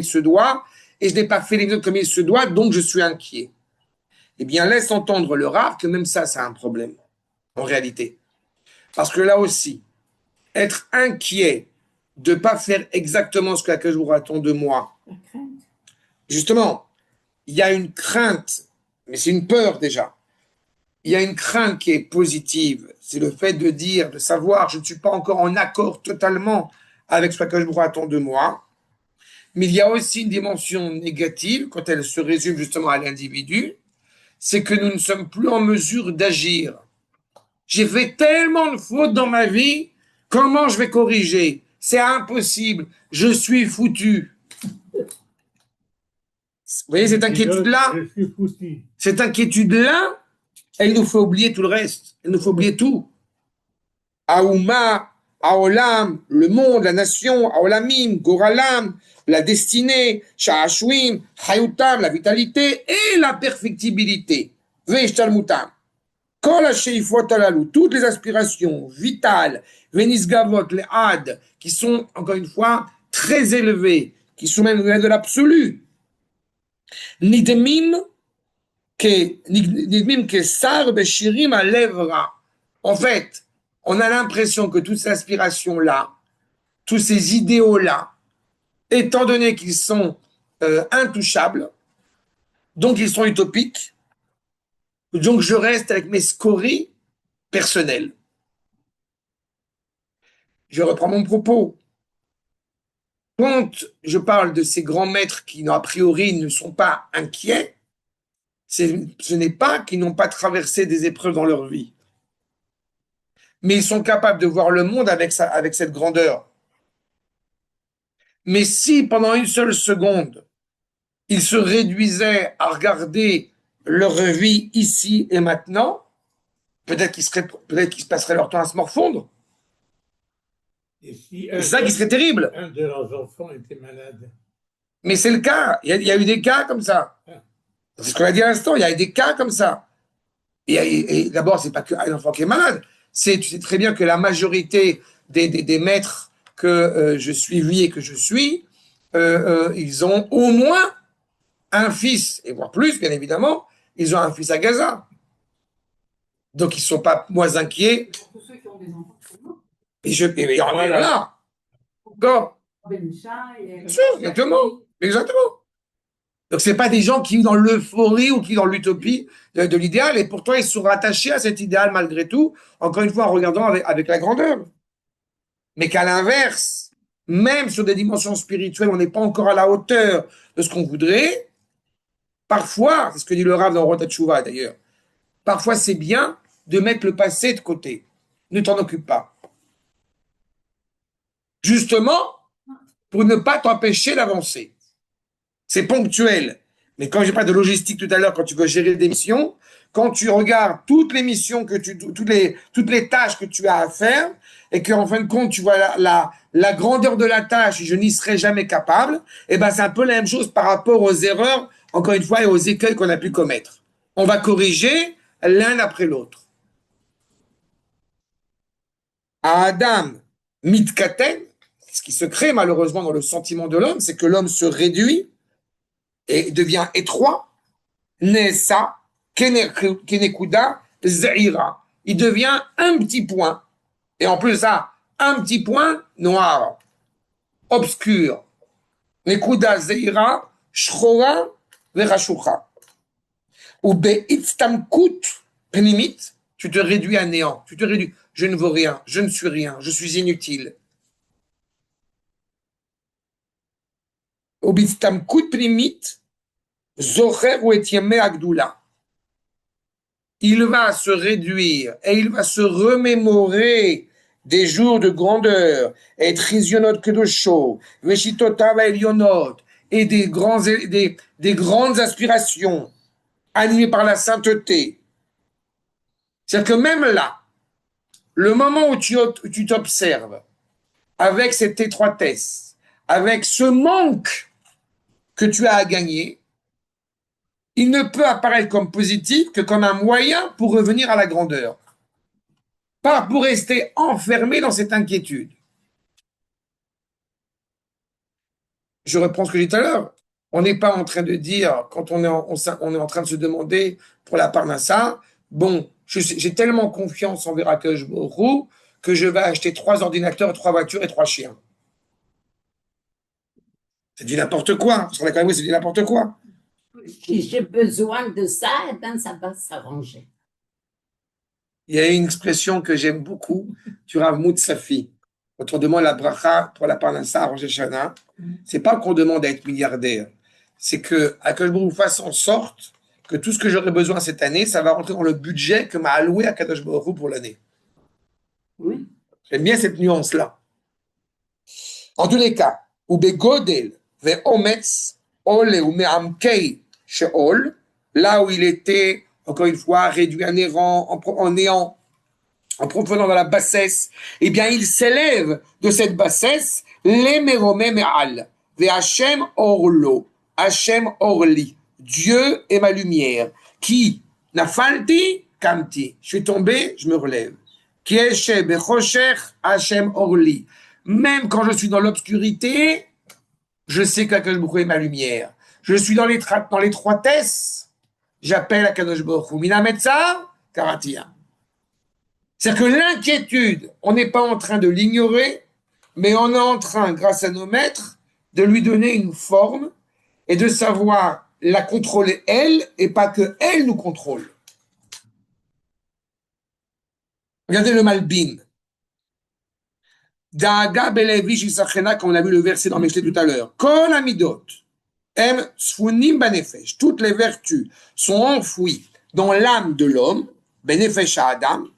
se doit, et je n'ai pas fait les mitzvot comme il se doit, donc je suis inquiet. Eh bien, laisse entendre le Rav que même ça, c'est un problème, en réalité. Parce que là aussi, être inquiet de ne pas faire exactement ce que je vous attends de moi, justement, il y a une crainte, mais c'est une peur déjà. Il y a une crainte qui est positive, c'est le fait de dire, de savoir, je ne suis pas encore en accord totalement avec ce que je vous attends de moi. Mais il y a aussi une dimension négative, quand elle se résume justement à l'individu, c'est que nous ne sommes plus en mesure d'agir. J'ai fait tellement de fautes dans ma vie, comment je vais corriger? C'est impossible, je suis foutu. Vous voyez cette inquiétude-là, elle nous fait oublier tout le reste. Elle nous fait oublier tout. Aouma, Aolam, le monde, la nation, Aolamim, Goralam, la destinée, Sha'ashwim, Hayutam, la vitalité et la perfectibilité. Veishtalmutam. Toutes les aspirations vitales, Venisgavot, les Had, qui sont, encore une fois, très élevées, qui sont même de l'absolu. Nidmim que sar beshirim à lèvres. En fait, on a l'impression que toutes ces aspirations-là, tous ces idéaux-là, étant donné qu'ils sont intouchables, donc ils sont utopiques, donc je reste avec mes scories personnelles. Je reprends mon propos. Quand je parle de ces grands maîtres qui, a priori, ne sont pas inquiets, ce n'est pas qu'ils n'ont pas traversé des épreuves dans leur vie, mais ils sont capables de voir le monde avec cette grandeur. Mais si, pendant une seule seconde, ils se réduisaient à regarder leur vie ici et maintenant, peut-être qu'ils se passeraient leur temps à se morfondre. C'est ça qui serait terrible. Un de leurs enfants était malade. Mais c'est le cas. Il y a eu des cas comme ça. C'est ce qu'on a dit à l'instant. Il y a eu des cas comme ça. Et d'abord, c'est pas qu'un enfant qui est malade. Tu sais très bien que la majorité des maîtres que je suivis et que je suis, ils ont au moins un fils, et voire plus, bien évidemment, ils ont un fils à Gaza. Donc, ils ne sont pas moins inquiets. Pour ceux qui ont des enfants, c'est bon. Et voilà. Encore. Exactement. Donc, ce n'est pas des gens qui vivent dans l'euphorie ou qui vivent dans l'utopie de l'idéal, et pourtant, ils sont rattachés à cet idéal malgré tout, encore une fois, en regardant avec la grandeur. Mais qu'à l'inverse, même sur des dimensions spirituelles, on n'est pas encore à la hauteur de ce qu'on voudrait. Parfois, c'est ce que dit le Rav dans Orot HaTshuva d'ailleurs, parfois c'est bien de mettre le passé de côté. Ne t'en occupe pas. Justement, pour ne pas t'empêcher d'avancer. C'est ponctuel. Mais quand j'ai parlé de logistique tout à l'heure, quand tu veux gérer des missions, quand tu regardes toutes les missions, toutes les tâches que tu as à faire, et qu'en fin de compte, tu vois la grandeur de la tâche, et je n'y serai jamais capable, et ben c'est un peu la même chose par rapport aux erreurs, encore une fois, et aux écueils qu'on a pu commettre. On va corriger l'un après l'autre. À Adam, mitkaten, ce qui se crée malheureusement dans le sentiment de l'homme, c'est que l'homme se réduit et devient étroit. Nessa, kenekuda, zaira. il devient un petit point. Et en plus de ça, un petit point noir, obscur. Nekuda zeira, shchora, verashucha. Ou be'itztamkut pnimit, tu te réduis à néant. Tu te réduis. Je ne vaux rien, je ne suis rien, je suis inutile. Ou be'itztamkut pnimit, zocher ou etieme agdoula. Il va se réduire et il va se remémorer des jours de grandeur, et trizionot kedosho, veshitotav elionot, et des grandes aspirations animées par la sainteté. C'est-à-dire que même là, le moment où tu t'observes avec cette étroitesse, avec ce manque que tu as à gagner, il ne peut apparaître comme positif que comme un moyen pour revenir à la grandeur. Pas pour rester enfermé dans cette inquiétude. Je reprends ce que j'ai dit tout à l'heure. On n'est pas en train de dire, quand on est en train de se demander pour la parnassa, bon, j'ai tellement confiance envers Akadosh Baruch Hu que je vais acheter 3 ordinateurs, 3 voitures et 3 chiens. C'est du n'importe quoi. Sur la carrière, c'est du n'importe quoi. Si j'ai besoin de ça, eh ben, ça va s'arranger. Il y a une expression que j'aime beaucoup, tu Rav Moutsafi. Quand on demande la bracha pour la parnassa à Rosh Hashanah, c'est pas qu'on demande à être milliardaire, c'est que Akadosh Baruch Hu fasse en sorte que tout ce que j'aurai besoin cette année, ça va rentrer dans le budget que m'a alloué Akadosh Baruch Hu pour l'année. Oui. J'aime bien cette nuance-là. En tous les cas, ou begodel ve'ometz ole ou me'amkei sheol, là où il était, encore une fois, réduit à néant, en néant, en profondeur dans la bassesse, eh bien, il s'élève de cette bassesse, les meromé me'al, ve Hashem orlo, Hashem orli, Dieu est ma lumière, qui, nafalti, kamti, je suis tombé, je me relève. Qui est bechosher, Hashem orli. Même quand je suis dans l'obscurité, je sais qu'Akadosh Baruch Hu est ma lumière. Je suis dans l'étroitesse, j'appelle Akadosh Baruch Hu. Mina Metzar, Karatia. C'est-à-dire que l'inquiétude, on n'est pas en train de l'ignorer, mais on est en train, grâce à nos maîtres, de lui donner une forme et de savoir la contrôler elle et pas que elle nous contrôle. Regardez le Malbim. Daaga belevi shisachena, comme on a vu le verset dans Mishlei tout à l'heure. Kol amidot, em sfunim banefesh. Toutes les vertus sont enfouies dans l'âme de l'homme, benefesh adam,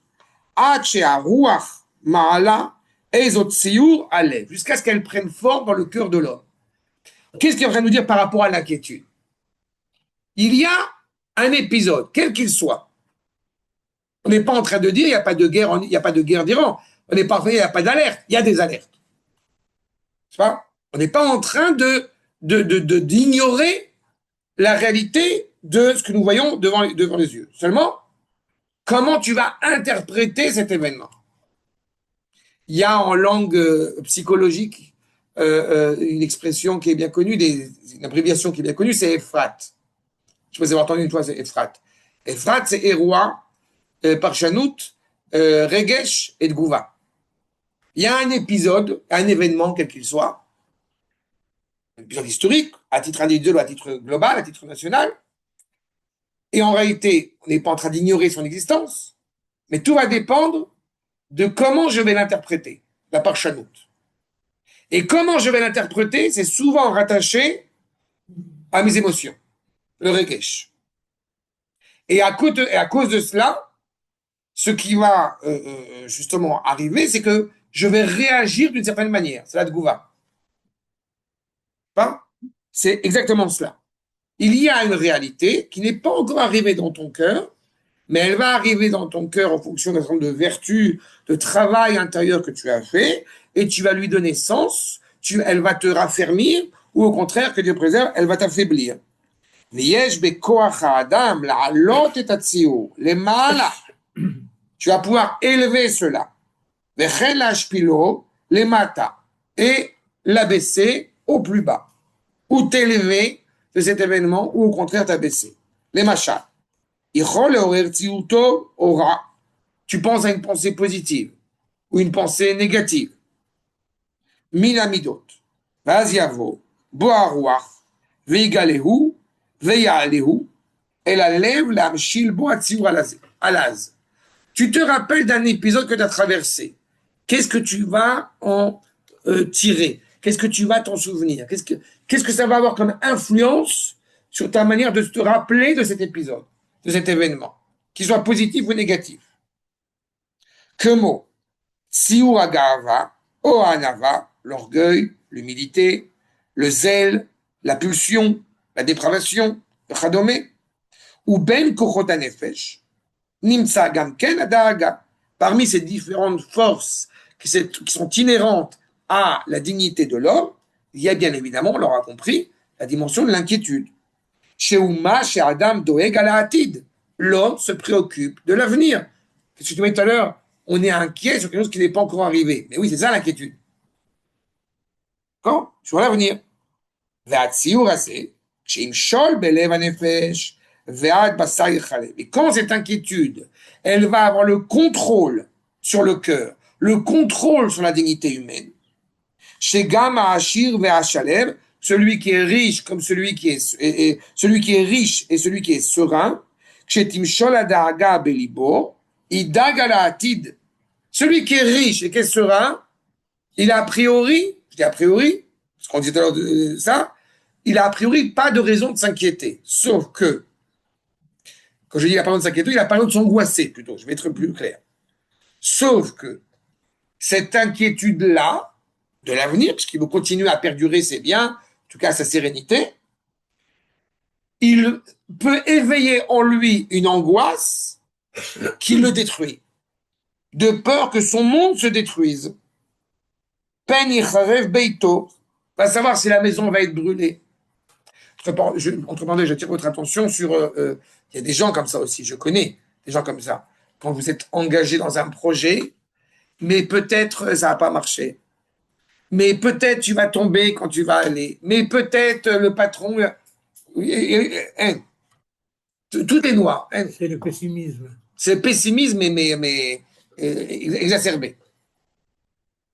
ad she'aruach ma'ala ezot tsiur alev, jusqu'à ce qu'elles prennent forme dans le cœur de l'homme. Qu'est-ce qu'il est en train de nous dire par rapport à l'inquiétude? Il y a un épisode, quel qu'il soit. On n'est pas en train de dire il n'y a pas de guerre, il n'y a pas de guerre d'Iran. On n'est pas, il n'y a pas d'alerte, il y a des alertes. On n'est pas en train d'ignorer la réalité de ce que nous voyons devant les yeux. Seulement, comment tu vas interpréter cet événement? Il y a en langue psychologique une expression qui est bien connue, une abréviation qui est bien connue, c'est Ephrat. Je vous ai entendu une fois, c'est Ephrat. Ephrat, c'est Eroi, Parshanout, Regesh et Tgouva. Il y a un épisode, un événement, quel qu'il soit, un épisode historique, à titre individuel ou à titre global, à titre national, et en réalité, on n'est pas en train d'ignorer son existence, mais tout va dépendre de comment je vais l'interpréter, la Parshanout. Et comment je vais l'interpréter, c'est souvent rattaché à mes émotions, le Regesh. Et à cause de cela, ce qui va justement arriver, c'est que je vais réagir d'une certaine manière. C'est la Tgouva. C'est exactement cela. Il y a une réalité qui n'est pas encore arrivée dans ton cœur, mais elle va arriver dans ton cœur en fonction d'un certain nombre de vertus, de travail intérieur que tu as fait, et tu vas lui donner sens, elle va te raffermir, ou au contraire, que Dieu préserve, elle va t'affaiblir. Tu vas pouvoir élever cela. Et l'abaisser au plus bas. Ou t'élever de cet événement, ou au contraire t'abaisser. Les machats. tu penses à une pensée positive ou une pensée négative. Minamidot, Vaziavo, Boarouach, Veigalehu, Veyalehu, El Alev, Lamshil, Boatsiur Alaz. Tu te rappelles d'un épisode que tu as traversé. Qu'est-ce que tu vas en tirer? Qu'est-ce que tu vas t'en souvenir? Qu'est-ce que ça va avoir comme influence sur ta manière de te rappeler de cet épisode, de cet événement, qu'il soit positif ou négatif? Que mot? Tsiur Agava, Ohanava, l'orgueil, l'humilité, le zèle, la pulsion, la dépravation, le chadomé, ou ben kochot hanefesh, nimtsa gamken adaaga. Parmi ces différentes forces qui sont inhérentes à la dignité de l'homme, il y a bien évidemment, on l'aura compris, la dimension de l'inquiétude. Chez Ouma, chez Adam, Doeg ala atid, l'homme se préoccupe de l'avenir. Qu'est-ce que tu disais tout à l'heure? On est inquiet sur quelque chose qui n'est pas encore arrivé. Mais oui, c'est ça l'inquiétude. D'accord? Sur l'avenir. Et quand cette inquiétude, elle va avoir le contrôle sur le cœur, le contrôle sur la dignité humaine, chez Gama Ashir Ve'Ashalev, celui qui est riche comme celui qui est celui qui est riche et celui qui est serein, chez Timshol Adaaga Belibo, Idagala Atid, celui qui est riche et qui est serein, il a a priori, je dis a priori, parce qu'on dit tout à l'heure de ça, il a a priori pas de raison de s'inquiéter. Sauf que, quand je dis il a pas de raison de s'inquiéter, il a pas de raison de s'angoisser plutôt, je vais être plus clair. Sauf que cette inquiétude-là, de l'avenir, puisqu'il veut continuer à perdurer ses biens, en tout cas sa sérénité, il peut éveiller en lui une angoisse qui le détruit, de peur que son monde se détruise. Pen yicharev beito, va savoir si la maison va être brûlée. Entre parenthèses, j'attire votre attention sur... il y a des gens comme ça aussi, je connais des gens comme ça. Quand vous êtes engagé dans un projet, mais peut-être ça va pas marcher. Mais peut-être tu vas tomber quand tu vas aller. Mais peut-être le patron... Tout est noir. C'est le pessimisme. C'est le pessimisme, mais exacerbé.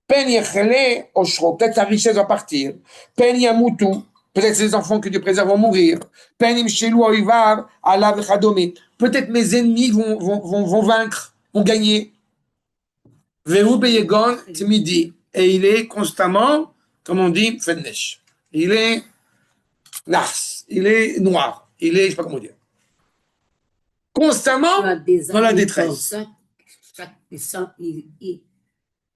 Pen yechele oshro, peut-être sa richesse va partir. Pen yamutu, peut-être ses enfants que Dieu préserve vont mourir. Pen imshelu oivav alav chadome, peut-être mes ennemis vont vaincre, vont gagner. Vehu beyegon timidi, et il est constamment, comme on dit, fennesh. Il est nars, il est noir, il est, je sais pas comment dire. Constamment dans la détresse. Il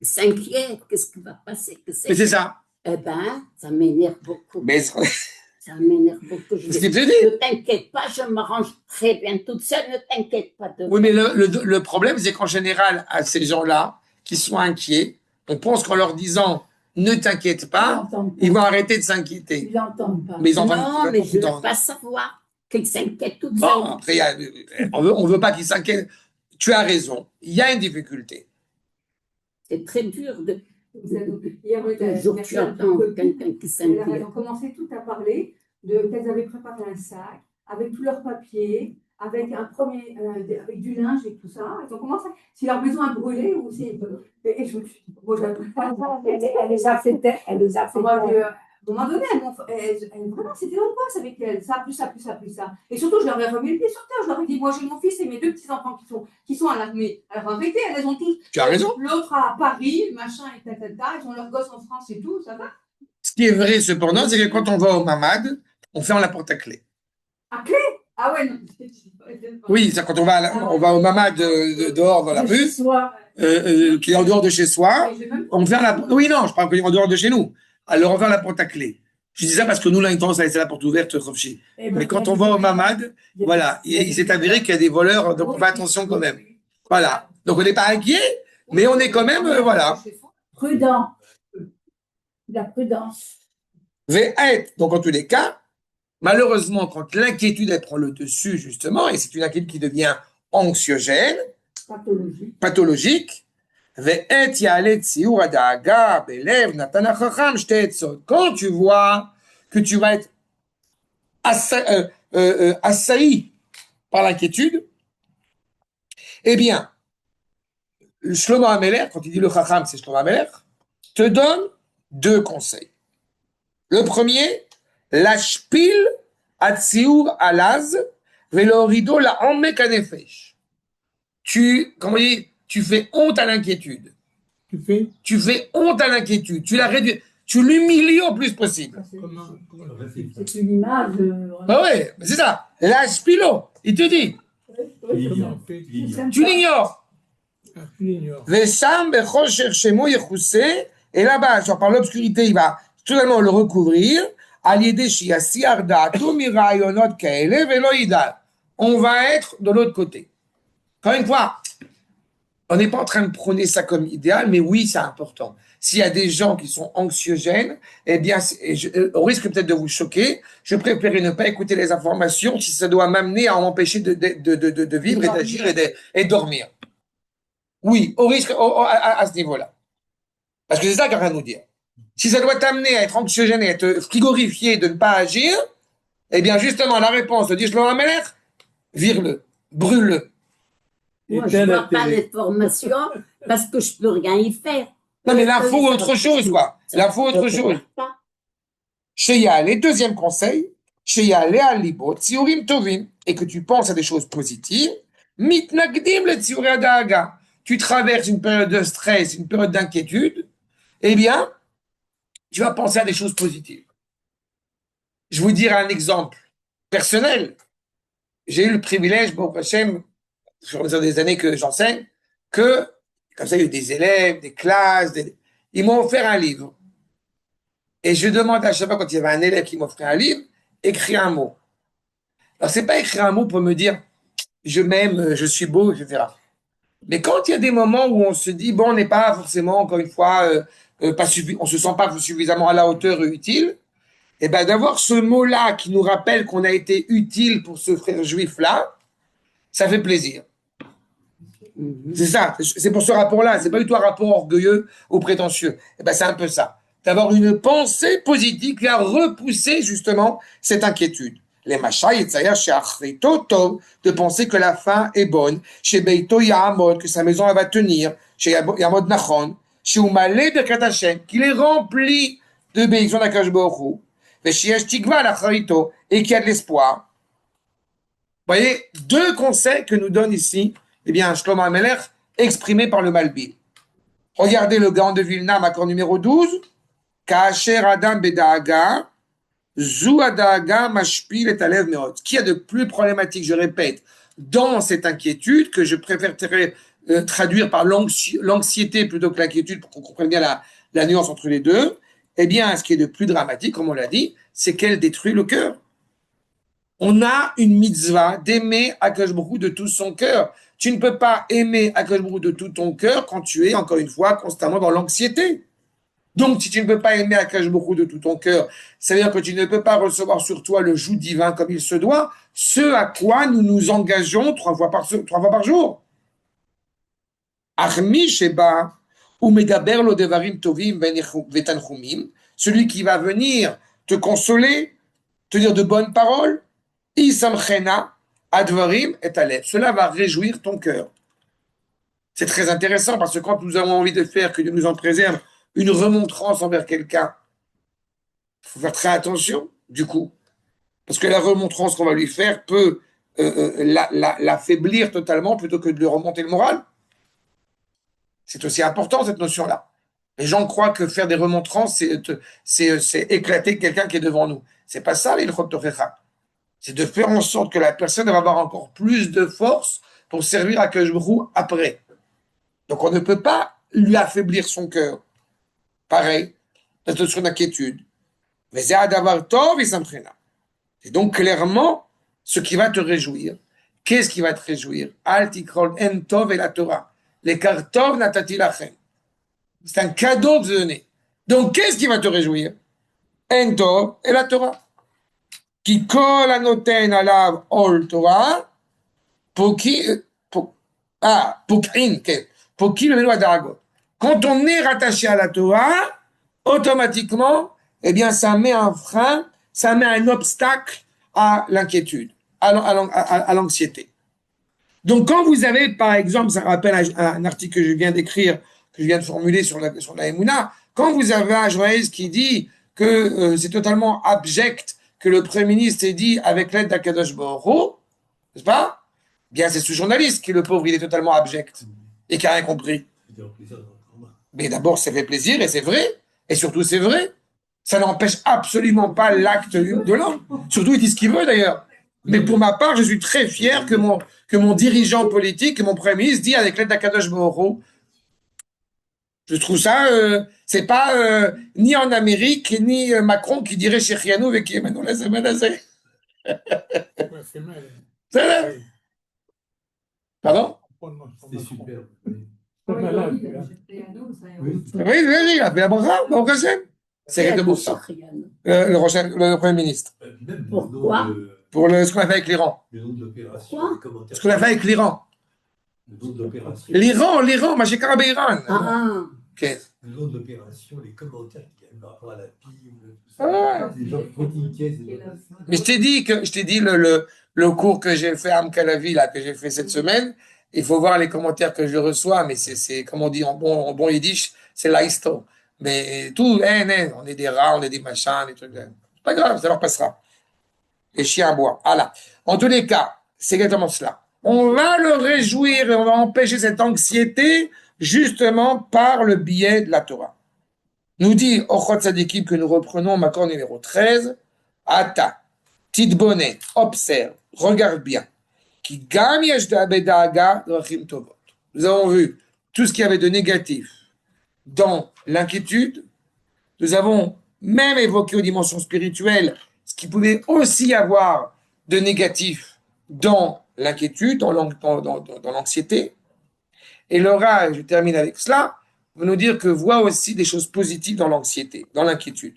s'inquiète, qu'est-ce qui va passer? Mais c'est ça. Eh ben, ça m'énerve beaucoup. Mais Ça m'énerve beaucoup. Je ce qui dis, te dit. ne t'inquiète pas, je m'arrange très bien toute seule, ne t'inquiète pas de Oui, mais le problème, c'est qu'en général, à ces gens-là qui sont inquiets, on pense qu'en leur disant ne t'inquiète pas, ils vont arrêter de s'inquiéter. Ils n'entendent pas. Mais ils Non, entendent mais je ne pas. veux pas savoir qu'ils s'inquiètent toutes Bon, seules. après, on veut pas qu'ils s'inquiètent. Tu as raison. Il y a une difficulté. C'est très dur de. Hier, Toujours tu entends quelqu'un qui elles s'inquiète. ont commencé tout à parler qu'elles avaient préparé un sac avec tous leurs papiers, avec avec du linge et tout ça. Elles ont commencé, si leur maison a brûlé ou si. Et je me suis dit, moi, elle les a fait. Elle les a fait. À un moment donné, vraiment, c'était l'angoisse avec elles. Ça, plus ça, plus ça, plus ça. Et surtout, je leur ai remis le pied sur terre. Je leur ai dit, moi, j'ai mon fils et mes deux petits-enfants qui sont à l'armée. Alors, en vérité, elles ont tous. Tu as raison. L'autre à Paris, machin, et ils ont leurs gosses en France et tout, ça va. Ce qui est vrai, cependant, c'est que quand on va au mamad, on ferme la porte à clé. À clé? Ah ouais, non. Oui, c'est quand on va au mamad dehors dans la rue, qui est en dehors de chez soi, on ferme la porte. Oui, non, je parle en dehors de chez nous. Alors, on ferme la porte à clé. Je dis ça parce que nous, là, on a tendance à laisser la porte ouverte, Khofchi. Mais quand on va au mamad, voilà, il s'est avéré qu'il y a des voleurs, donc on fait attention quand même. Voilà. Donc, on n'est pas inquiet, mais on est quand même, voilà. Prudent. La prudence. Donc, en tous les cas, malheureusement, quand l'inquiétude, elle prend le dessus, justement, et c'est une inquiétude qui devient anxiogène, pathologique, quand tu vois que tu vas être assailli par l'inquiétude, eh bien, Shlomo Amelech, quand il dit le Chacham, c'est Shlomo Amelech, te donne 2 conseils. Le premier, la shpil atziur alaz velorido la ammek anefesh. Comment on dit, tu fais honte à l'inquiétude. Tu fais honte à l'inquiétude. Tu la réduis, tu l'humilies au plus possible. C'est une image. Ah ouais, c'est ça. La shpilo, il te dit, tu l'ignores. Vesham bechol cherchemo yechuseh, et là-bas, genre par l'obscurité, il va totalement le recouvrir. On va être de l'autre côté. Encore une fois, on n'est pas en train de prôner ça comme idéal, mais oui, c'est important. S'il y a des gens qui sont anxiogènes, eh bien, au risque peut-être de vous choquer, je préférerais ne pas écouter les informations si ça doit m'amener à m'empêcher de vivre et d'agir et de dormir. Oui, au risque, à ce niveau-là. Parce que c'est ça qu'il y a rien à nous dire. Si ça doit t'amener à être anxiogène et à être frigorifié de ne pas agir, eh bien, justement, la réponse de Shlomo Amelech, vire-le, brûle-le. Moi, je ne vois pas l'information parce que je ne peux rien y faire. Non, mais l'info ou autre chose, quoi. L'info ou autre chose. Les deuxième conseil, tsiurim tovim, et que tu penses à des choses positives, mitnagdim le tsiuri adaga. Tu traverses une période de stress, une période d'inquiétude, eh bien, tu vas penser à des choses positives. Je vous dirai un exemple personnel. J'ai eu le privilège, bon, Hachem, sur des années que j'enseigne, que, comme ça, il y a eu des élèves, des classes, ils m'ont offert un livre. Et je demande à chaque fois, quand il y avait un élève qui m'offrait un livre, écrire un mot. Alors, c'est pas écrire un mot pour me dire, je m'aime, je suis beau, etc. Mais quand il y a des moments où on se dit, bon, on n'est pas forcément, encore une fois, on se sent pas suffisamment à la hauteur et utile, et ben d'avoir ce mot-là qui nous rappelle qu'on a été utile pour ce frère juif-là, ça fait plaisir. C'est ça, c'est pour ce rapport-là, c'est pas du tout un rapport orgueilleux ou prétentieux. Et ben c'est un peu ça. D'avoir une pensée positive qui a repoussé justement cette inquiétude. Les machas, de penser que la fin est bonne, chez Beito Yamod, que sa maison elle va tenir, chez Yamod Nachon, chez Umalé de Katachem, qu'il est rempli de bénédictions d'Akash Borou, et qu'il y a de l'espoir. Vous voyez, 2 conseils que nous donne ici, eh bien, Shlomo Amelech, exprimé par le Malbim. Regardez le Gaon de Vilna, accord numéro 12. Ka'asher Adam Bedaaga, Zu Adaaga Mashpil et Alev Meot. Ce qu'il y a de plus problématique, je répète, dans cette inquiétude, que je préférerais traduire par l'anxiété plutôt que l'inquiétude, pour qu'on comprenne bien la nuance entre les deux, eh bien, ce qui est de plus dramatique, comme on l'a dit, c'est qu'elle détruit le cœur. On a une mitzvah d'aimer Akadosh Baruch Hu de tout son cœur. Tu ne peux pas aimer Akadosh Baruch Hu de tout ton cœur quand tu es, encore une fois, constamment dans l'anxiété. Donc, si tu ne peux pas aimer Akadosh Baruch Hu de tout ton cœur, c'est-à-dire que tu ne peux pas recevoir sur toi le joug divin comme il se doit, ce à quoi nous nous engageons 3 fois par jour. Armi Sheba, ou Medaber lo devarim tovim vetanchumim, celui qui va venir te consoler, te dire de bonnes paroles, Isamchena, Advarim et Alev. Cela va réjouir ton cœur. C'est très intéressant parce que quand nous avons envie de faire, que Dieu nous en préserve, une remontrance envers quelqu'un, il faut faire très attention, du coup. Parce que la remontrance qu'on va lui faire peut l'affaiblir totalement plutôt que de lui remonter le moral. C'est aussi important, cette notion-là. Les gens croient que faire des remontrances, c'est éclater quelqu'un qui est devant nous. C'est pas ça, l'ilchot tochecha. C'est de faire en sorte que la personne va avoir encore plus de force pour servir à Akadosh Baruch Hu après. Donc on ne peut pas lui affaiblir son cœur. Pareil, la notion d'inquiétude. Mais c'est adavar tov isamchena. C'est donc clairement ce qui va te réjouir. Qu'est-ce qui va te réjouir? Al tikrol en tov et la Torah. Les kartov natati lachem. C'est un cadeau que je donné. Donc qu'est-ce qui va te réjouir? En tov et la Torah. Qui kol anoten alav ol Torah, pour qui le menu adagot. Quand on est rattaché à la Torah, automatiquement, eh bien, ça met un frein, ça met un obstacle à l'inquiétude, à l'anxiété. Donc, quand vous avez, par exemple, ça rappelle un article que je viens d'écrire, que je viens de formuler sur la Emouna, quand vous avez un journaliste qui dit que c'est totalement abject que le Premier ministre ait dit avec l'aide d'Akadosh Baruch Hu, n'est-ce pas? Bien, c'est ce journaliste qui, le pauvre, il est totalement abject et qui n'a rien compris. Mais d'abord, ça fait plaisir et c'est vrai. Et surtout, c'est vrai. Ça n'empêche absolument pas l'acte de l'homme. Surtout, il dit ce qu'il veut d'ailleurs. Mais pour ma part, je suis très fier que mon dirigeant politique, que mon Premier ministre dit avec l'aide d'Akadosh Baruch Hu. Je trouve ça, c'est pas ni en Amérique, ni Macron qui dirait Shechianou avec Yémenou la Zemanazé. C'est mal. C'est là. Pardon? C'est super. C'est malade. Oui. Oui, il a fait la bracha, Baruch Hashem. C'est de Moussa, le Premier ministre. Pourquoi? Pour ce qu'on a fait avec l'Iran. Le nom de l'opération, Quoi? les commentaires. Ce qu'on a fait avec l'Iran. Le nom de l'opération. L'Iran, Machekara Beiran. Ah, Ok. Le nom de l'opération, les commentaires qu'il y a eu par rapport à la PIM, tout Ah. ça. Les gens qui critiquaient. Mais je t'ai dit le cours que j'ai fait à Amkalavi, là, que j'ai fait cette semaine. Il faut voir les commentaires que je reçois, mais c'est comme on dit en bon yiddish, c'est l'aisto. Mais tout, on est des rats, on est des machins, des trucs. C'est pas grave, ça leur passera. Les chiens à boire. Voilà. En tous les cas, c'est exactement cela. On va le réjouir et on va empêcher cette anxiété justement par le biais de la Torah. Nous dit Ochot Sadikim que nous reprenons au Makor numéro 13. Ata, petite bonnet, observe, regarde bien. Qui gagne Nous avons vu tout ce qu'il y avait de négatif dans l'inquiétude. Nous avons même évoqué aux dimensions spirituelles ce qui pouvait aussi y avoir de négatif dans l'inquiétude, dans l'anxiété. Et le Rav, je termine avec cela, veut nous dire que voit aussi des choses positives dans l'anxiété, dans l'inquiétude.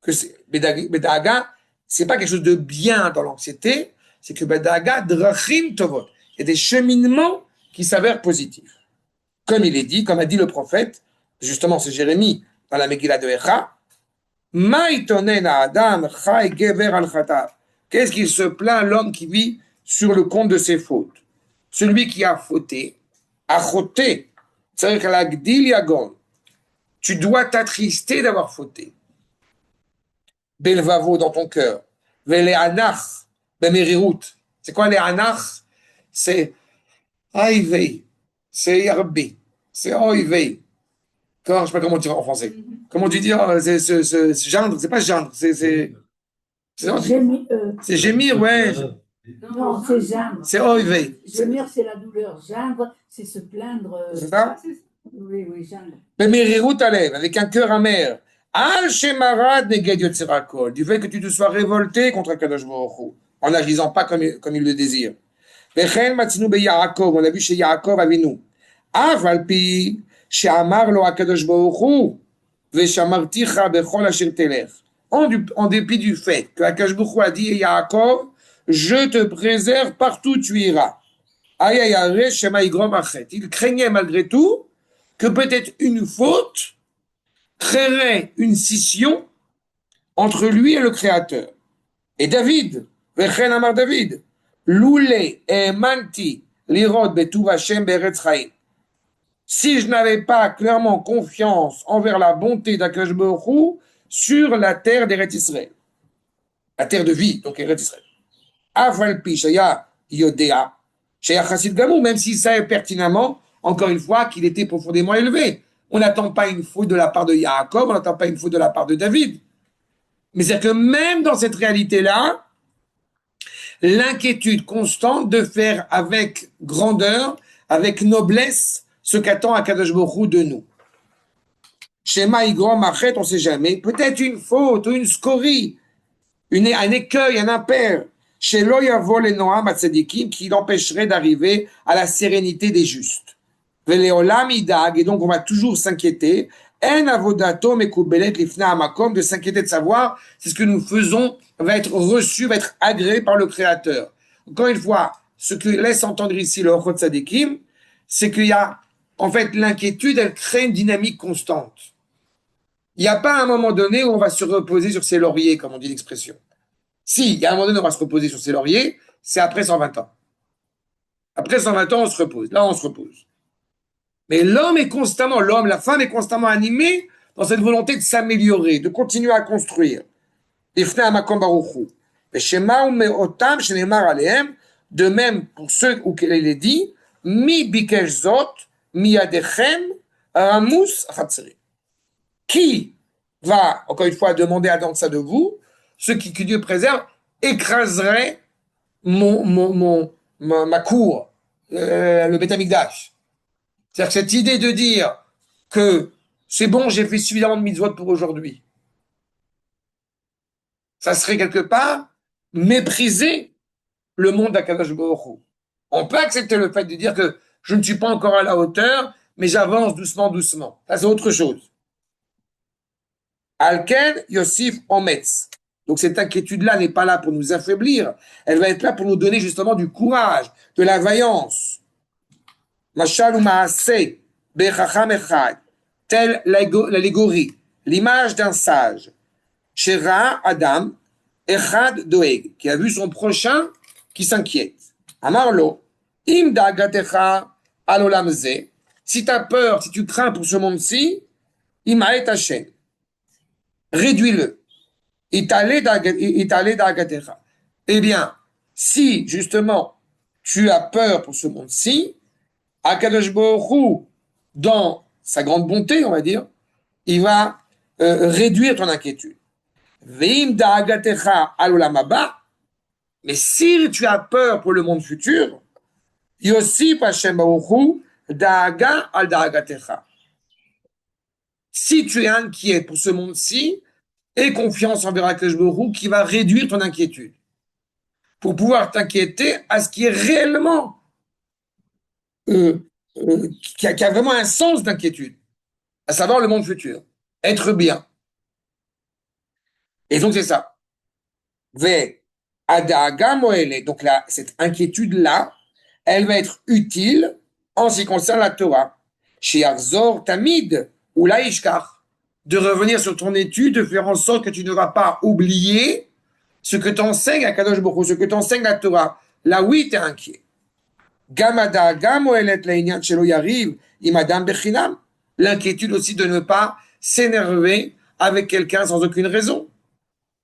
Que Bedaga, c'est pas quelque chose de bien dans l'anxiété, c'est que Bedaga drachim tovot. Il y a des cheminements qui s'avèrent positifs. Comme il est dit, comme a dit le prophète, justement c'est Jérémie dans la Megillah de Echa, qu'est-ce qu'il se plaint l'homme qui vit sur le compte de ses fautes? Celui qui a fauté, c'est-à-dire l'agdil yagon. Tu dois t'attrister d'avoir fauté. Belvavo dans ton cœur. Vele anach, bemerirut. C'est quoi les anach? C'est aïvei, c'est yarbi, c'est oïvei. Je ne sais pas comment dire en français. Comment tu dis, c'est ce gendre, c'est pas gendre, c'est gémir, ouais. Non, c'est geindre. C'est oïvei. Gémir, c'est la douleur. Geindre, c'est se plaindre. C'est ça? Oui, geindre. Bemerirut alev, avec un cœur amer. Al shemarad neged yotzerakol, du fait que tu te sois révolté contre Kadosh Baruch Hu, en n'agissant pas comme il le désire. Vechen matzinu be Yaakov, on a vu chez Yaakov Avinu. Aval pi she'amar lo HaKadosh Baruch Hu, ve'shamarticha bechol asher telech. En dépit du fait que HaKadosh Baruch Hu a dit à Yaakov, je te préserve partout tu iras. Ayayare shema igrom achet. Il craignait malgré tout que peut-être une faute créerait une scission entre lui et le Créateur. Et David, Vechen Amar David, Loulé et Manti, Lirod Betuv Hashem Beretz Chaim. Si je n'avais pas clairement confiance envers la bonté d'Akadosh Baruch Hu sur la terre d'Eretz Israël, la terre de vie, donc Eretz Israël. Avalpi Shaya Yodea, Shaya Chassid Gamou, même s'il savait pertinemment, encore une fois, qu'il était profondément élevé. On n'attend pas une faute de la part de Yaakov, on n'attend pas une faute de la part de David. Mais c'est que même dans cette réalité-là, l'inquiétude constante de faire avec grandeur, avec noblesse, ce qu'attend Akadosh Baruch Hu de nous. Shema Igrom Machet, on ne sait jamais. Peut-être une faute ou une scorie, un écueil, un impair. Chez Loyavo le Noam Atzadikim, qui l'empêcherait d'arriver à la sérénité des justes. Veleolam Idag, et donc on va toujours s'inquiéter. En avodato mekubelet lifna amakom, de s'inquiéter de savoir si ce que nous faisons va être reçu, va être agréé par le Créateur. Encore une fois, ce que laisse entendre ici le Ochot Sadikim, c'est qu'il y a, en fait, l'inquiétude, elle crée une dynamique constante. Il n'y a pas un moment donné où on va se reposer sur ses lauriers, comme on dit l'expression. Si, il y a un moment donné où on va se reposer sur ses lauriers, c'est après 120 ans. Après 120 ans, on se repose. Là, on se repose. Mais l'homme, la femme est constamment animée dans cette volonté de s'améliorer, de continuer à construire. De même, pour ceux où il est dit, mi bikesh zot, mi adechem, ramus chatzeri. Qui va, encore une fois, demander à ça de vous, ceux qui, que Dieu préserve, écraserait ma cour, le Beth Amikdash. C'est-à-dire que cette idée de dire que c'est bon, j'ai fait suffisamment de mitzvot pour aujourd'hui, ça serait quelque part mépriser le monde d'Akadosh Baruch Hu. On peut accepter le fait de dire que je ne suis pas encore à la hauteur, mais j'avance doucement, doucement. Ça, c'est autre chose. Alken Yosif Ometz. Donc cette inquiétude-là n'est pas là pour nous affaiblir, elle va être là pour nous donner justement du courage, de la vaillance. Mashal ou Maaseh, Bechacham Echad, telle l'allégorie, l'image d'un sage. Shera Adam, Echad Doeg, qui a vu son prochain qui s'inquiète. Amarlo, Im Dagatecha Alolamze, si tu as peur, si tu crains pour ce monde-ci, Imaet Hashem, réduis-le. Eh bien, si justement tu as peur pour ce monde-ci, Akadosh Baruch Hu, dans sa grande bonté, on va dire, il va réduire ton inquiétude. Veim da'agatecha al olam haba, mais si tu as peur pour le monde futur, Yosif Hashem Baruch Hu da'aga al da'agatecha. Si tu es inquiet pour ce monde-ci, aie confiance envers Akadosh Baruch Hu qui va réduire ton inquiétude pour pouvoir t'inquiéter à ce qui est réellement qui a vraiment un sens d'inquiétude, à savoir le monde futur, être bien. Et donc c'est ça. Donc là, cette inquiétude-là, elle va être utile en ce qui concerne la Torah. Chez Arzor Tamid ou Laishkar, de revenir sur ton étude, de faire en sorte que tu ne vas pas oublier ce que t'enseigne Akadosh Baruch Hu, ce que t'enseigne la Torah. Là, oui, tu es inquiet. L'inquiétude aussi de ne pas s'énerver avec quelqu'un sans aucune raison.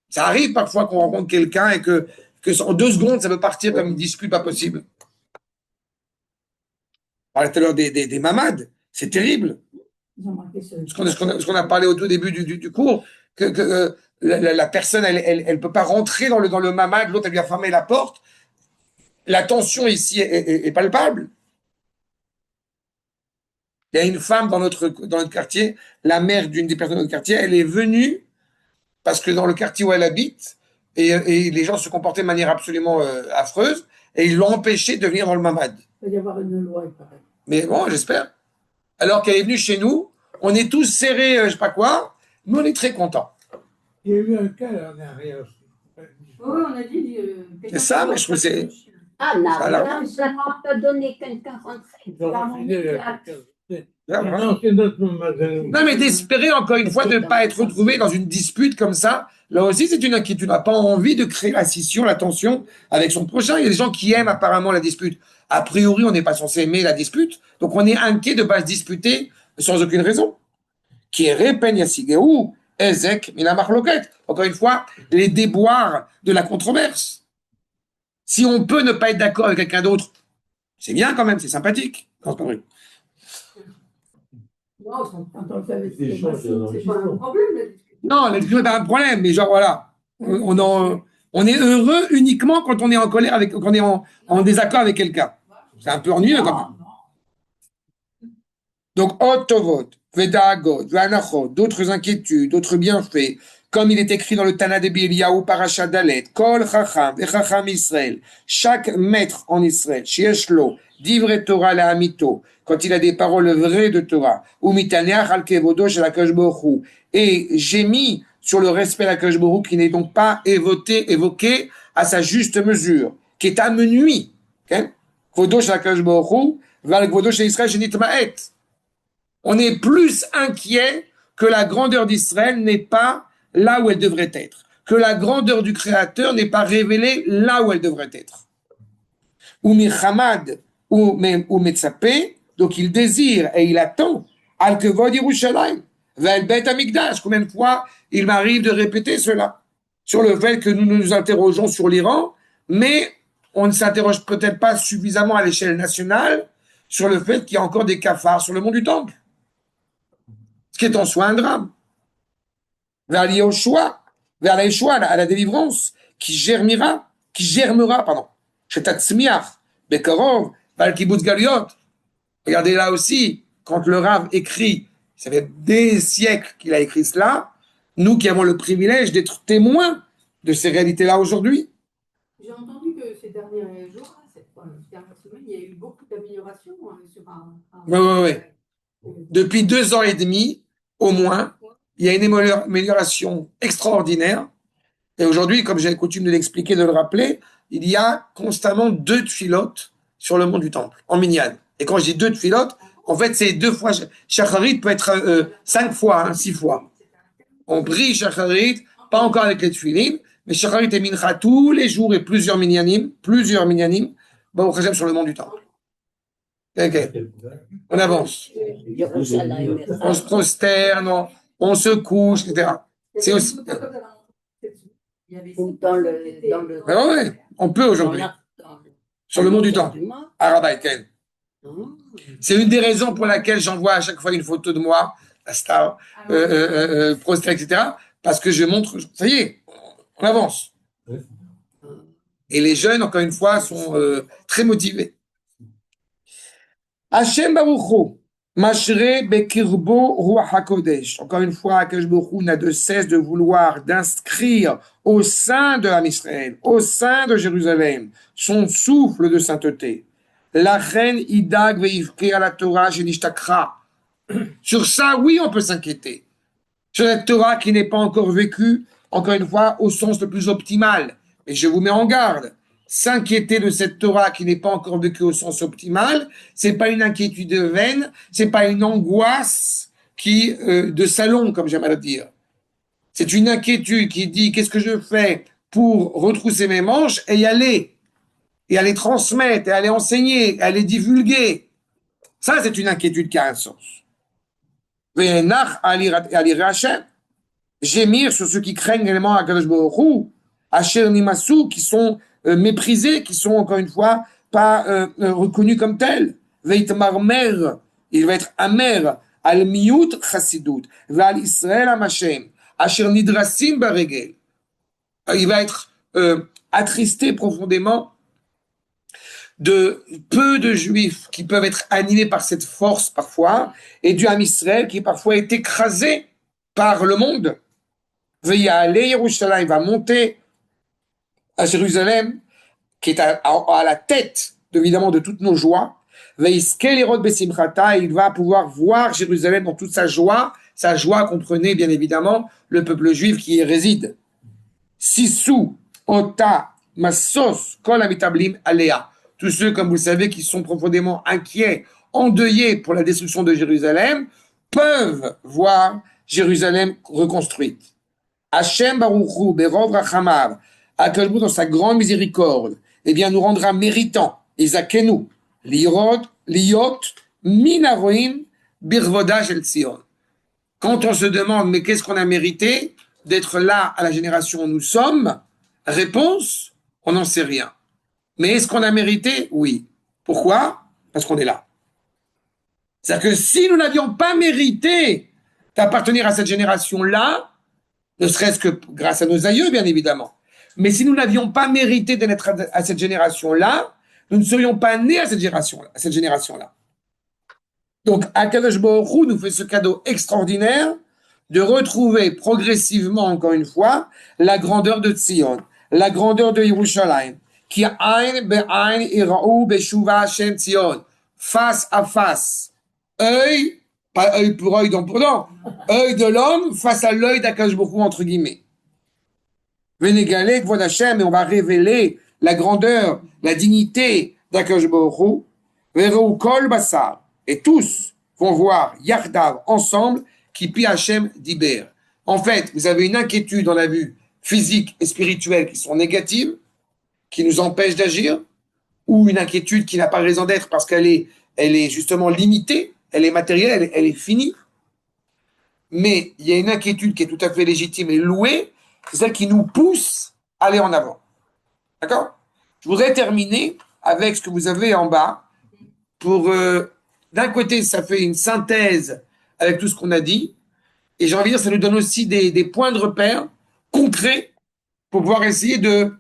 Ça arrive parfois qu'on rencontre quelqu'un et que en 2 secondes, ça peut partir comme une dispute pas possible. On parlait tout à l'heure des mamades. C'est terrible. Ce qu'on a parlé au tout début du cours, que la personne, elle peut pas rentrer dans le mamad, l'autre, elle lui a fermé la porte. La tension ici est palpable. Il y a une femme dans notre quartier, la mère d'une des personnes de notre quartier, elle est venue parce que dans le quartier où elle habite, et les gens se comportaient de manière absolument affreuse, et ils l'ont empêchée de venir dans le mamad. Il va y avoir une loi, il paraît. Mais bon, j'espère. Alors qu'elle est venue chez nous, on est tous serrés, je sais pas quoi, mais on est très contents. Il y a eu un cas là en arrière aussi. Oui, on a dit. C'est ça, mais je trouve que c'est. Ah, non, Voilà. là, ça n'a pas donné quelqu'un rentrer. Non, c'est notre mademoiselle. Non, mais d'espérer encore une fois de ne pas être retrouvé dans une dispute comme ça, là aussi c'est une inquiétude. On n'a pas envie de créer la scission, la tension avec son prochain. Il y a des gens qui aiment apparemment la dispute. A priori, on n'est pas censé aimer la dispute, donc on est inquiet de ne pas se disputer sans aucune raison. Qui est repen yasigeu, ezek mina marloket. Encore une fois, les déboires de la controverse. Si on peut ne pas être d'accord avec quelqu'un d'autre, c'est bien quand même, c'est sympathique. Non, c'est pas vrai. Non, quand on le fait avec Des choses dans c'est pas un problème. Non, la discussion n'est pas un problème, mais genre voilà, on est heureux uniquement quand on est en colère quand on est en désaccord avec quelqu'un. C'est un peu ennuyeux quand même. Donc, Otovot, Vedagot, Vanachot, d'autres inquiétudes, d'autres bienfaits, comme il est écrit dans le Tana de Biliaou, Parashat Dalet, Kol Chacham, Vechacham Israël, chaque maître en Israël, Shieshlo, d'ivre Torah la Hamito, quand il a des paroles vraies de Torah, ou Mitaneach al Kevodo shel HaKadosh Baruch Hu, et j'ai mis sur le respect de HaKadosh Baruch Hu, qui n'est donc pas évoqué à sa juste mesure, qui est amenuit, Kvodo shel HaKadosh Baruch Hu, val Kvodo shel Israël shenitma'et. On est plus inquiet que la grandeur d'Israël n'est pas là où elle devrait être, que la grandeur du Créateur n'est pas révélée là où elle devrait être. Ou Michamad ou même ou Metzapé, donc il désire et il attend Al Kevod Yerushalayim, Vel Bet Hamikdash. Combien de fois il m'arrive de répéter cela sur le fait que nous nous interrogeons sur l'Iran, mais on ne s'interroge peut-être pas suffisamment à l'échelle nationale sur le fait qu'il y a encore des cafards sur le mont du Temple, ce qui est en soi un drame. Vers l'Yoshua, vers la Yeshua, à la délivrance, qui germera, pardon, chez Tatsmiach, Bekarov, Val Kibbutz Galiot. Regardez là aussi, quand le Rav écrit, ça fait des siècles qu'il a écrit cela, nous qui avons le privilège d'être témoins de ces réalités-là aujourd'hui. J'ai entendu que ces derniers jours, ces dernières semaines, il y a eu beaucoup d'améliorations sur Oui. Depuis 2 ans et demi, au moins, il y a une amélioration extraordinaire. Et aujourd'hui, comme j'ai coutume de l'expliquer, de le rappeler, il y a constamment 2 tfilotes sur le mont du Temple, en minyan. Et quand je dis 2 tfilotes, en fait, c'est 2 fois. Shacharit peut être 5 fois, 6 fois. On prie Shacharit, pas encore avec les tfilin, mais Shacharit et Mincha tous les jours et plusieurs minyanim, au Hashem sur le mont du Temple. Okay. On avance. On se prosterne, on se couche, etc. C'est aussi. Ouais, on peut aujourd'hui. Sur le mont du Temple. Arabaï, Ken. C'est une des raisons pour laquelle j'envoie à chaque fois une photo de moi, la star, prostré, etc. Parce que je montre, ça y est, on avance. Et les jeunes, encore une fois, sont très motivés. Hashem Baruch Mashre Bekirbo Ruach HaKodesh. Encore une fois, Akash Baruch Hu n'a de cesse de vouloir d'inscrire au sein de l'Am Israël, au sein de Jérusalem, son souffle de sainteté. La reine Idag Veivke à la Torah Shenishtakra. Sur ça, oui, on peut s'inquiéter. Sur cette Torah qui n'est pas encore vécue, encore une fois, au sens le plus optimal. Et je vous mets en garde. S'inquiéter de cette Torah qui n'est pas encore vécue au sens optimal, c'est pas une inquiétude vaine, c'est pas une angoisse de salon, comme j'aime à le dire. C'est une inquiétude qui dit qu'est-ce que je fais pour retrousser mes manches et y aller transmettre, et aller enseigner, et aller divulguer. Ça, c'est une inquiétude qui a un sens. Gémir sur ceux qui craignent également Akadosh Baruch Hu, Asher Nimasu, qui sont méprisés, qui sont encore une fois pas reconnus comme tels. Veitmarmer, il va être amer, al miyut chassidut, val Israël amashem, Asher nidrasim baregel. Il va être attristé profondément de peu de juifs qui peuvent être animés par cette force parfois, et du Ham Israël qui parfois est écrasé par le monde. Veille à aller Yerushalayim, va monter à Jérusalem, qui est à la tête, évidemment, de toutes nos joies. Il va pouvoir voir Jérusalem dans toute sa joie. Sa joie comprenait, bien évidemment, le peuple juif qui y réside. Sissou, Ota, Massos, Kol Amitablim, Alea. Tous ceux, comme vous le savez, qui sont profondément inquiets, endeuillés pour la destruction de Jérusalem, peuvent voir Jérusalem reconstruite. Hashem Baruch Hu, Berov Rachamav, Akash dans sa grande miséricorde, eh bien, nous rendra méritants, Isakenu, Liot, Minaroim, Birvoda Shel Tzion. Quand on se demande, mais qu'est-ce qu'on a mérité d'être là à la génération où nous sommes? Réponse, on n'en sait rien. Mais est-ce qu'on a mérité? Oui. Pourquoi? Parce qu'on est là. C'est-à-dire que si nous n'avions pas mérité d'appartenir à cette génération-là, ne serait-ce que grâce à nos aïeux, bien évidemment, mais si nous n'avions pas mérité d'être à cette génération-là, nous ne serions pas nés à cette génération-là. Donc, Akadosh Baruch Hu nous fait ce cadeau extraordinaire de retrouver progressivement, encore une fois, la grandeur de Tzion, la grandeur de Yerushalayim, qui aïn be'aïn ira'u be'shuva Hashem Tzion, face à face, œil, pas œil pour œil, dent pour dent, œil de l'homme face à l'œil d'Akadosh Baruch Hu, entre guillemets. Vénégalé, Kvod Hashem, et on va révéler la grandeur, la dignité d'Akadosh Baruch Hu, Verou Kol Basar, et tous vont voir Yardav ensemble, qui pi Hashem Diber. En fait, vous avez une inquiétude dans la vue physique et spirituelle qui sont négatives, qui nous empêchent d'agir. ou une inquiétude qui n'a pas raison d'être parce qu'elle est justement limitée, elle est matérielle, elle est finie. Mais il y a une inquiétude qui est tout à fait légitime et louée, c'est celle qui nous pousse à aller en avant. D'accord? Je voudrais terminer avec ce que vous avez en bas pour, d'un côté, ça fait une synthèse avec tout ce qu'on a dit, et j'ai envie de dire, ça nous donne aussi des points de repère concrets pour pouvoir essayer de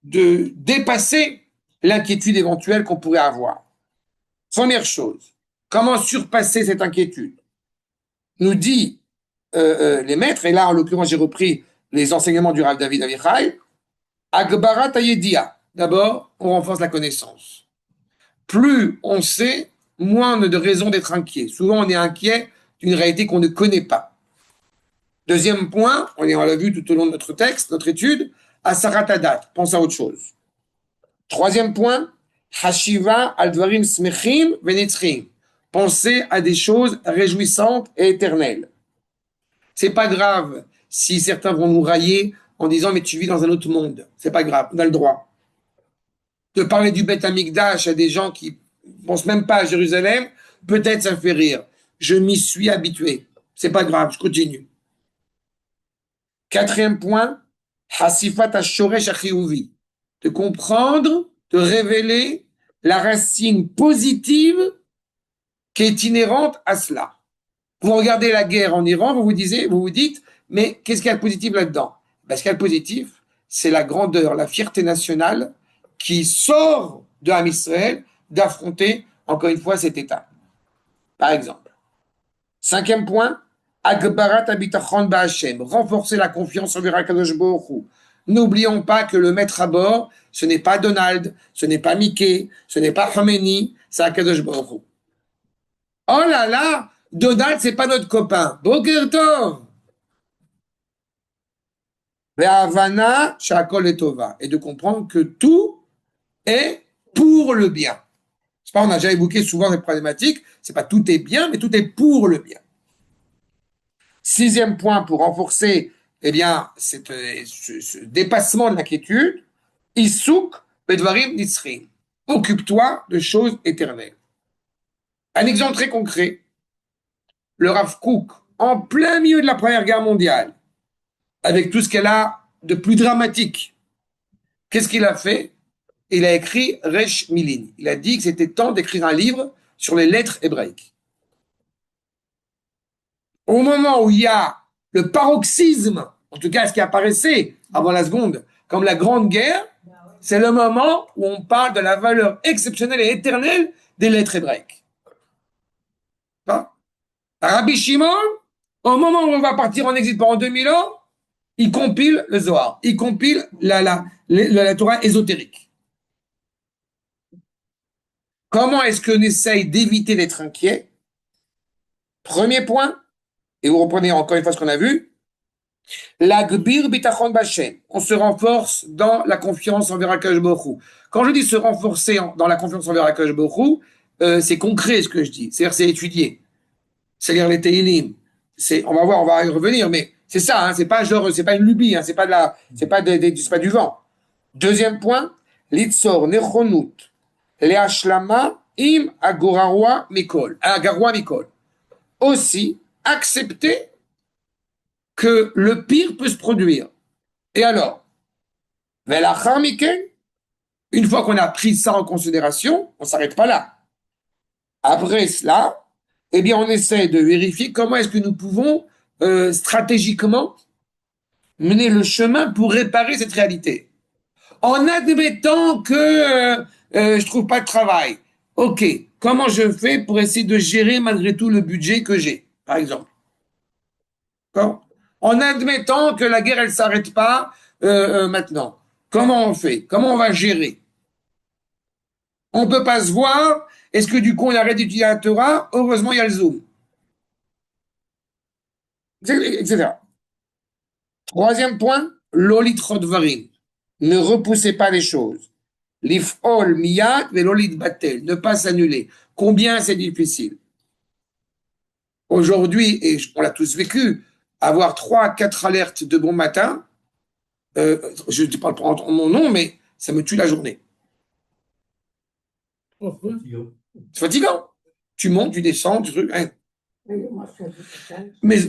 dépasser l'inquiétude éventuelle qu'on pourrait avoir. Première chose, comment surpasser cette inquiétude? Nous dit les maîtres, et là en l'occurrence j'ai repris les enseignements du Rav David Avichai, Agbarat Ayedia. D'abord, on renforce la connaissance. Plus on sait, moins on a de raisons d'être inquiet. Souvent on est inquiet d'une réalité qu'on ne connaît pas. Deuxième point, on l'a vu tout au long de notre texte, notre étude, Asaratadat, pense à autre chose. Troisième point, Hashiva al-Dvarim smechim venetzchim, penser à des choses réjouissantes et éternelles. C'est pas grave si certains vont nous railler en disant mais tu vis dans un autre monde. C'est pas grave, on a le droit. De parler du Beth Amikdash à des gens qui pensent même pas à Jérusalem, peut-être ça fait rire. Je m'y suis habitué. C'est pas grave, je continue. Quatrième point, Hasifat ha-shoresh ha-chiyuvi, de comprendre, de révéler la racine positive qui est inhérente à cela. Vous regardez la guerre en Iran, vous vous dites, mais qu'est-ce qu'il y a de positif là-dedans? Ce qu'il y a de positif, c'est la grandeur, la fierté nationale qui sort de Ham Israël d'affronter, encore une fois, cet État. Par exemple. Cinquième point, Agbarat habitachon ba'Hashem, renforcer la confiance envers Akadosh Baruch Hu. N'oublions pas que le maître à bord, ce n'est pas Donald, ce n'est pas Mickey, ce n'est pas Khomeini, c'est Akadosh Baruch Hu. Oh là là, Donald, c'est pas notre copain. Boker Tov. Ve'havana shakol etova. Et de comprendre que tout est pour le bien. C'est pas, on a déjà évoqué souvent cette problématique, c'est pas tout est bien, mais tout est pour le bien. Sixième point pour renforcer, eh bien, ce dépassement de l'inquiétude, Issouk bedvarim nitzrim. Occupe-toi de choses éternelles. Un exemple très concret. Le Rav Kook, en plein milieu de la Première Guerre mondiale, avec tout ce qu'elle a de plus dramatique, qu'est-ce qu'il a fait? Il a écrit Resh Milin. Il a dit que c'était temps d'écrire un livre sur les lettres hébraïques. Au moment où il y a le paroxysme, en tout cas ce qui apparaissait avant la seconde, comme la Grande Guerre, c'est le moment où on parle de la valeur exceptionnelle et éternelle des lettres hébraïques. Rabbi Shimon, au moment où on va partir en exil pendant 2000 ans, il compile le Zohar, il compile la Torah ésotérique. Comment est-ce qu'on essaye d'éviter d'être inquiet? Premier point, et vous reprenez encore une fois ce qu'on a vu, l'Agbir bitachon b'Hashem, on se renforce dans la confiance envers Akadosh Baruch Hu. Quand je dis se renforcer dans la confiance envers Akadosh Baruch Hu, c'est concret ce que je dis, c'est-à-dire c'est étudié. C'est lire les Tehillim. On va voir, on va y revenir, mais c'est ça, hein, c'est pas genre, c'est pas une lubie, hein, c'est pas du vent. Deuxième point, litzor nechonut le'ashlama im agorarwa mikol. Aussi, accepter que le pire peut se produire. Et alors, velachar miken, une fois qu'on a pris ça en considération, on s'arrête pas là. Après cela, eh bien, on essaie de vérifier comment est-ce que nous pouvons stratégiquement mener le chemin pour réparer cette réalité. En admettant que je trouve pas de travail. Ok, comment je fais pour essayer de gérer malgré tout le budget que j'ai, par exemple. D'accord? En admettant que la guerre, elle s'arrête pas maintenant. Comment on fait? Comment on va gérer? On peut pas se voir. Est-ce que du coup, on arrête d'utiliser la Torah? Heureusement, il y a le Zoom. Etc. Troisième point, l'olit rodvarim. Ne repoussez pas les choses. L'ifol miyad velolit batel. Ne pas s'annuler. Combien c'est difficile. Aujourd'hui, et on l'a tous vécu, avoir 3, 4 alertes de bon matin, je ne dis pas prendre mon nom, mais ça me tue la journée. Pourquoi? C'est fatigant. Tu montes, tu descends, tu trucs. Hein. Oui, moi, je suis à l'hôpital. Mais,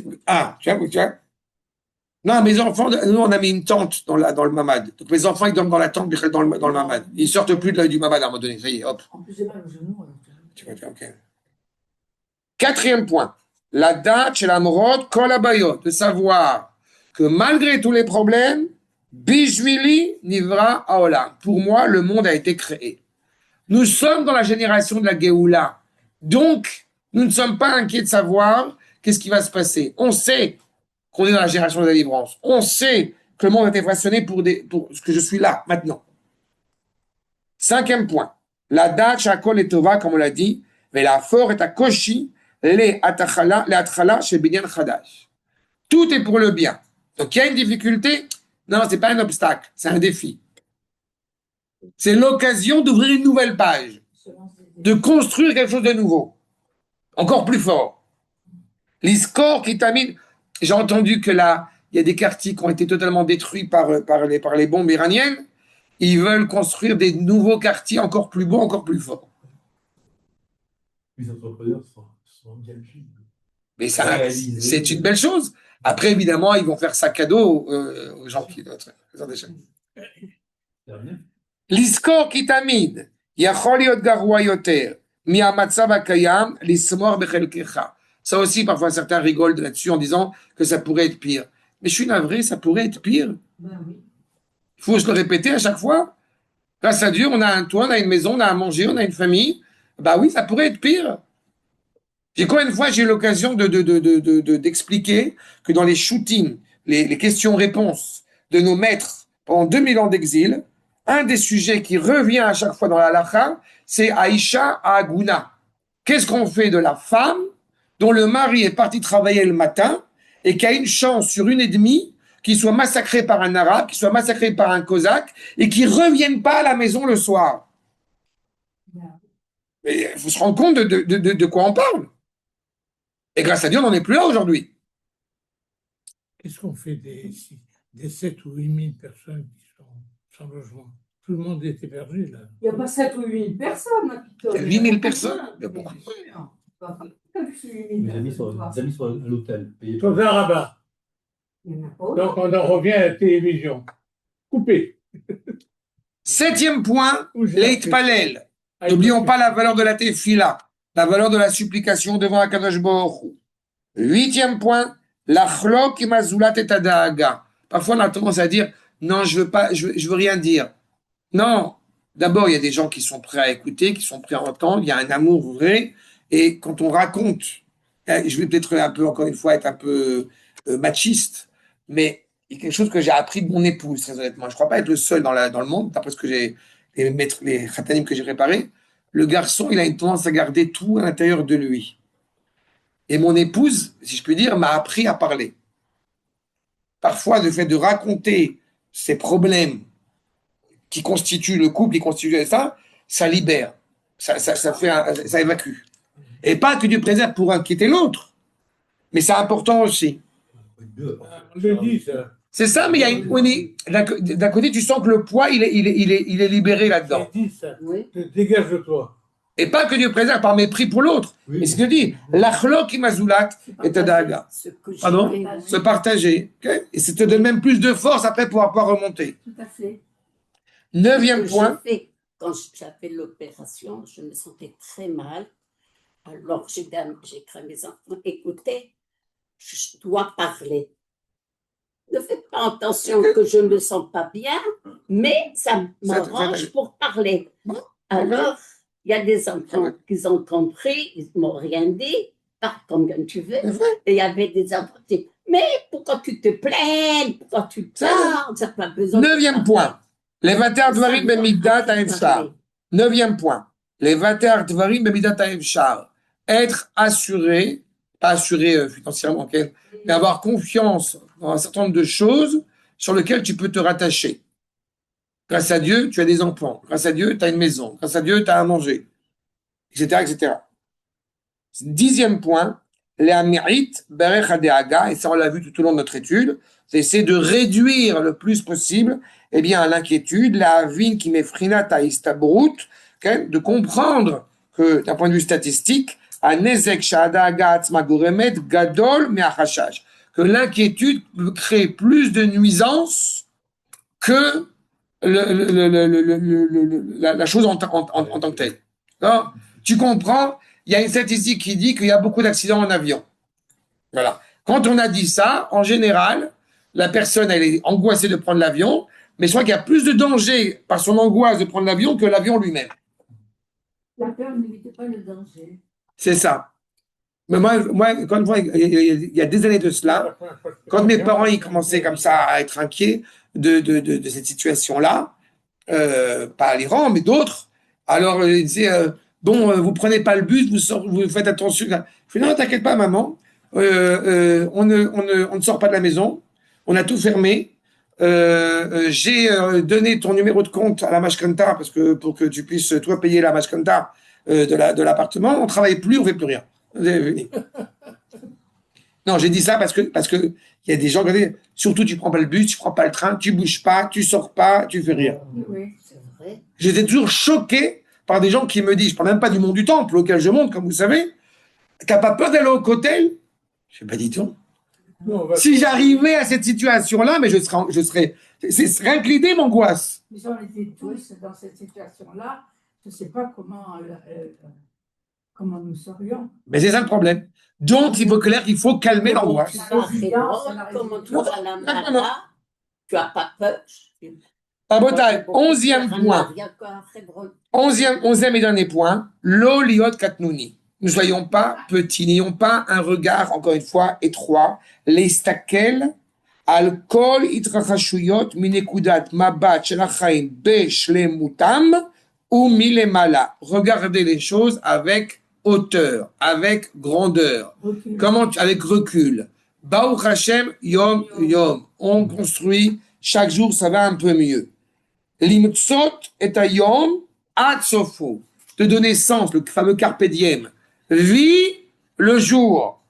tu vois. Non, mes enfants, nous, on a mis une tente dans le mamad. Donc, mes enfants, ils dorment dans la tente, dans le mamad. Ils sortent plus du mamad à un moment donné. Ça y est, hop. En plus, j'ai mal au genou. Alors. Tu vois, ok. Quatrième point. La date chez la morode, kolabayot, de savoir que malgré tous les problèmes, Bishvili Nivra Aolam. Pour moi, le monde a été créé. Nous sommes dans la génération de la Géoula. Donc, nous ne sommes pas inquiets de savoir qu'est-ce qui va se passer. On sait qu'on est dans la génération de la délivrance. On sait que le monde a été façonné pour ce que je suis là, maintenant. Cinquième point. La date Shakol et Tova, comme on l'a dit, mais la force est à Koshi, les Atchala chez Binyan Khadash. Tout est pour le bien. Donc, il y a une difficulté. Non, ce n'est pas un obstacle, c'est un défi. C'est l'occasion d'ouvrir une nouvelle page, de construire quelque chose de nouveau, encore plus fort. L'ISCOR qui termine. J'ai entendu que là, il y a des quartiers qui ont été totalement détruits par les bombes iraniennes. Ils veulent construire des nouveaux quartiers encore plus beaux, encore plus forts. Les entrepreneurs sont bien pris. Mais ça, c'est une belle chose. Après, évidemment, ils vont faire ça cadeau aux gens qui doivent. L'iscor qui tamid, yachol liot garua yoter, mi hamatzav hakayam, lismor bechelkecha. Ça aussi, parfois, certains rigolent là-dessus en disant que ça pourrait être pire. Mais je suis navré, ça pourrait être pire. Ben oui. Il faut se le répéter à chaque fois. Grâce à Dieu, on a un toit, on a une maison, on a à manger, on a une famille. Bah oui, ça pourrait être pire. Puis combien de fois j'ai eu l'occasion d'expliquer que dans les shootings, les questions-réponses de nos maîtres pendant 2000 ans d'exil, un des sujets qui revient à chaque fois dans la halakha, c'est Aïcha Aguna. Qu'est-ce qu'on fait de la femme dont le mari est parti travailler le matin et qui a une chance sur une et demie qu'il soit massacré par un arabe, qu'il soit massacré par un cosaque et qui ne revienne pas à la maison le soir? Mais il faut se rendre compte de quoi on parle. Et grâce à Dieu, on n'en est plus là aujourd'hui. Qu'est-ce qu'on fait des 7 ou 8 000 personnes qui sont sans logement? Tout le monde est hébergé là. Il n'y a pas 7 ou 8 000 personnes, ma petite. Il y a 8 000 personnes. Il y a beaucoup. Mes amis sont à l'hôtel. payés Dans un rabat. Il y en a pas. Donc on en revient à la télévision. Coupé. Septième point, l'Eitpalel. N'oublions pas la valeur de la tefila, la valeur de la supplication devant Akadosh Baruch Hu. Huitième point, l'achlok imazulat et adaaga. Parfois, on a tendance à dire, non, je veux rien dire. Non. D'abord, il y a des gens qui sont prêts à écouter, qui sont prêts à entendre. Il y a un amour vrai. Et quand on raconte, je vais peut-être un peu, encore une fois, être un peu machiste, mais il y a quelque chose que j'ai appris de mon épouse, très honnêtement. Je ne crois pas être le seul dans le monde, d'après ce que j'ai, les khatanim que j'ai préparés. Le garçon, il a une tendance à garder tout à l'intérieur de lui. Et mon épouse, si je puis dire, m'a appris à parler. Parfois, le fait de raconter ces problèmes qui constituent le couple, qui constituent ça libère, ça évacue. Et pas que Dieu préserve pour inquiéter l'autre, mais c'est important aussi. On le dit ça. C'est ça, mais il y a d'un côté, tu sens que le poids, il est libéré là-dedans. Il dit ça. Oui. Dégage-toi. Et pas que Dieu préserve par mépris pour l'autre. Oui. Mais ce que dit, l'achlok imazulat et tadaga. Pardon? Se partager. Okay? Et ça te donne même plus de force après pour pouvoir remonter. Tout à fait. Neuvième point. Quand j'ai fait l'opération, je me sentais très mal. Alors j'ai dit à mes enfants, écoutez, je dois parler. Ne faites pas attention que je ne me sens pas bien, mais ça m'arrange pour parler. Alors, il y a des enfants qui ont compris, ils ne m'ont rien dit, parle comme tu veux. Et il y avait des enfants qui disaient, mais pourquoi tu te plains, pourquoi tu parles, ça n'a pas besoin. Neuvième point. Les vater dvarim bemidat haefshar. Neuvième point. Les vater dvarim bemidat haefshar. Être assuré, pas assuré financièrement, mais avoir confiance dans un certain nombre de choses sur lesquelles tu peux te rattacher. Grâce à Dieu, tu as des enfants. Grâce à Dieu, tu as une maison. Grâce à Dieu, tu as à manger. Etc., etc. Dixième point, les amirit berech hadeaga, et ça on l'a vu tout au long de notre étude, c'est essayer de réduire le plus possible l'inquiétude, la avine qui mefrinat à istabrut, de comprendre que d'un point de vue statistique, que l'inquiétude crée plus de nuisances que la chose en tant que telle. Alors, tu comprends, il y a une statistique qui dit qu'il y a beaucoup d'accidents en avion. Voilà. Quand on a dit ça, en général, la personne, elle est angoissée de prendre l'avion, mais je crois qu'il y a plus de danger par son angoisse de prendre l'avion que l'avion lui-même. La peur n'évitait pas le danger. C'est ça. Mais moi, quand il y a des années de cela, quand mes parents ils commençaient comme ça à être inquiets de cette situation-là, pas à l'Iran, mais d'autres, alors ils disaient vous prenez pas le bus, vous faites attention. Je dis non, t'inquiète pas, maman, on ne sort pas de la maison, on a tout fermé. J'ai donné ton numéro de compte à la Mashkanta parce que pour que tu puisses toi payer la Mashkanta de l'appartement, on travaille plus, on fait plus rien. Non, j'ai dit ça parce que il y a des gens qui disent surtout tu prends pas le bus, tu prends pas le train, tu bouges pas, tu sors pas, tu fais rien. Oui, c'est vrai. J'étais toujours choqué par des gens qui me disent, je parle même pas du monde du temple auquel je monte, comme vous savez, qui n'a pas peur d'aller au cotel. Je n'ai pas dit tout. Si j'arrivais à cette situation-là, mais je serais, c'est rien que l'idée m'angoisse. Mais on était tous dans cette situation-là. Je ne sais pas comment nous serions. Mais c'est ça le problème. Donc, il faut clair qu'il faut calmer l'angoisse. Comment tu vas la Mala, tu n'as pas peur. Tabotai, 11e point. 11e et dernier point. Lo liot katnouni. Ne soyons pas petits, n'ayons pas un regard, encore une fois, étroit. Les stakel, al kol itrachashuyot minekudat mabat shelachaim beshlemutam ou milemala. Regardez les choses avec hauteur, avec grandeur. Avec recul. Baruch Hashem, yom yom. On construit, chaque jour, ça va un peu mieux. Limtsot et ayom ad sofo. De donner sens, le fameux carpe diem. Vis le jour.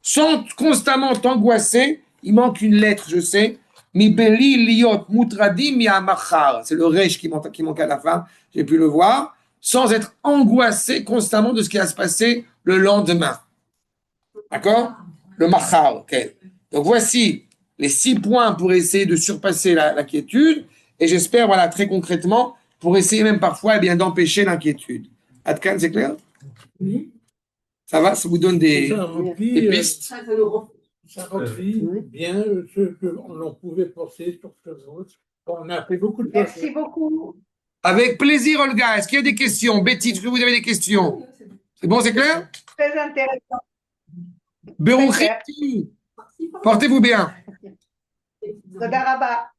Sans constamment t'angoisser, il manque une lettre, je sais. Mi beli liot mutradim mi amachar. C'est le resh qui manque à la fin. J'ai pu le voir. Sans être angoissé constamment de ce qui va se passer le lendemain. D'accord? Le machar, ok. Donc voici les 6 points pour essayer de surpasser la quiétude. Et j'espère, voilà, très concrètement, pour essayer même parfois, d'empêcher l'inquiétude. Adkan, c'est clair? Oui. Ça va? Ça vous donne des pistes? Ça remplit bien ce qu'on pouvait penser sur ce jour. On a fait beaucoup de choses. Merci beaucoup. Avec plaisir, Olga. Est-ce qu'il y a des questions? Betty, est-ce que vous avez des questions? C'est bon, c'est clair? Très intéressant. Berouchi, portez-vous bien. Toda Rabba.